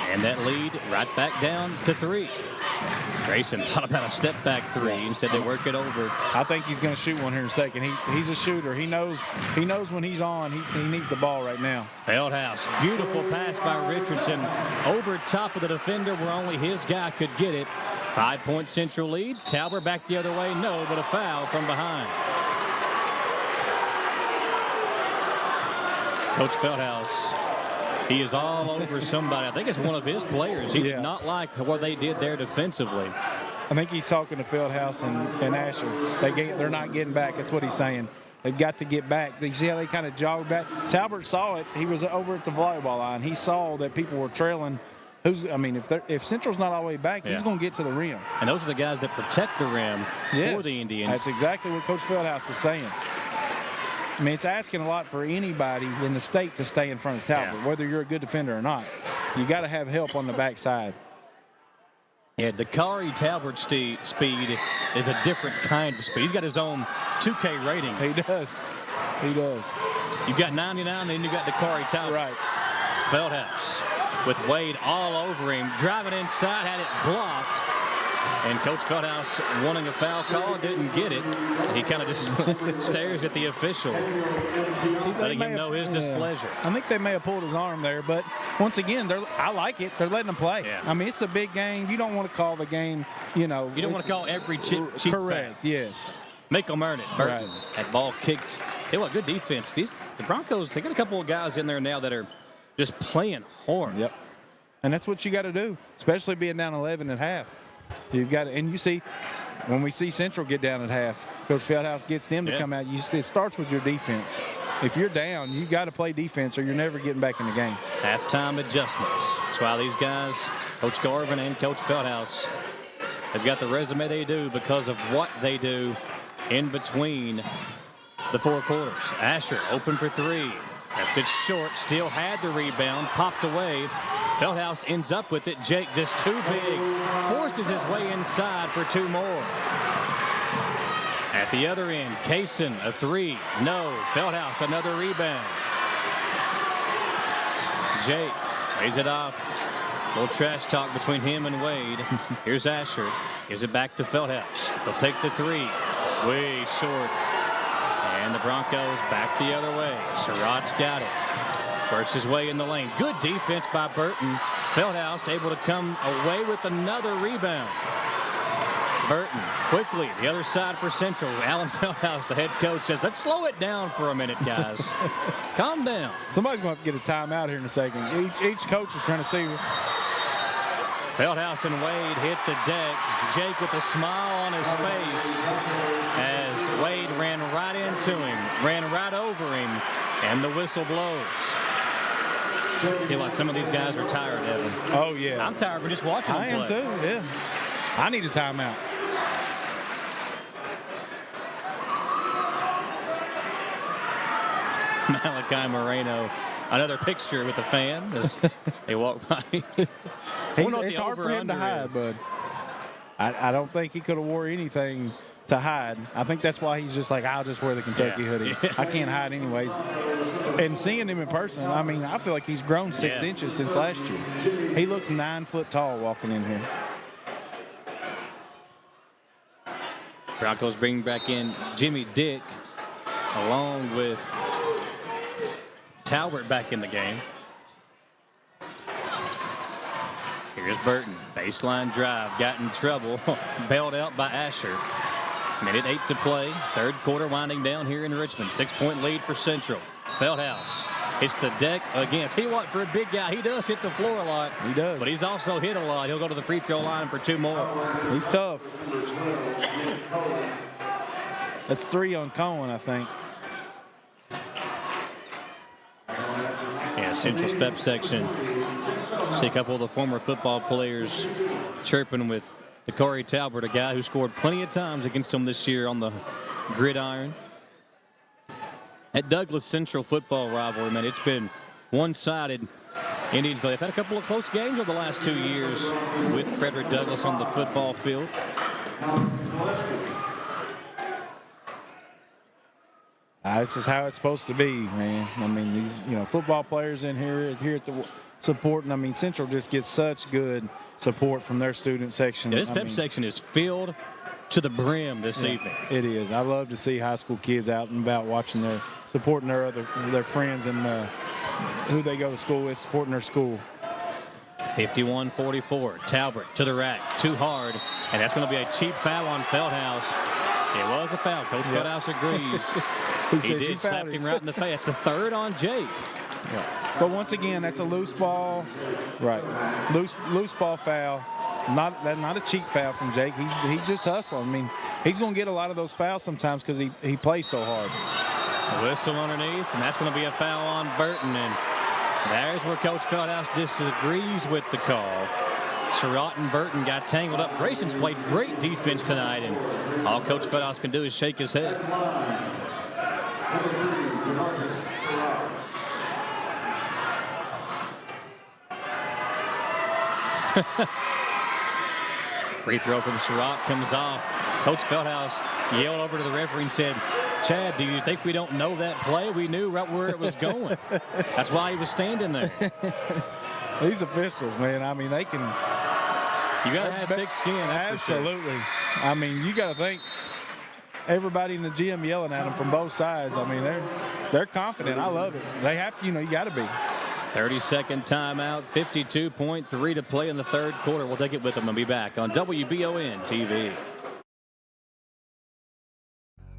Speaker 1: And that lead right back down to 3. Grayson thought about a step-back three. Instead, they work it over.
Speaker 2: I think he's going to shoot one here in a second. He's a shooter. He knows when he's on. He needs the ball right now.
Speaker 1: Feldhouse, beautiful pass by Richardson over top of the defender where only his guy could get it. 5-point Central lead. Talbot back the other way. No, but a foul from behind. Coach Feldhouse, he is all over somebody. I think it's one of his players. He did not like what they did there defensively.
Speaker 2: I think he's talking to Feldhouse and Asher. They're not getting back. That's what he's saying. They've got to get back. You see how they kind of jogged back? Talbot saw it. He was over at the volleyball line. He saw that people were trailing. If Central's not all the way back, he's going to get to the rim.
Speaker 1: And those are the guys that protect the rim for the Indians.
Speaker 2: That's exactly what Coach Feldhouse is saying. I mean, it's asking a lot for anybody in the state to stay in front of Talbot, whether you're a good defender or not. You got to have help on the backside.
Speaker 1: Yeah, Dakari Talbot speed is a different kind of speed. He's got his own 2K rating.
Speaker 2: He does. He does.
Speaker 1: You got 99, then you got Dakari Talbot.
Speaker 2: Right.
Speaker 1: Feldhouse with Wade all over him, driving inside, had it blocked. And Coach Feldhouse wanting a foul call, didn't get it. He kind of just stares at the official, letting him know his displeasure.
Speaker 2: I think they may have pulled his arm there, but once again, I like it. They're letting them play.
Speaker 1: Yeah.
Speaker 2: I mean, it's a big game. You don't want to call the game, You don't
Speaker 1: want to call every cheap
Speaker 2: correct,
Speaker 1: foul.
Speaker 2: yes.
Speaker 1: Make them earn it. Burton,
Speaker 2: right.
Speaker 1: That ball kicked. Hey, what good defense. The Broncos, they got a couple of guys in there now that are just playing hard.
Speaker 2: Yep. And that's what you got to do, especially being down 11 at half. You've got to, and you see, when we see Central get down at half, Coach Feldhouse gets them to come out. You see, it starts with your defense. If you're down, you got to play defense or you're never getting back in the game.
Speaker 1: Halftime adjustments. That's why these guys, Coach Garvin and Coach Feldhouse, they've got the resume they do because of what they do in between the four quarters. Asher open for three. Left it short, still had the rebound, popped away. Feldhouse ends up with it. Jake just too big. Forces his way inside for two more. At the other end, Kaysen, a three. No. Feldhouse, another rebound. Jake lays it off. A little trash talk between him and Wade. Here's Asher. Gives it back to Feldhouse. He'll take the three. Way short. And the Broncos back the other way. Surratt's got it. Works his way in the lane. Good defense by Burton. Feldhouse able to come away with another rebound. Burton quickly the other side for Central. Alan Feldhouse, the head coach, says, let's slow it down for a minute, guys. Calm down.
Speaker 2: Somebody's going to have to get a timeout here in a second. Each coach is trying to see.
Speaker 1: Feldhouse and Wade hit the deck. Jake with a smile on his face as Wade ran right into him, ran right over him, and the whistle blows. Tell you what, some of these guys are tired, Evan.
Speaker 2: Oh, yeah.
Speaker 1: I'm tired for just watching them
Speaker 2: play. I am too, yeah. I need a timeout.
Speaker 1: Malachi Moreno, another picture with a fan as they walk by.
Speaker 2: It's hard for him to hide, bud. I don't think he could have wore anything to hide. I think that's why he's just like, I'll just wear the Kentucky hoodie. I can't hide anyways. And seeing him in person, I mean, I feel like he's grown 6 inches since last year. He looks 9 foot tall walking in here.
Speaker 1: Broncos bring back in Jimmy Dick along with Talbot back in the game. Here's Burton. Baseline drive. Got in trouble. Bailed out by Asher. Minute 8 to play. Third quarter winding down here in Richmond. 6-point lead for Central. Feldhouse hits the deck again. Tell you what, for a big guy, he does hit the floor a lot.
Speaker 2: He does.
Speaker 1: But he's also hit a lot. He'll go to the free throw line for 2 more.
Speaker 2: He's tough. That's 3 on Cohen, I think.
Speaker 1: Yeah, Central Step section. See a couple of the former football players chirping with Dakari Talbot, a guy who scored plenty of times against them this year on the gridiron. At Douglas Central football rivalry, man, it's been one-sided. Indians, they've had a couple of close games over the last 2 years with Frederick Douglass on the football field.
Speaker 2: This is how it's supposed to be, man. I mean, these football players in here at the supporting. I mean, Central just gets such good support from their student section.
Speaker 1: Yeah, this pep section is filled to the brim this evening.
Speaker 2: It is. I love to see high school kids out and about watching supporting their friends and who they go to school with, supporting their school.
Speaker 1: 51-44. Talbert to the rack. Too hard. And that's going to be a cheap foul on Feldhouse. It was a foul. Coach Feldhouse agrees. he did. Slapped him right in the face. That's the third on Jake.
Speaker 2: Yeah. But once again, that's a loose ball. Right. Loose ball foul. Not a cheap foul from Jake. He just hustling. I mean, he's going to get a lot of those fouls sometimes because he plays so hard.
Speaker 1: A whistle underneath, and that's going to be a foul on Burton. And there's where Coach Feldhouse disagrees with the call. Surratt and Burton got tangled up. Grayson's played great defense tonight, and all Coach Feldhouse can do is shake his head. Free throw from Surratt comes off. Coach Feldhouse yelled over to the referee and said, Chad, do you think we don't know that play? We knew right where it was going. That's why he was standing there.
Speaker 2: These officials, man, I mean, they can.
Speaker 1: You got to have thick skin.
Speaker 2: Absolutely. I mean, you got to think everybody in the gym yelling at them from both sides. I mean, they're confident. I love it. They have to, you got to be.
Speaker 1: 30-second timeout, 52.3 to play in the third quarter. We'll take it with them and be back on WBON TV.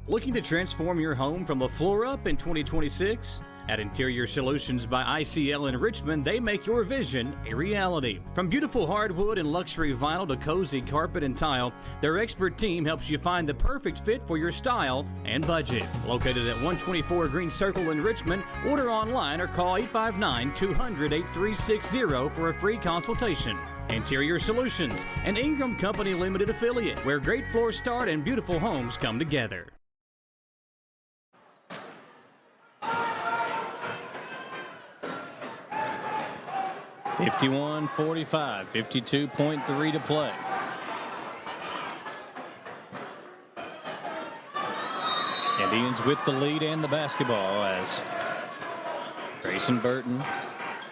Speaker 16: Looking to transform your home from the floor up in 2026? At Interior Solutions by ICL in Richmond, they make your vision a reality. From beautiful hardwood and luxury vinyl to cozy carpet and tile, their expert team helps you find the perfect fit for your style and budget. Located at 124 Green Circle in Richmond, order online or call 859-200-8360 for a free consultation. Interior Solutions, an Ingram Company Limited affiliate, where great floors start and beautiful homes come together.
Speaker 1: 51-45, 52.3 to play. Indians with the lead and the basketball as Grayson Burton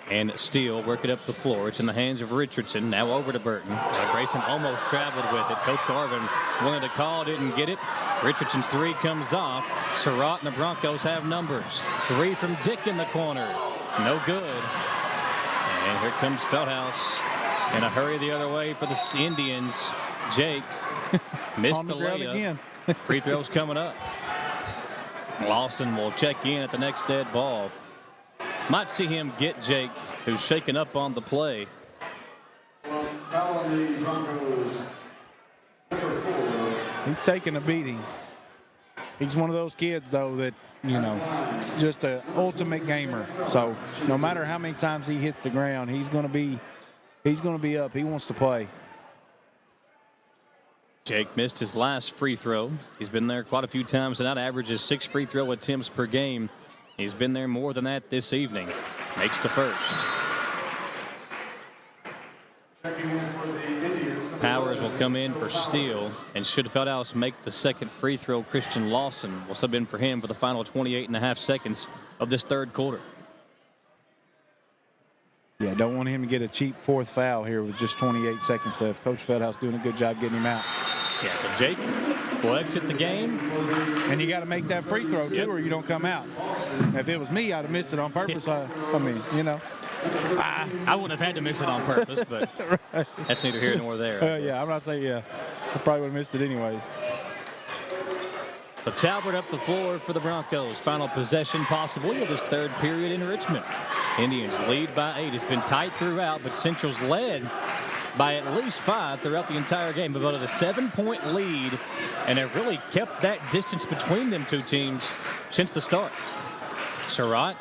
Speaker 1: and Steele work it up the floor. It's in the hands of Richardson. Now over to Burton. Grayson almost traveled with it. Coach Garvin wanted to call, didn't get it. Richardson's three comes off. Surratt and the Broncos have numbers. Three from Dick in the corner. No good. And here comes Feldhouse in a hurry the other way for the Indians. Jake missed the layup. Again. Free throws coming up. Lawson will check in at the next dead ball. Might see him get Jake, who's shaken up on the play.
Speaker 2: He's taking a beating. He's one of those kids, though, that, just an ultimate gamer. So no matter how many times he hits the ground, he's going to be up. He wants to play.
Speaker 1: Jake missed his last free throw. He's been there quite a few times and that averages 6 free throw attempts per game. He's been there more than that this evening. Makes the first. Powers will come in for Steele, and should Feldhouse make the second free throw, Christian Lawson will sub in for him for the final 28.5 seconds of this third quarter.
Speaker 2: Yeah, don't want him to get a cheap fourth foul here with just 28 seconds left. Coach Feldhouse doing a good job getting him out.
Speaker 1: Yeah, so Jake will exit the game.
Speaker 2: And you got to make that free throw, too, or you don't come out. If it was me, I'd have missed it on purpose. I mean,
Speaker 1: I wouldn't have had to miss it on purpose, but right. That's neither here nor there.
Speaker 2: Yeah, I'm not saying, I probably would have missed it anyways.
Speaker 1: But Talbot up the floor for the Broncos. Final possession possible of this third period in Richmond. Indians lead by 8. It's been tight throughout, but Central's led by at least 5 throughout the entire game. About a 7-point lead, and they've really kept that distance between them two teams since the start. Surratt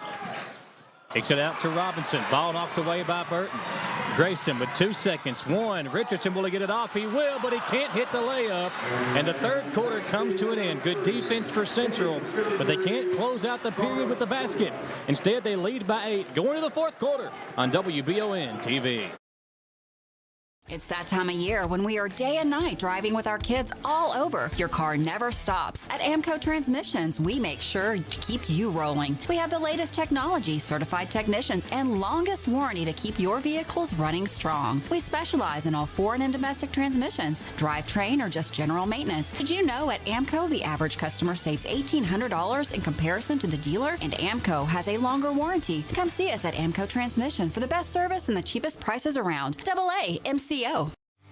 Speaker 1: kicks it out to Robinson. Ball knocked away by Burton. Grayson with 2 seconds. 1. Richardson, will he get it off? He will, but he can't hit the layup. And the third quarter comes to an end. Good defense for Central, but they can't close out the period with the basket. Instead, they lead by 8. Going to the fourth quarter on WBON TV.
Speaker 20: It's that time of year when we are day and night driving with our kids all over. Your car never stops. At AMCO Transmissions, we make sure to keep you rolling. We have the latest technology, certified technicians, and longest warranty to keep your vehicles running strong. We specialize in all foreign and domestic transmissions, drivetrain, or just general maintenance. Did you know at AMCO, the average customer saves $1,800 in comparison to the dealer? And AMCO has a longer warranty. Come see us at AMCO Transmission for the best service and the cheapest prices around. AA MCO.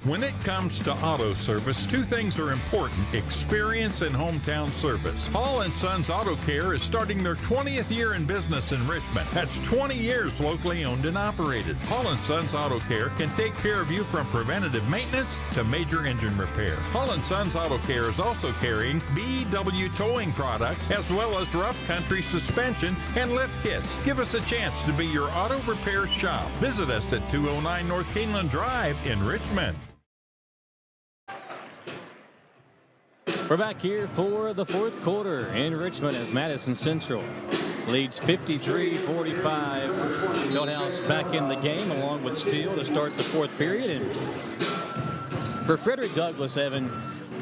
Speaker 6: When it comes to auto service, two things are important: experience and hometown service. Hall & Sons Auto Care is starting their 20th year in business in Richmond. That's 20 years locally owned and operated. Hall & Sons Auto Care can take care of you from preventative maintenance to major engine repair. Hall & Sons Auto Care is also carrying BW towing products as well as rough country suspension and lift kits. Give us a chance to be your auto repair shop. Visit us at 209 North Keeneland Drive in Richmond.
Speaker 1: We're back here for the fourth quarter in Richmond as Madison Central leads 53-45. Fieldhouse back in the game along with Steele to start the fourth period. And for Frederick Douglass, Evan,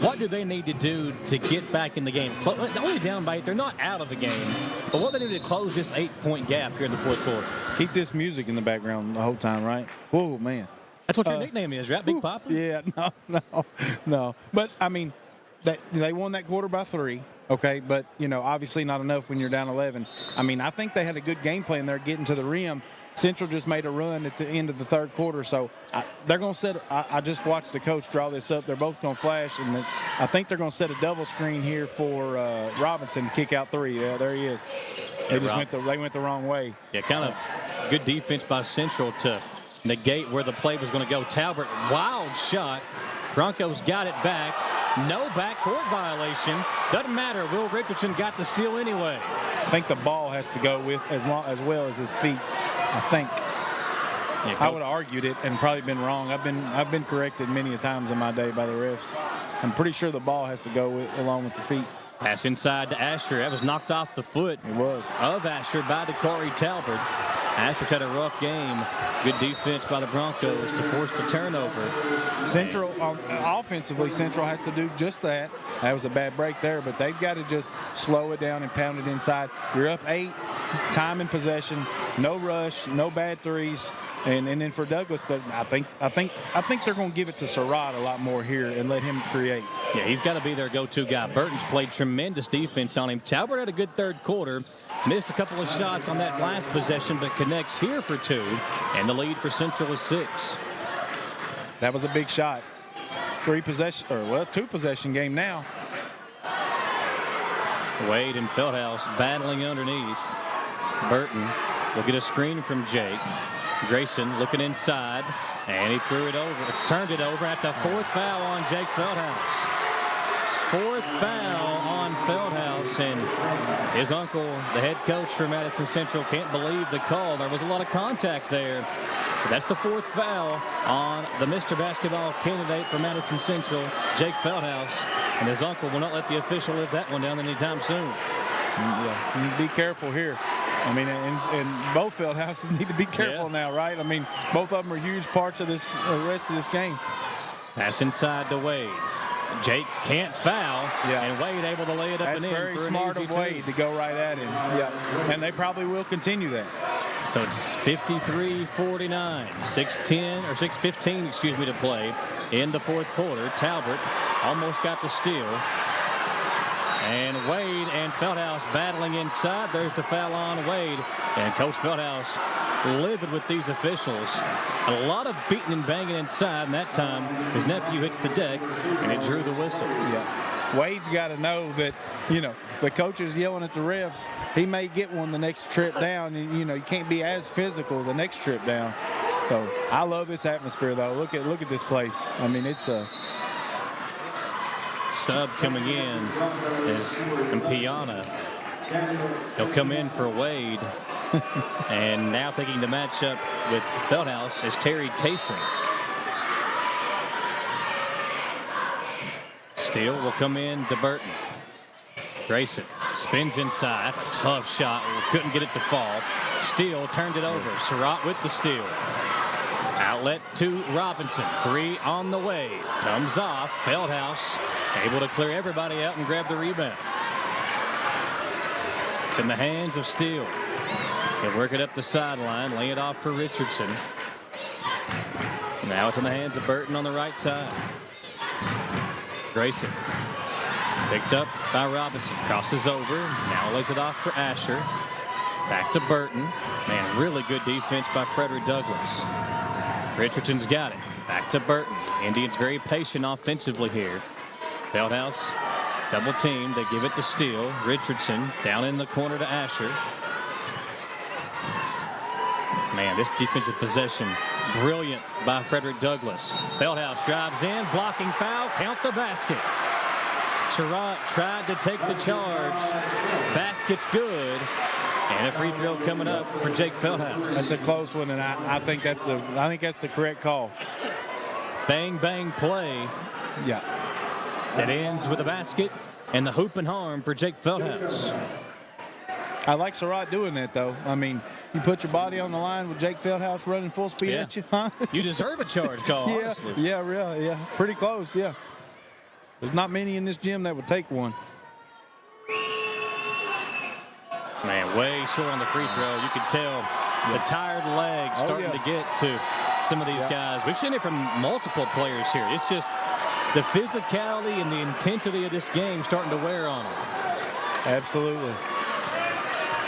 Speaker 1: what do they need to do to get back in the game? Only down by 8. They're not out of the game. But what do they need to close this 8-point gap here in the fourth quarter?
Speaker 2: Keep this music in the background the whole time, right? Whoa, man.
Speaker 1: That's what your nickname is, right? Big Papa?
Speaker 2: Yeah, no. But, I mean, they won that quarter by 3, okay? But, obviously not enough when you're down 11. I mean, I think they had a good game plan there getting to the rim. Central just made a run at the end of the third quarter, so they're going to set – I just watched the coach draw this up. They're both going to flash, and I think they're going to set a double screen here for Robinson to kick out 3. Yeah, there he is. They went the wrong way.
Speaker 1: Yeah, kind of good defense by Central to negate where the play was going to go. Talbot, wild shot. Broncos got it back. No backcourt violation. Doesn't matter. Will Richardson got the steal anyway.
Speaker 2: I think the ball has to go with as well as his feet. I think. Yeah, I would have argued it and probably been wrong. I've been corrected many a times in my day by the refs. I'm pretty sure the ball has to go along with the feet.
Speaker 1: Pass inside to Asher. That was knocked off the foot.
Speaker 2: It was.
Speaker 1: Of Asher by Dakari Talbot. Asher's had a rough game. Good defense by the Broncos to force the turnover.
Speaker 2: Central, offensively, Central has to do just that. That was a bad break there, but they've got to just slow it down and pound it inside. You're up 8, time and possession, no rush, no bad threes. And then for Douglas, I think they're going to give it to Surratt a lot more here and let him create.
Speaker 1: Yeah, he's got to be their go-to guy. Burton's played tremendous defense on him. Talbot had a good third quarter. Missed a couple of shots on that last possession, but connects here for 2. And the lead for Central is 6.
Speaker 2: That was a big shot. 2-possession game now.
Speaker 1: Wade and Feldhouse battling underneath. Burton will get a screen from Jake. Grayson looking inside, and he turned it over. That's a 4th foul on Jake Feldhouse. 4th foul on Feldhouse, and his uncle, the head coach for Madison Central, can't believe the call. There was a lot of contact there. But that's the 4th foul on the Mr. Basketball candidate for Madison Central, Jake Feldhouse, and his uncle will not let the official live that one down anytime soon.
Speaker 2: Yeah, you need to be careful here. I mean, and both field houses need to be careful now, right? I mean, both of them are huge parts of this rest of this game.
Speaker 1: Pass inside to Wade. Jake can't foul, and Wade able to lay it up and in.
Speaker 2: That's very smart of Wade to go right at him. Yeah, and they probably will continue that.
Speaker 1: So it's 53-49, 6:15 to play in the fourth quarter. Talbot almost got the steal. And Wade and Feldhouse battling inside. There's the foul on Wade. And Coach Feldhouse livid with these officials. A lot of beating and banging inside, and that time his nephew hits the deck, and it drew the whistle.
Speaker 2: Yeah. Wade's got to know that, the coach is yelling at the refs. He may get one the next trip down, and, you can't be as physical the next trip down. So I love this atmosphere, though. Look at this place. I mean, it's a
Speaker 1: sub coming in is Mpiana. He'll come in for Wade. And now taking the matchup with Feldhouse is Terry Casey. Steele will come in to Burton. Grayson spins inside. That's a tough shot. Couldn't get it to fall. Steele turned it over. Surratt with the steal. Out Outlet to Robinson. 3 on the way. Comes off. Feldhaus able to clear everybody out and grab the rebound. It's in the hands of Steele. He'll work it up the sideline. Lay it off for Richardson. Now it's in the hands of Burton on the right side. Grayson. Picked up by Robinson. Crosses over. Now lays it off for Asher. Back to Burton. Man, really good defense by Frederick Douglass. Richardson's got it. Back to Burton. Indians very patient offensively here. Feldhaus double team. They give it to Steele. Richardson down in the corner to Asher. Man, this defensive possession brilliant by Frederick Douglass. Feldhaus drives in. Blocking foul. Count the basket. Surratt tried to take the charge. Basket's good. And a free throw coming up for Jake Feldhaus.
Speaker 2: That's a close one, and I think that's the correct call.
Speaker 1: Bang bang play.
Speaker 2: Yeah.
Speaker 1: That ends with a basket and the hoop and harm for Jake Feldhaus.
Speaker 2: I like Surratt doing that, though. I mean, you put your body on the line with Jake Feldhaus running full speed at you, huh?
Speaker 1: You deserve a charge call, honestly.
Speaker 2: Yeah, really, yeah. Pretty close, yeah. There's not many in this gym that would take one.
Speaker 1: Man, way short on the free throw. You can tell the tired legs starting to get to some of these guys. We've seen it from multiple players here. It's just the physicality and the intensity of this game starting to wear on them.
Speaker 2: Absolutely.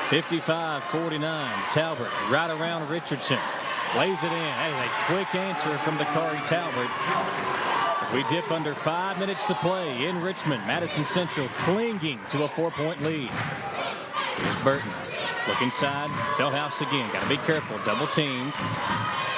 Speaker 1: 55-49. Talbot right around Richardson. Lays it in. That is a quick answer from Dakari Talbot. As we dip under 5 minutes to play in Richmond, Madison Central clinging to a 4-point lead. Here's Burton. Look inside. Feldhaus again. Got to be careful. Double teamed.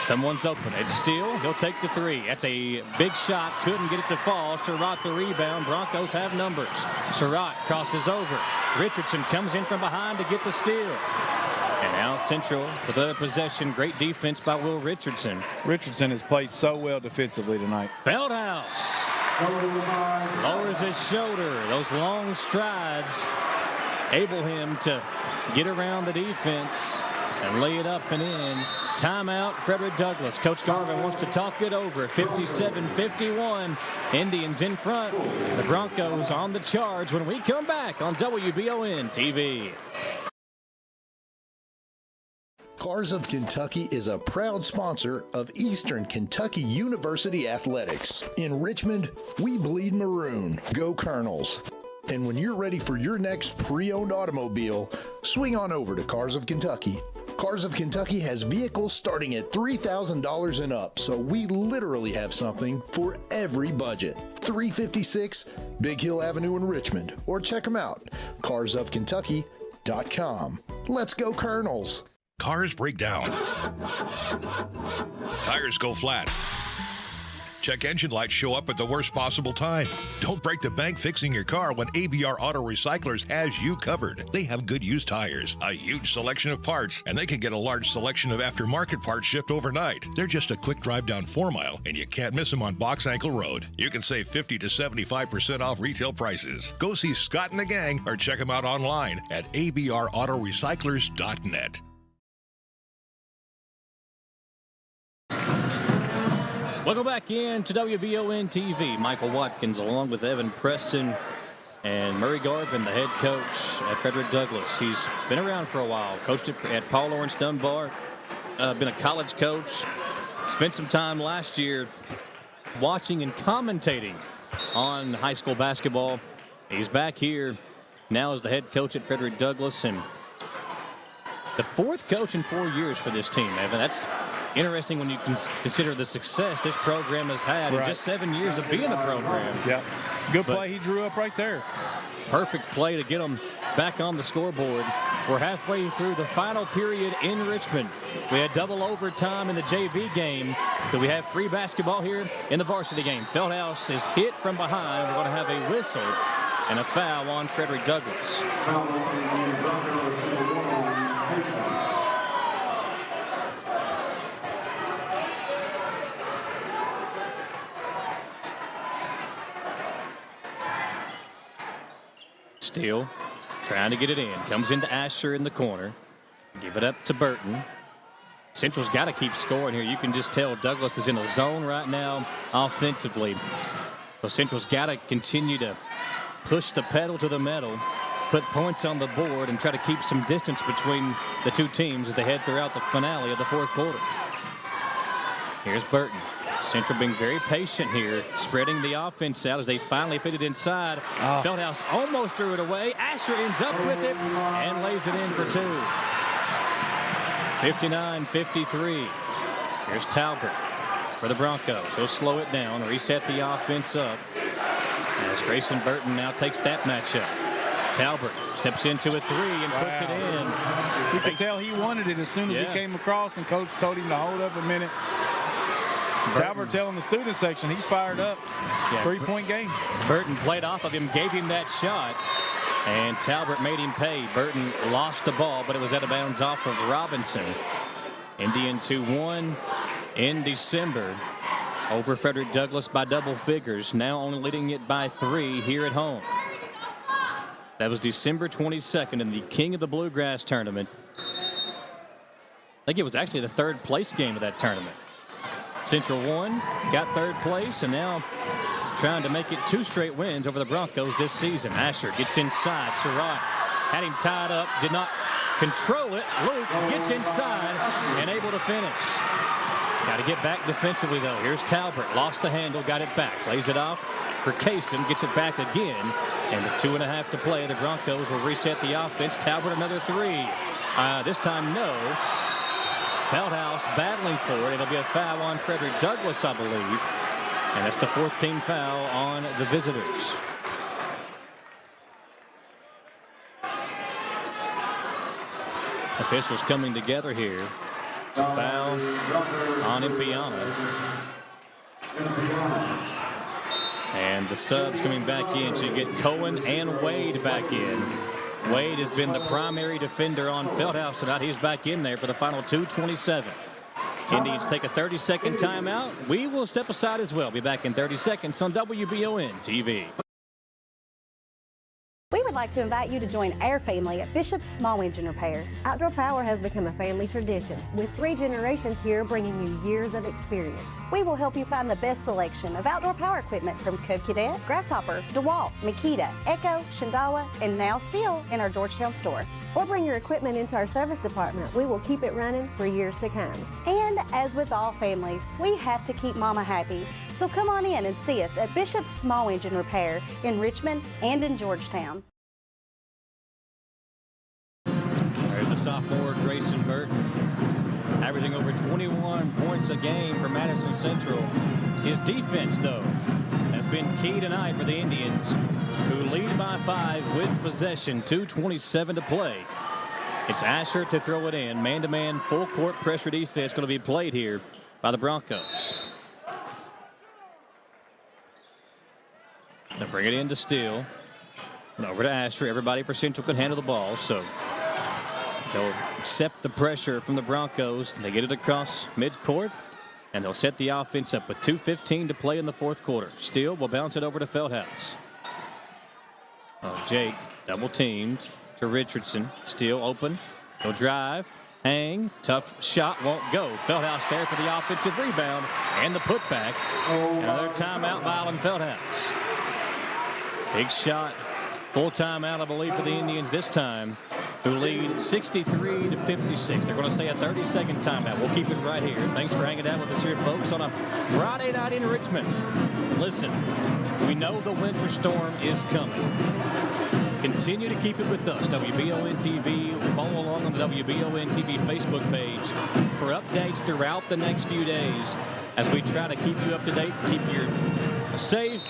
Speaker 1: Someone's open. It's Steele. He'll take the 3. That's a big shot. Couldn't get it to fall. Surratt the rebound. Broncos have numbers. Surratt crosses over. Richardson comes in from behind to get the steal. And now Central with another possession. Great defense by Will Richardson.
Speaker 2: Richardson has played so well defensively tonight.
Speaker 1: Feldhaus lowers his shoulder. Those long strides able him to get around the defense and lay it up and in. Timeout, Frederick Douglass. Coach Garvin wants to talk it over. 57-51. Indians in front. The Broncos on the charge when we come back on WBON TV.
Speaker 3: Cars of Kentucky is a proud sponsor of Eastern Kentucky University Athletics. In Richmond, we bleed maroon. Go Colonels. And when you're ready for your next pre-owned automobile, swing on over to Cars of Kentucky. Cars of Kentucky has vehicles starting at $3,000 and up, so we literally have something for every budget. 356 Big Hill Avenue in Richmond, or check them out, carsofkentucky.com. Let's go Colonels.
Speaker 21: Cars break down. Tires go flat. Check engine lights show up at the worst possible time. Don't break the bank fixing your car when ABR Auto Recyclers has you covered. They have good used tires, a huge selection of parts, and they can get a large selection of aftermarket parts shipped overnight. They're just a quick drive down 4 Mile, and you can't miss them on Box Ankle Road. You can save 50 to 75% off retail prices. Go see Scott and the gang or check them out online at abrautorecyclers.net.
Speaker 1: Welcome back in to WBON TV. Michael Watkins along with Evan Preston and Murray Garvin, the head coach at Frederick Douglass. He's been around for a while. Coached at Paul Lawrence Dunbar. Been a college coach. Spent some time last year watching and commentating on high school basketball. He's back here now as the head coach at Frederick Douglass. And the 4th coach in 4 years for this team, Evan. That's interesting when you consider the success this program has had in just 7 years of being a program.
Speaker 2: Yeah, good play he drew up right there.
Speaker 1: Perfect play to get them back on the scoreboard. We're halfway through the final period in Richmond. We had double overtime in the JV game. Do we have free basketball here in the varsity game? Feldhaus is hit from behind. We're going to have a whistle and a foul on Frederick Douglass. Steele trying to get it in. Comes into Asher in the corner. Give it up to Burton. Central's got to keep scoring here. You can just tell Douglas is in a zone right now offensively. So Central's got to continue to push the pedal to the metal, put points on the board, and try to keep some distance between the two teams as they head throughout the finale of the fourth quarter. Here's Burton. Central being very patient here, spreading the offense out as they finally fit it inside. Feldhouse almost threw it away. Asher ends up with it and lays it in for two. 59-53. Here's Talbert for the Broncos. He'll slow it down, reset the offense up as Grayson Burton now takes that matchup. Talbert steps into a three and puts it in.
Speaker 2: You can tell he wanted it as soon as he came across, and coach told him to hold up a minute. Talbert telling the student section he's fired up. Three-point game.
Speaker 1: Burton played off of him, gave him that shot, and Talbot made him pay. Burton lost the ball, but it was out of bounds off of Robinson. Indians who won in December over Frederick Douglass by double figures, now only leading it by 3 here at home. That was December 22nd in the King of the Bluegrass tournament. I think it was actually the third place game of that tournament. Central won, got third place, and now trying to make it 2 straight wins over the Broncos this season. Asher gets inside. Surratt had him tied up, did not control it. Luke gets inside and able to finish. Got to get back defensively, though. Here's Talbert. Lost the handle, got it back. Plays it off for Kaysen, gets it back again. And with 2.5 to play, the Broncos will reset the offense. Talbot another 3. This time, no. Feldhouse battling for it. It'll be a foul on Frederick Douglass, I believe. And that's the 4th team foul on the visitors. Officials coming together here to foul on Impiana. And the subs coming back in. So you get Cohen and Wade back in. Wade has been the primary defender on Feldhouse tonight. He's back in there for the final 2:27. Indians take a 30-second timeout. We will step aside as well. Be back in 30 seconds on WBON TV.
Speaker 4: We would like to invite you to join our family at Bishop's Small Engine Repair. Outdoor Power has become a family tradition, with 3 generations here bringing you years of experience. We will help you find the best selection of outdoor power equipment from Cub Cadet, Grasshopper, DeWalt, Makita, Echo, Shindawa, and now Steel in our Georgetown store. Or bring your equipment into our service department. We will keep it running for years to come. And as with all families, we have to keep Mama happy. So come on in and see us at Bishop's Small Engine Repair in Richmond and in Georgetown.
Speaker 1: There's a sophomore, Grayson Burton, averaging over 21 points a game for Madison Central. His defense, though, has been key tonight for the Indians, who lead by 5 with possession, 2:27 to play. It's Asher to throw it in. Man-to-man, full-court pressure defense going to be played here by the Broncos. They'll bring it in to Steele. And over to Asher. Everybody for Central can handle the ball, so they'll accept the pressure from the Broncos. They get it across midcourt, and they'll set the offense up with 2:15 to play in the fourth quarter. Steele will bounce it over to Feldhouse. Jake double teamed to Richardson. Steele open. He'll drive. Hang. Tough shot won't go. Feldhouse there for the offensive rebound and the putback. Another timeout by Allen Feldhouse. Big shot. Full timeout, I believe, for the Indians this time, who lead 63-56. They're going to say a 30-second timeout. We'll keep it right here. Thanks for hanging out with us here, folks, on a Friday night in Richmond. Listen, we know the winter storm is coming. Continue to keep it with us. WBON TV. Follow along on the WBON TV Facebook page for updates throughout the next few days as we try to keep you up to date, keep you safe.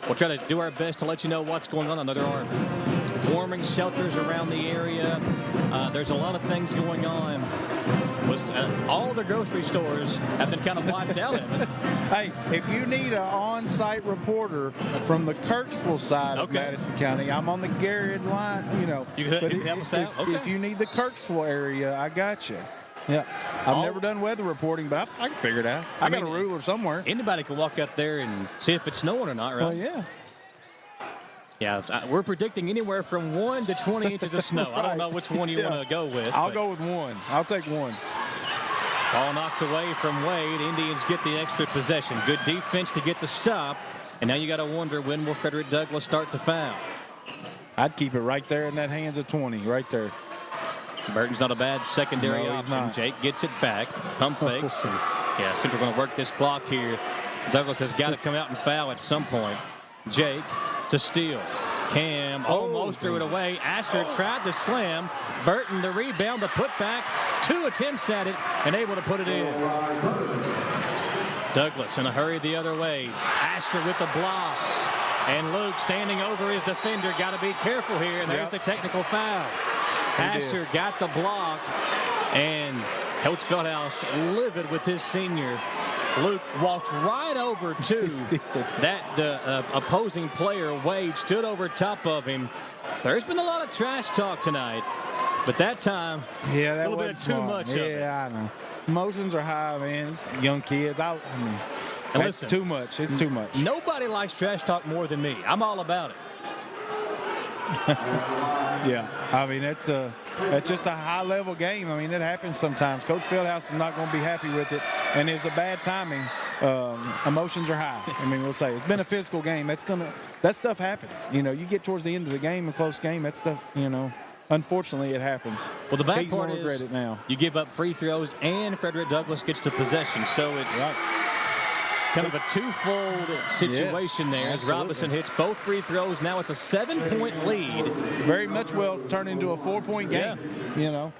Speaker 1: We'll try to do our best to let you know what's going on. I know there are warming shelters around the area. There's a lot of things going on. All the grocery stores have been kind of wiped out of it.
Speaker 2: Hey, if you need an on-site reporter from the Kirksville side of Madison County, I'm on the Garrett line, you know.
Speaker 1: You can help us out? Okay.
Speaker 2: If you need the Kirksville area, I got you. Yeah, I've never done weather reporting, but I can figure it out. I got a ruler somewhere.
Speaker 1: Anybody can walk up there and see if it's snowing or not, right?
Speaker 2: Well, yeah.
Speaker 1: Yeah, we're predicting anywhere from 1 to 20 inches of snow. Right. I don't know which one you want to go with.
Speaker 2: I'll go with 1. I'll take 1.
Speaker 1: Ball knocked away from Wade. Indians get the extra possession. Good defense to get the stop. And now you got to wonder, when will Frederick Douglass start to foul?
Speaker 2: I'd keep it right there in that hands of 20, right there.
Speaker 1: Burton's not a bad secondary option. Jake gets it back. Pump fakes. And yeah, Central going to work this clock here. Douglass has got to come out and foul at some point. Jake to steal. Cam almost threw it away. Asher tried to slam. Burton the rebound, the putback. 2 attempts at it and able to put it in. Douglass in a hurry the other way. Asher with the block. And Luke standing over his defender. Got to be careful here. And there's the technical foul. Asher got the block. And Coach Feldhouse livid with his senior. Luke walked right over to that opposing player. Wade stood over top of him. There's been a lot of trash talk tonight, but that time,
Speaker 2: yeah, that
Speaker 1: a little bit too much of it.
Speaker 2: Yeah, I know. Emotions are high, man. It's young kids. I mean,
Speaker 1: and
Speaker 2: that's
Speaker 1: listen,
Speaker 2: too much. It's too much.
Speaker 1: Nobody likes trash talk more than me. I'm all about it.
Speaker 2: Yeah, I mean, that's just a high-level game. I mean, it happens sometimes. Coach Fieldhouse is not going to be happy with it, and it's a bad timing. Emotions are high. I mean, we'll say it's been a physical game. That stuff happens. You know, you get towards the end of the game, a close game. That stuff, you know, unfortunately, it happens.
Speaker 1: Well, the bad
Speaker 2: He's
Speaker 1: part
Speaker 2: gonna regret it now.
Speaker 1: You give up free throws, and Frederick Douglass gets the possession, so it's kind of a twofold situation there. As Robinson hits both free throws, now it's a 7-point lead.
Speaker 2: Very much will turn into a 4-point game. You know.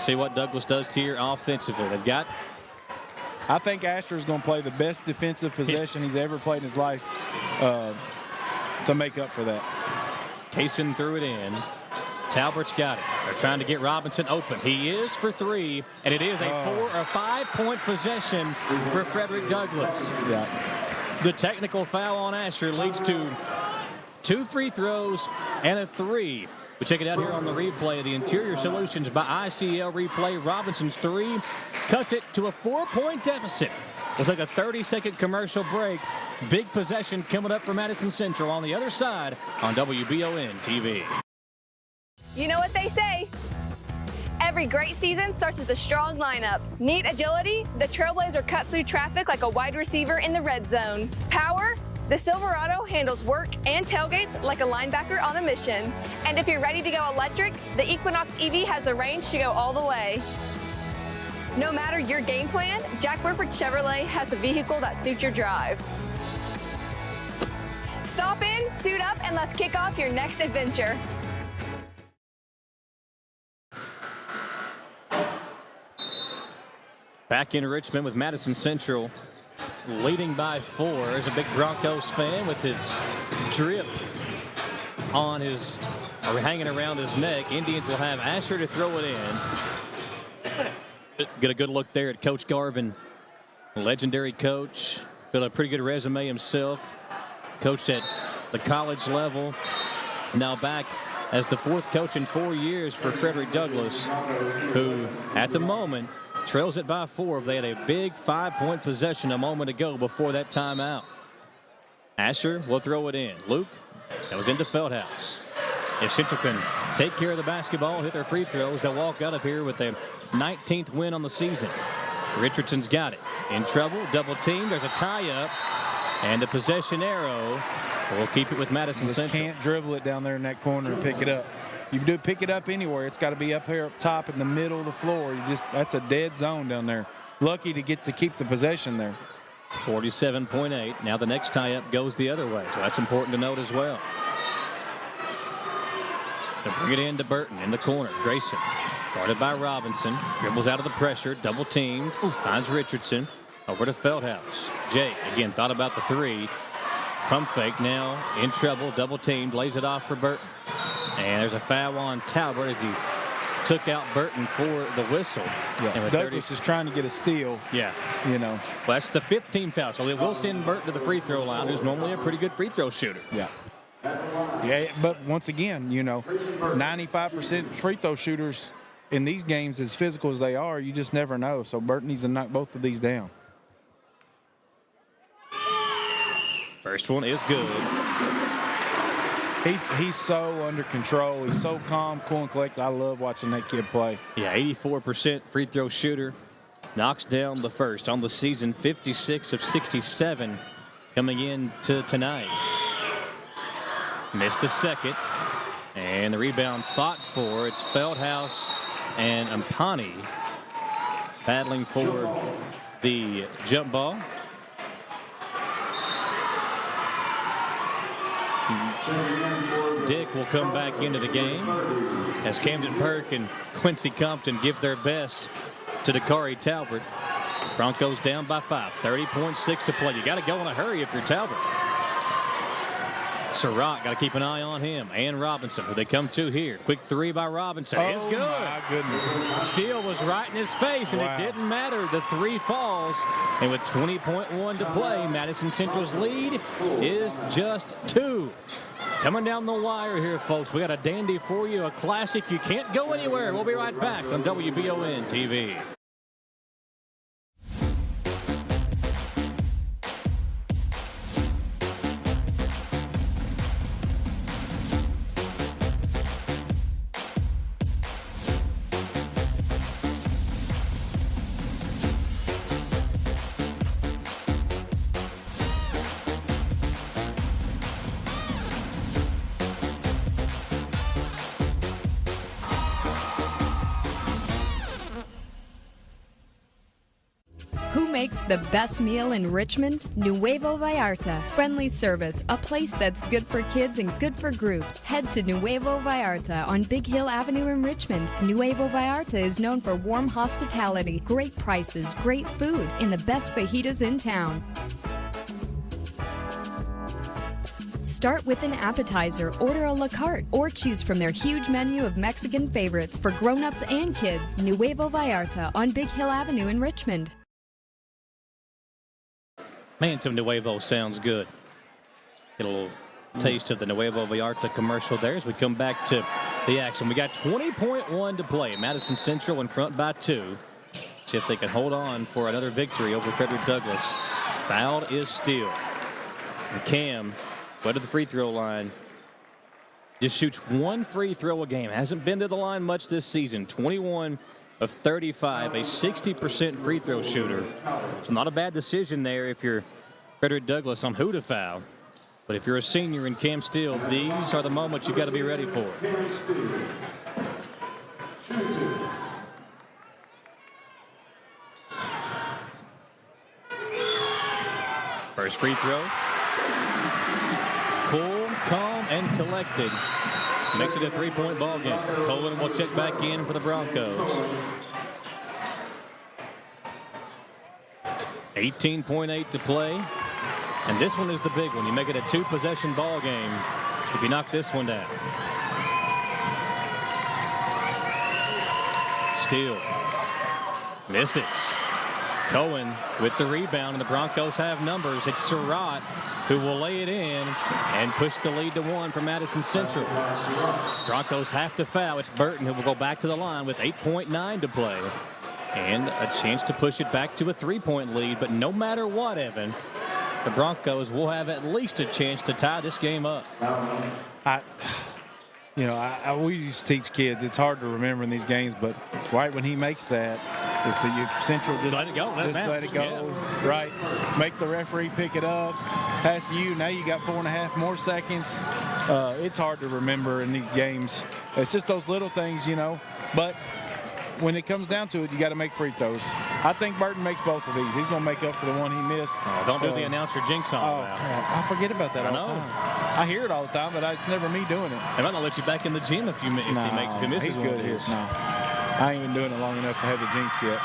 Speaker 1: See what Douglass does here offensively. They've got.
Speaker 2: I think Asher's going to play the best defensive possession he's ever played in his life to make up for that.
Speaker 1: Kaysen threw it in. Talbert's got it. They're trying to get Robinson open. He is for 3, and it is a 4 or 5-point possession for Frederick Douglass.
Speaker 2: Yeah.
Speaker 1: The technical foul on Asher leads to 2 free throws and a 3. We check it out here on the replay. The Interior Solutions by ICL replay. Robinson's 3 cuts it to a 4-point deficit. We'll take a 30-second commercial break. Big possession coming up for Madison Central on the other side on WBON TV.
Speaker 7: You know what they say. Every great season starts with a strong lineup. Need agility? The Trailblazer cuts through traffic like a wide receiver in the red zone. Power? The Silverado handles work and tailgates like a linebacker on a mission. And if you're ready to go electric, the Equinox EV has the range to go all the way. No matter your game plan, Jack Whitford Chevrolet has the vehicle that suits your drive. Stop in, suit up, and let's kick off your next adventure.
Speaker 1: Back in Richmond with Madison Central leading by 4. There's a big Broncos fan with his drip on his, or hanging around his neck. Indians will have Asher to throw it in. Get a good look there at Coach Garvin. Legendary coach. Built a pretty good resume himself. Coached at the college level. Now back as the 4th coach in 4 years for Frederick Douglass, who at the moment trails it by 4. They had a big 5-point possession a moment ago before that timeout. Asher will throw it in. Luke, that was into Feldhouse. If Central can take care of the basketball, hit their free throws, they'll walk out of here with a 19th win on the season. Richardson's got it. In trouble, double team. There's a tie-up. And the possession arrow will keep it with Madison Central.
Speaker 2: Can't dribble it down there in that corner and pick it up. You do pick it up anywhere. It's got to be up here up top in the middle of the floor. That's a dead zone down there. Lucky to keep the possession there.
Speaker 1: 47.8. Now the next tie-up goes the other way, so that's important to note as well. They bring it in to Burton in the corner. Grayson guarded by Robinson. Dribbles out of the pressure. Double teamed. Finds Richardson. Over to Feldhouse. Jake again thought about the 3. Pump fake now in trouble. Double teamed. Lays it off for Burton. And there's a foul on Talbert as he took out Burton for the whistle.
Speaker 2: Yeah. Douglass is trying to get a steal.
Speaker 1: Yeah.
Speaker 2: You know.
Speaker 1: Well, that's the 15th foul. So they will send Burton to the free throw line, who's normally a pretty good free throw shooter.
Speaker 2: Yeah. Yeah, but once again, you know, 95% free throw shooters in these games, as physical as they are, you just never know. So Burton needs to knock both of these down.
Speaker 1: First one is good.
Speaker 2: He's so under control. He's so calm, cool, and collected. I love watching that kid play.
Speaker 1: Yeah, 84% free throw shooter. knocks down the first on the season, 56 of 67 coming into tonight. Missed the second, and the rebound fought for. It's Feldhaus and Ampani battling for the jump ball. Dick will come back into the game as Camden Burke and Quincy Compton give their best to Dakari Talbert. Broncos down by 5, 30.6 to play. You got to go in a hurry if you're Talbert. Surratt, got to keep an eye on him. And Robinson, who they come to here. Quick three by Robinson. It's good.
Speaker 2: My goodness.
Speaker 1: Steele was right in his face, and it didn't matter. The three falls. And with 20.1 to play, Madison Central's lead is just 2. Coming down the wire here, folks. We got a dandy for you, a classic. You can't go anywhere. We'll be right back on WBON TV.
Speaker 9: Who makes the best meal in Richmond? Nuevo Vallarta. Friendly service, a place that's good for kids and good for groups. Head to Nuevo Vallarta on Big Hill Avenue in Richmond. Nuevo Vallarta is known for warm hospitality, great prices, great food, and the best fajitas in town. Start with an appetizer, order a la carte, or choose from their huge menu of Mexican favorites for grown-ups and kids. Nuevo Vallarta on Big Hill Avenue in Richmond.
Speaker 1: Man, some Nuevo sounds good. Get a little taste of the Nuevo Vallarta commercial there as we come back to the action. We got 20.1 to play. Madison Central in front by 2. See if they can hold on for another victory over Frederick Douglass. Fouled is Steele. And Cam, went to the free throw line. Just shoots one free throw a game. Hasn't been to the line much this season. 21 of 35, a 60% free throw shooter. So not a bad decision there if you're Frederick Douglass on who to foul. But if you're a senior in Cam Steele, these are the moments you've got to be ready for. First free throw. Cool, calm, and collected. Makes it a 3-point ball game. Colin will check back in for the Broncos. 18.8 to play. And this one is the big one. You make it a 2-possession ball game if you knock this one down. Steele misses. Cohen with the rebound, and the Broncos have numbers. It's Surratt who will lay it in and push the lead to 1 for Madison Central. Broncos have to foul. It's Burton who will go back to the line with 8.9 to play. And a chance to push it back to a 3-point lead. But no matter what, Evan, the Broncos will have at least a chance to tie this game up.
Speaker 2: We used to teach kids, it's hard to remember in these games, but right when he makes that, if Central just
Speaker 1: let it go,
Speaker 2: let it go, yeah. Right, make the referee pick it up, pass to you, now you got 4.5 more seconds. It's hard to remember in these games. It's just those little things, but when it comes down to it, you got to make free throws. I think Burton makes both of these. He's going to make up for the one he missed.
Speaker 1: Oh, don't do the announcer jinx on him.
Speaker 2: I forget about that all the time. I hear it all the time, but it's never me doing it.
Speaker 1: They might not let you back in the gym if he misses
Speaker 2: he's
Speaker 1: one
Speaker 2: good
Speaker 1: of these.
Speaker 2: No, I ain't been doing it long enough to have the jinx yet.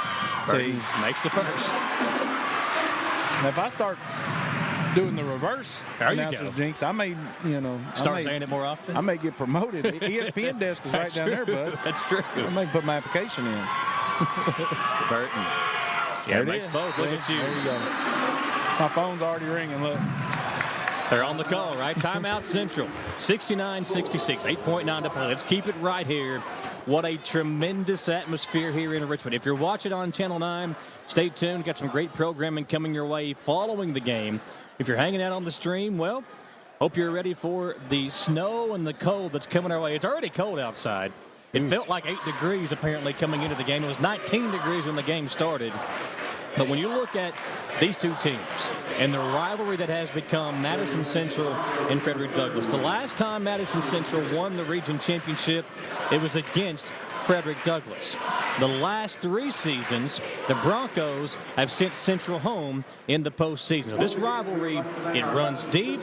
Speaker 1: Burton makes the first.
Speaker 2: Now, if I start doing the reverse announcer's jinx, I may,
Speaker 1: start saying it more often.
Speaker 2: I may get promoted. ESPN desk is right down there, bud.
Speaker 1: That's true.
Speaker 2: I may put my application in.
Speaker 1: Burton. Yeah, makes both. Look at you.
Speaker 2: There you go. My phone's already ringing. Look.
Speaker 1: They're on the call, right? Timeout Central. 69-66. 8.9 to play. Let's keep it right here. What a tremendous atmosphere here in Richmond. If you're watching on Channel 9, stay tuned. Got some great programming coming your way following the game. If you're hanging out on the stream, well, hope you're ready for the snow and the cold that's coming our way. It's already cold outside. It felt like 8 degrees apparently coming into the game. It was 19 degrees when the game started. But when you look at these two teams and the rivalry that has become Madison Central and Frederick Douglass, the last time Madison Central won the region championship, it was against Frederick Douglass. The last 3 seasons, the Broncos have sent Central home in the postseason. So this rivalry, it runs deep,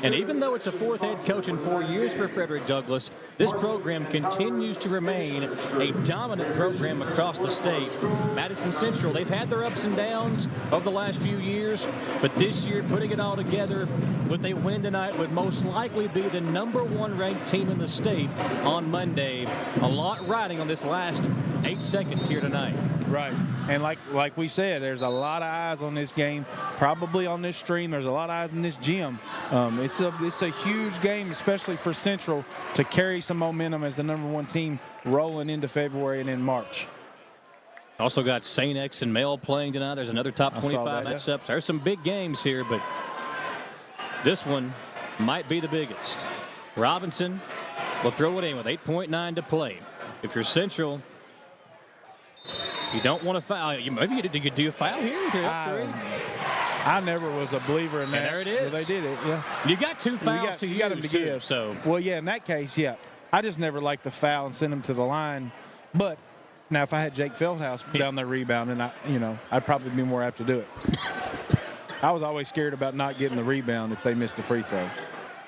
Speaker 1: and even though it's a 4th head coach in 4 years for Frederick Douglass, this program continues to remain a dominant program across the state. Madison Central, they've had their ups and downs over the last few years, but this year, putting it all together, what they win tonight would most likely be the #1 ranked team in the state on Monday. A lot riding on this last 8 seconds here tonight.
Speaker 2: Right. And like we said, there's a lot of eyes on this game, probably on this stream. There's a lot of eyes in this gym. It's a huge game, especially for Central, to carry some momentum as the #1 team rolling into February and in March.
Speaker 1: Also got St. X and Male playing tonight. There's another top 25 matchups. There's some big games here, but this one might be the biggest. Robinson will throw it in with 8.9 to play. If you're Central, you don't want to foul. Maybe you could do a foul here.
Speaker 2: I never was a believer in that.
Speaker 1: And there it is.
Speaker 2: Well, they did it, yeah.
Speaker 1: You got 2 fouls to use,
Speaker 2: to
Speaker 1: too.
Speaker 2: give.
Speaker 1: So.
Speaker 2: Well, yeah, in that case, yeah. I just never liked the foul and send them to the line. But now, if I had Jake Feldhouse down there rebounding, I'd probably be more apt to do it. I was always scared about not getting the rebound if they missed a free throw.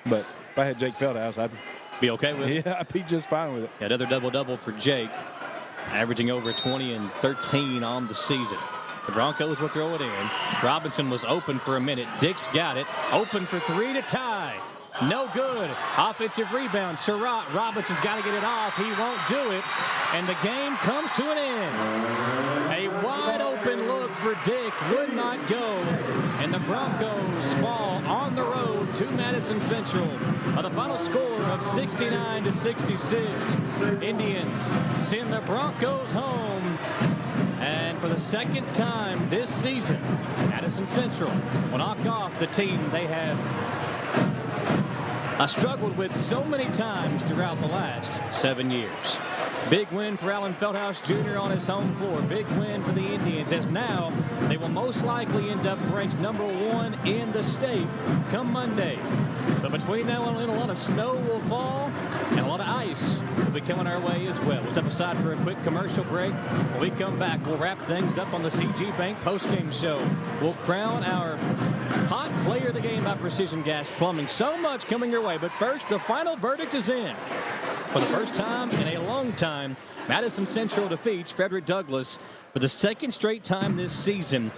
Speaker 2: But if I had Jake Feldhouse, I'd
Speaker 1: be okay with it?
Speaker 2: Yeah, I'd be just fine with it.
Speaker 1: Another double-double for Jake, averaging over 20 and 13 on the season. The Broncos will throw it in. Robinson was open for a minute. Dix got it. Open for 3 to tie. No good. Offensive rebound. Surratt. Robinson's got to get it off. He won't do it. And the game comes to an end. A wide open look for Dick would not go. And the Broncos fall on the road to Madison Central. The final score of 69 to 66. Indians send the Broncos home. And for the 2nd time this season, Madison Central will knock off the team they have struggled with so many times throughout the last 7 years. Big win for Alan Feldhouse Jr. on his home floor. Big win for the Indians, as now they will most likely end up ranked #1 in the state come Monday. But between now and then, a lot of snow will fall and a lot of ice will be coming our way as well. We'll step aside for a quick commercial break. When we come back, we'll wrap things up on the CG Bank postgame show. We'll crown our hot player of the game by Precision Gas Plumbing. So much coming your way, but first, the final verdict is in. For the first time in a long time, Madison Central defeats Frederick Douglass for the 2nd straight time this season.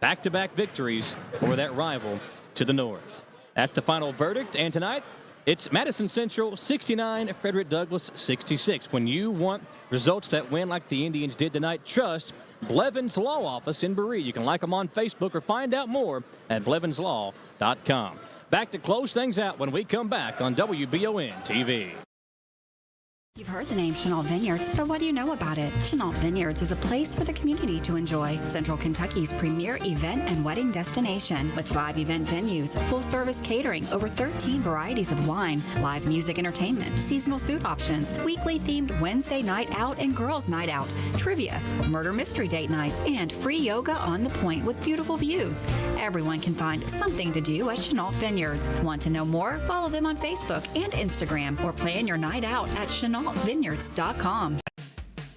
Speaker 1: Back-to-back victories over that rival to the north. That's the final verdict, and tonight it's Madison Central 69, Frederick Douglass 66. When you want results that win like the Indians did tonight, trust Blevins Law Office in Berea. You can like them on Facebook or find out more at blevinslaw.com. Back to close things out when we come back on WBON TV.
Speaker 20: You've heard the name Chenault Vineyards, but what do you know about it? Chenault Vineyards is a place for the community to enjoy. Central Kentucky's premier event and wedding destination with 5 event venues, full-service catering, over 13 varieties of wine, live music entertainment, seasonal food options, weekly themed Wednesday night out and girls night out, trivia, murder mystery date nights, and free yoga on the point with beautiful views. Everyone can find something to do at Chenault Vineyards. Want to know more? Follow them on Facebook and Instagram or plan your night out at ChenaultVineyards.com.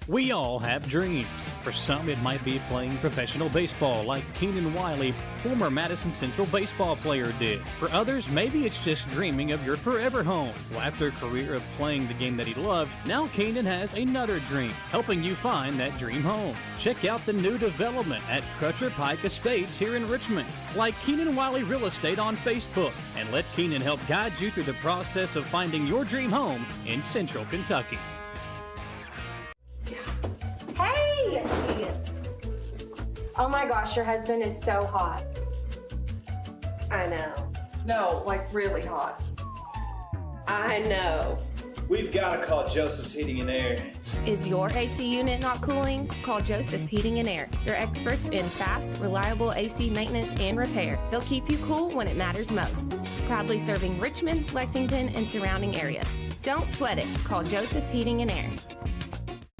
Speaker 1: We all have dreams. For some, it might be playing professional baseball like Keenan Wiley, former Madison Central baseball player, did. For others, maybe it's just dreaming of your forever home. Well, after a career of playing the game that he loved, now Keenan has another dream, helping you find that dream home. Check out the new development at Crutcher Pike Estates here in Richmond. Like Keenan Wiley Real Estate on Facebook, and let Keenan help guide you through the process of finding your dream home in Central Kentucky.
Speaker 5: Hey! Oh my gosh, your husband is so hot. I know. No, like really hot. I know.
Speaker 19: We've got to call Joseph's Heating and Air.
Speaker 22: Is your AC unit not cooling? Call Joseph's Heating and Air. Your experts in fast, reliable AC maintenance and repair. They'll keep you cool when it matters most. Proudly serving Richmond, Lexington, and surrounding areas. Don't sweat it. Call Joseph's Heating and Air.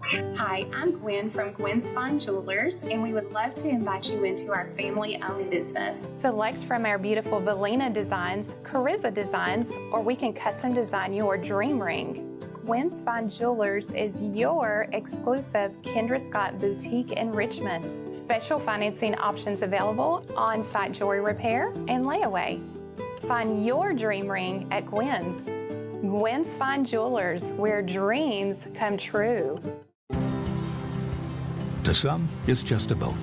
Speaker 8: Hi, I'm Gwen from Gwen's Fine Jewelers, and we would love to invite you into our family-owned business.
Speaker 11: Select from our beautiful Valina designs, Carissa designs, or we can custom design your dream ring. Gwen's Fine Jewelers is your exclusive Kendra Scott boutique in Richmond. Special financing options available, on-site jewelry repair, and layaway. Find your dream ring at Gwen's. Gwen's Fine Jewelers, where dreams come true.
Speaker 12: To some, it's just a boat.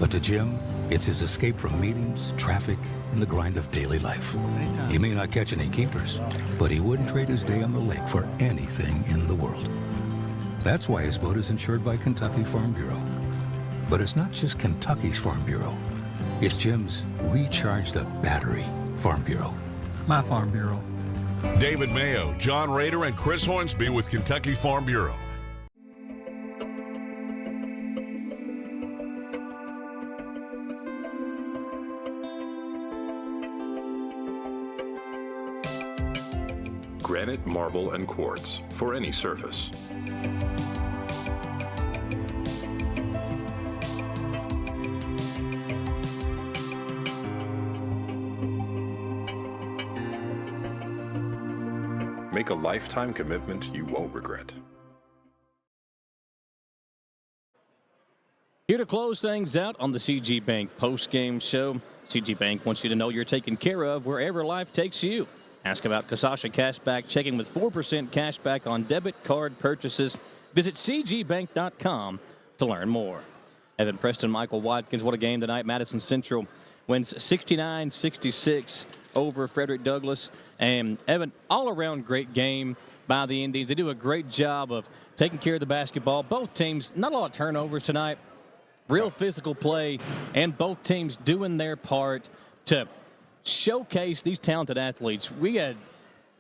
Speaker 12: But to Jim, it's his escape from meetings, traffic, and the grind of daily life. He may not catch any keepers, but he wouldn't trade his day on the lake for anything in the world. That's why his boat is insured by Kentucky Farm Bureau. But it's not just Kentucky's Farm Bureau. It's Jim's Recharge the Battery Farm Bureau. My Farm Bureau.
Speaker 23: David Mayo, John Rader, and Chris Hornsby with Kentucky Farm Bureau.
Speaker 24: Granite, marble, and quartz for any surface. Make a lifetime commitment you won't regret.
Speaker 1: Here to close things out on the CG Bank post-game show. CG Bank wants you to know you're taken care of wherever life takes you. Ask about Kasasha Cashback checking with 4% cash back on debit card purchases. Visit cgbank.com to learn more. Evan Preston, Michael Watkins, what a game tonight. Madison Central wins 69-66 over Frederick Douglass. And Evan, all-around great game by the Indians. They do a great job of taking care of the basketball. Both teams, not a lot of turnovers tonight. Real physical play, and both teams doing their part to showcase these talented athletes. We had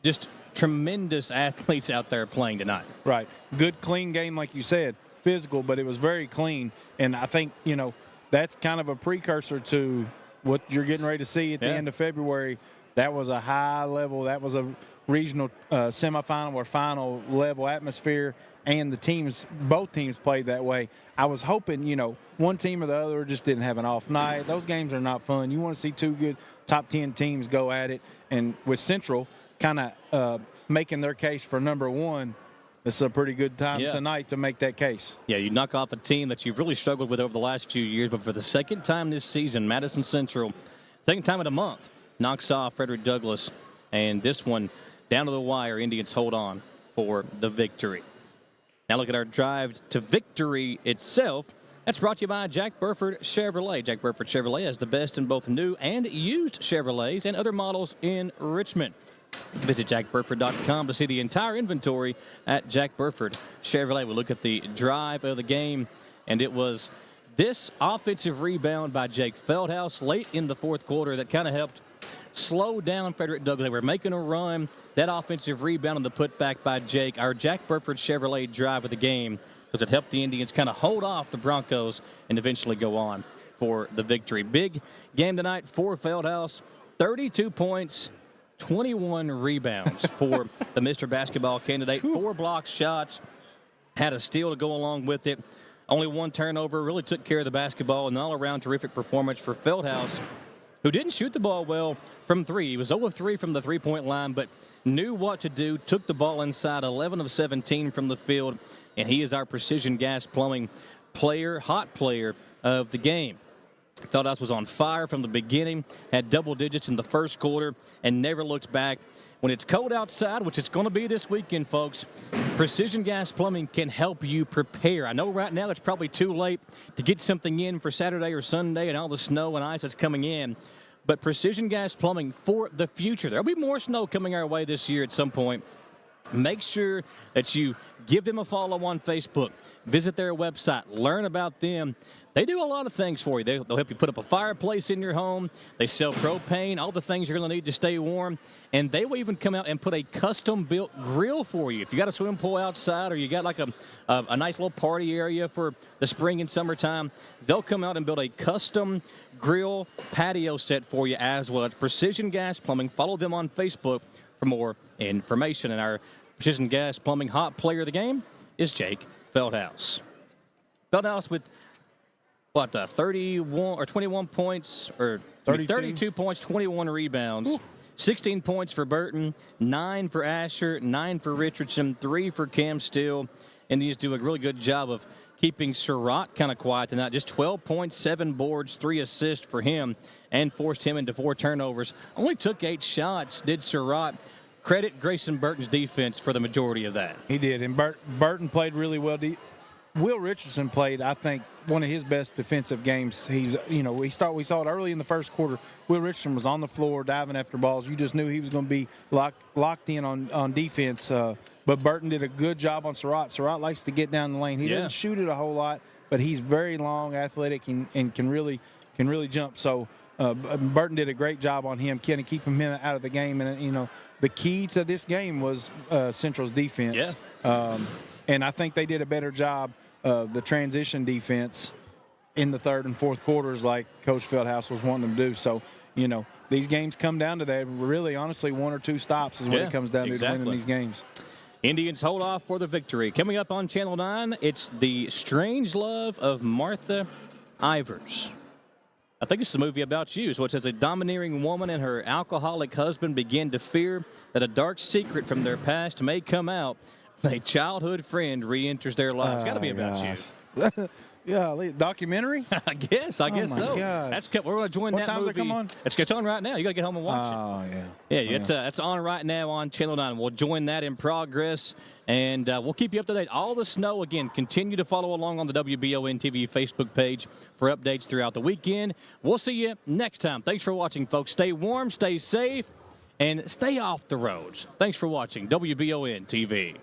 Speaker 1: just tremendous athletes out there playing tonight.
Speaker 2: Right. Good, clean game, like you said. Physical, but it was very clean. And I think, that's kind of a precursor to what you're getting ready to see at the end of February. That was a high level. That was a regional semifinal or final level atmosphere. And both teams played that way. I was hoping, one team or the other just didn't have an off night. Those games are not fun. You want to see two good top 10 teams go at it. And with Central kind of making their case for number one, it's a pretty good time tonight to make that case.
Speaker 1: Yeah, you knock off a team that you've really struggled with over the last few years, but for the second time this season, Madison Central, second time in a month, knocks off Frederick Douglass. And this one, down to the wire, Indians hold on for the victory. Now look at our drive to victory itself. That's brought to you by Jack Burford Chevrolet. Jack Burford Chevrolet has the best in both new and used Chevrolets and other models in Richmond. Visit jackburford.com to see the entire inventory at Jack Burford Chevrolet. We'll look at the drive of the game, and it was this offensive rebound by Jake Feldhouse late in the fourth quarter that kind of helped slow down Frederick Douglass. They were making a run. That offensive rebound and the putback by Jake, our Jack Burford Chevrolet drive of the game, because it helped the Indians kind of hold off the Broncos and eventually go on for the victory. Big game tonight for Feldhouse. 32 points, 21 rebounds for the Mr. Basketball candidate. 4 block shots, had a steal to go along with it. Only 1 turnover, really took care of the basketball. An all-around terrific performance for Feldhouse, who didn't shoot the ball well from 3. He was 0 of 3 from the three-point line, but knew what to do, took the ball inside, 11 of 17 from the field, and he is our Precision Gas Plumbing player, hot player of the game. Feldhouse was on fire from the beginning, had double digits in the first quarter, and never looked back. When it's cold outside, which it's going to be this weekend, folks, Precision Gas Plumbing can help you prepare. I know right now it's probably too late to get something in for Saturday or Sunday and all the snow and ice that's coming in, but Precision Gas Plumbing for the future. There'll be more snow coming our way this year at some point. Make sure that you give them a follow on Facebook. Visit their website. Learn about them. They do a lot of things for you. They'll help you put up a fireplace in your home. They sell propane, all the things you're going to need to stay warm. And they will even come out and put a custom-built grill for you. If you got a swimming pool outside or you got like a nice little party area for the spring and summertime, they'll come out and build a custom grill patio set for you as well. It's Precision Gas Plumbing. Follow them on Facebook for more information. And our Precision Gas Plumbing hot player of the game is Jake Feldhouse. Feldhouse with, 31 or 21 points, or 32 points, 21 rebounds. Ooh. 16 points for Burton, 9 for Asher, 9 for Richardson, 3 for Cam Steele. Indians do a really good job of keeping Surratt kind of quiet tonight. Just 12 points, 7 boards, 3 assists for him, and forced him into 4 turnovers. Only took 8 shots, did Surratt. Credit Grayson Burton's defense for the majority of that.
Speaker 2: He did, and Burton played really well. Will Richardson played, I think, one of his best defensive games. We saw it early in the first quarter. Will Richardson was on the floor diving after balls. You just knew he was going to be locked in on defense. But Burton did a good job on Surratt. Surratt likes to get down the lane. He doesn't shoot it a whole lot, but he's very long, athletic, and can really jump. So Burton did a great job on him, kind of keeping him out of the game. And the key to this game was Central's defense. Yeah. And I think they did a better job of the transition defense in the third and fourth quarters, like Coach Feldhouse was wanting them to do. So, these games come down to that. Really, honestly, 1 or 2 stops is what it comes down to winning these games.
Speaker 1: Indians hold off for the victory. Coming up on Channel 9, it's The Strange Love of Martha Ivers. I think it's the movie about you. So it says a domineering woman and her alcoholic husband begin to fear that a dark secret from their past may come out. A childhood friend re-enters their lives. Got to be about you.
Speaker 2: Yeah, documentary?
Speaker 1: I guess so.
Speaker 2: Gosh.
Speaker 1: We're going to join that movie.
Speaker 2: What time does it come on?
Speaker 1: It's on right now. You got to get home and watch it.
Speaker 2: Oh,
Speaker 1: yeah. Yeah, it's on right now on Channel 9. We'll join that in progress, and we'll keep you up to date. All the snow, again, continue to follow along on the WBON TV Facebook page for updates throughout the weekend. We'll see you next time. Thanks for watching, folks. Stay warm, stay safe, and stay off the roads. Thanks for watching WBON TV.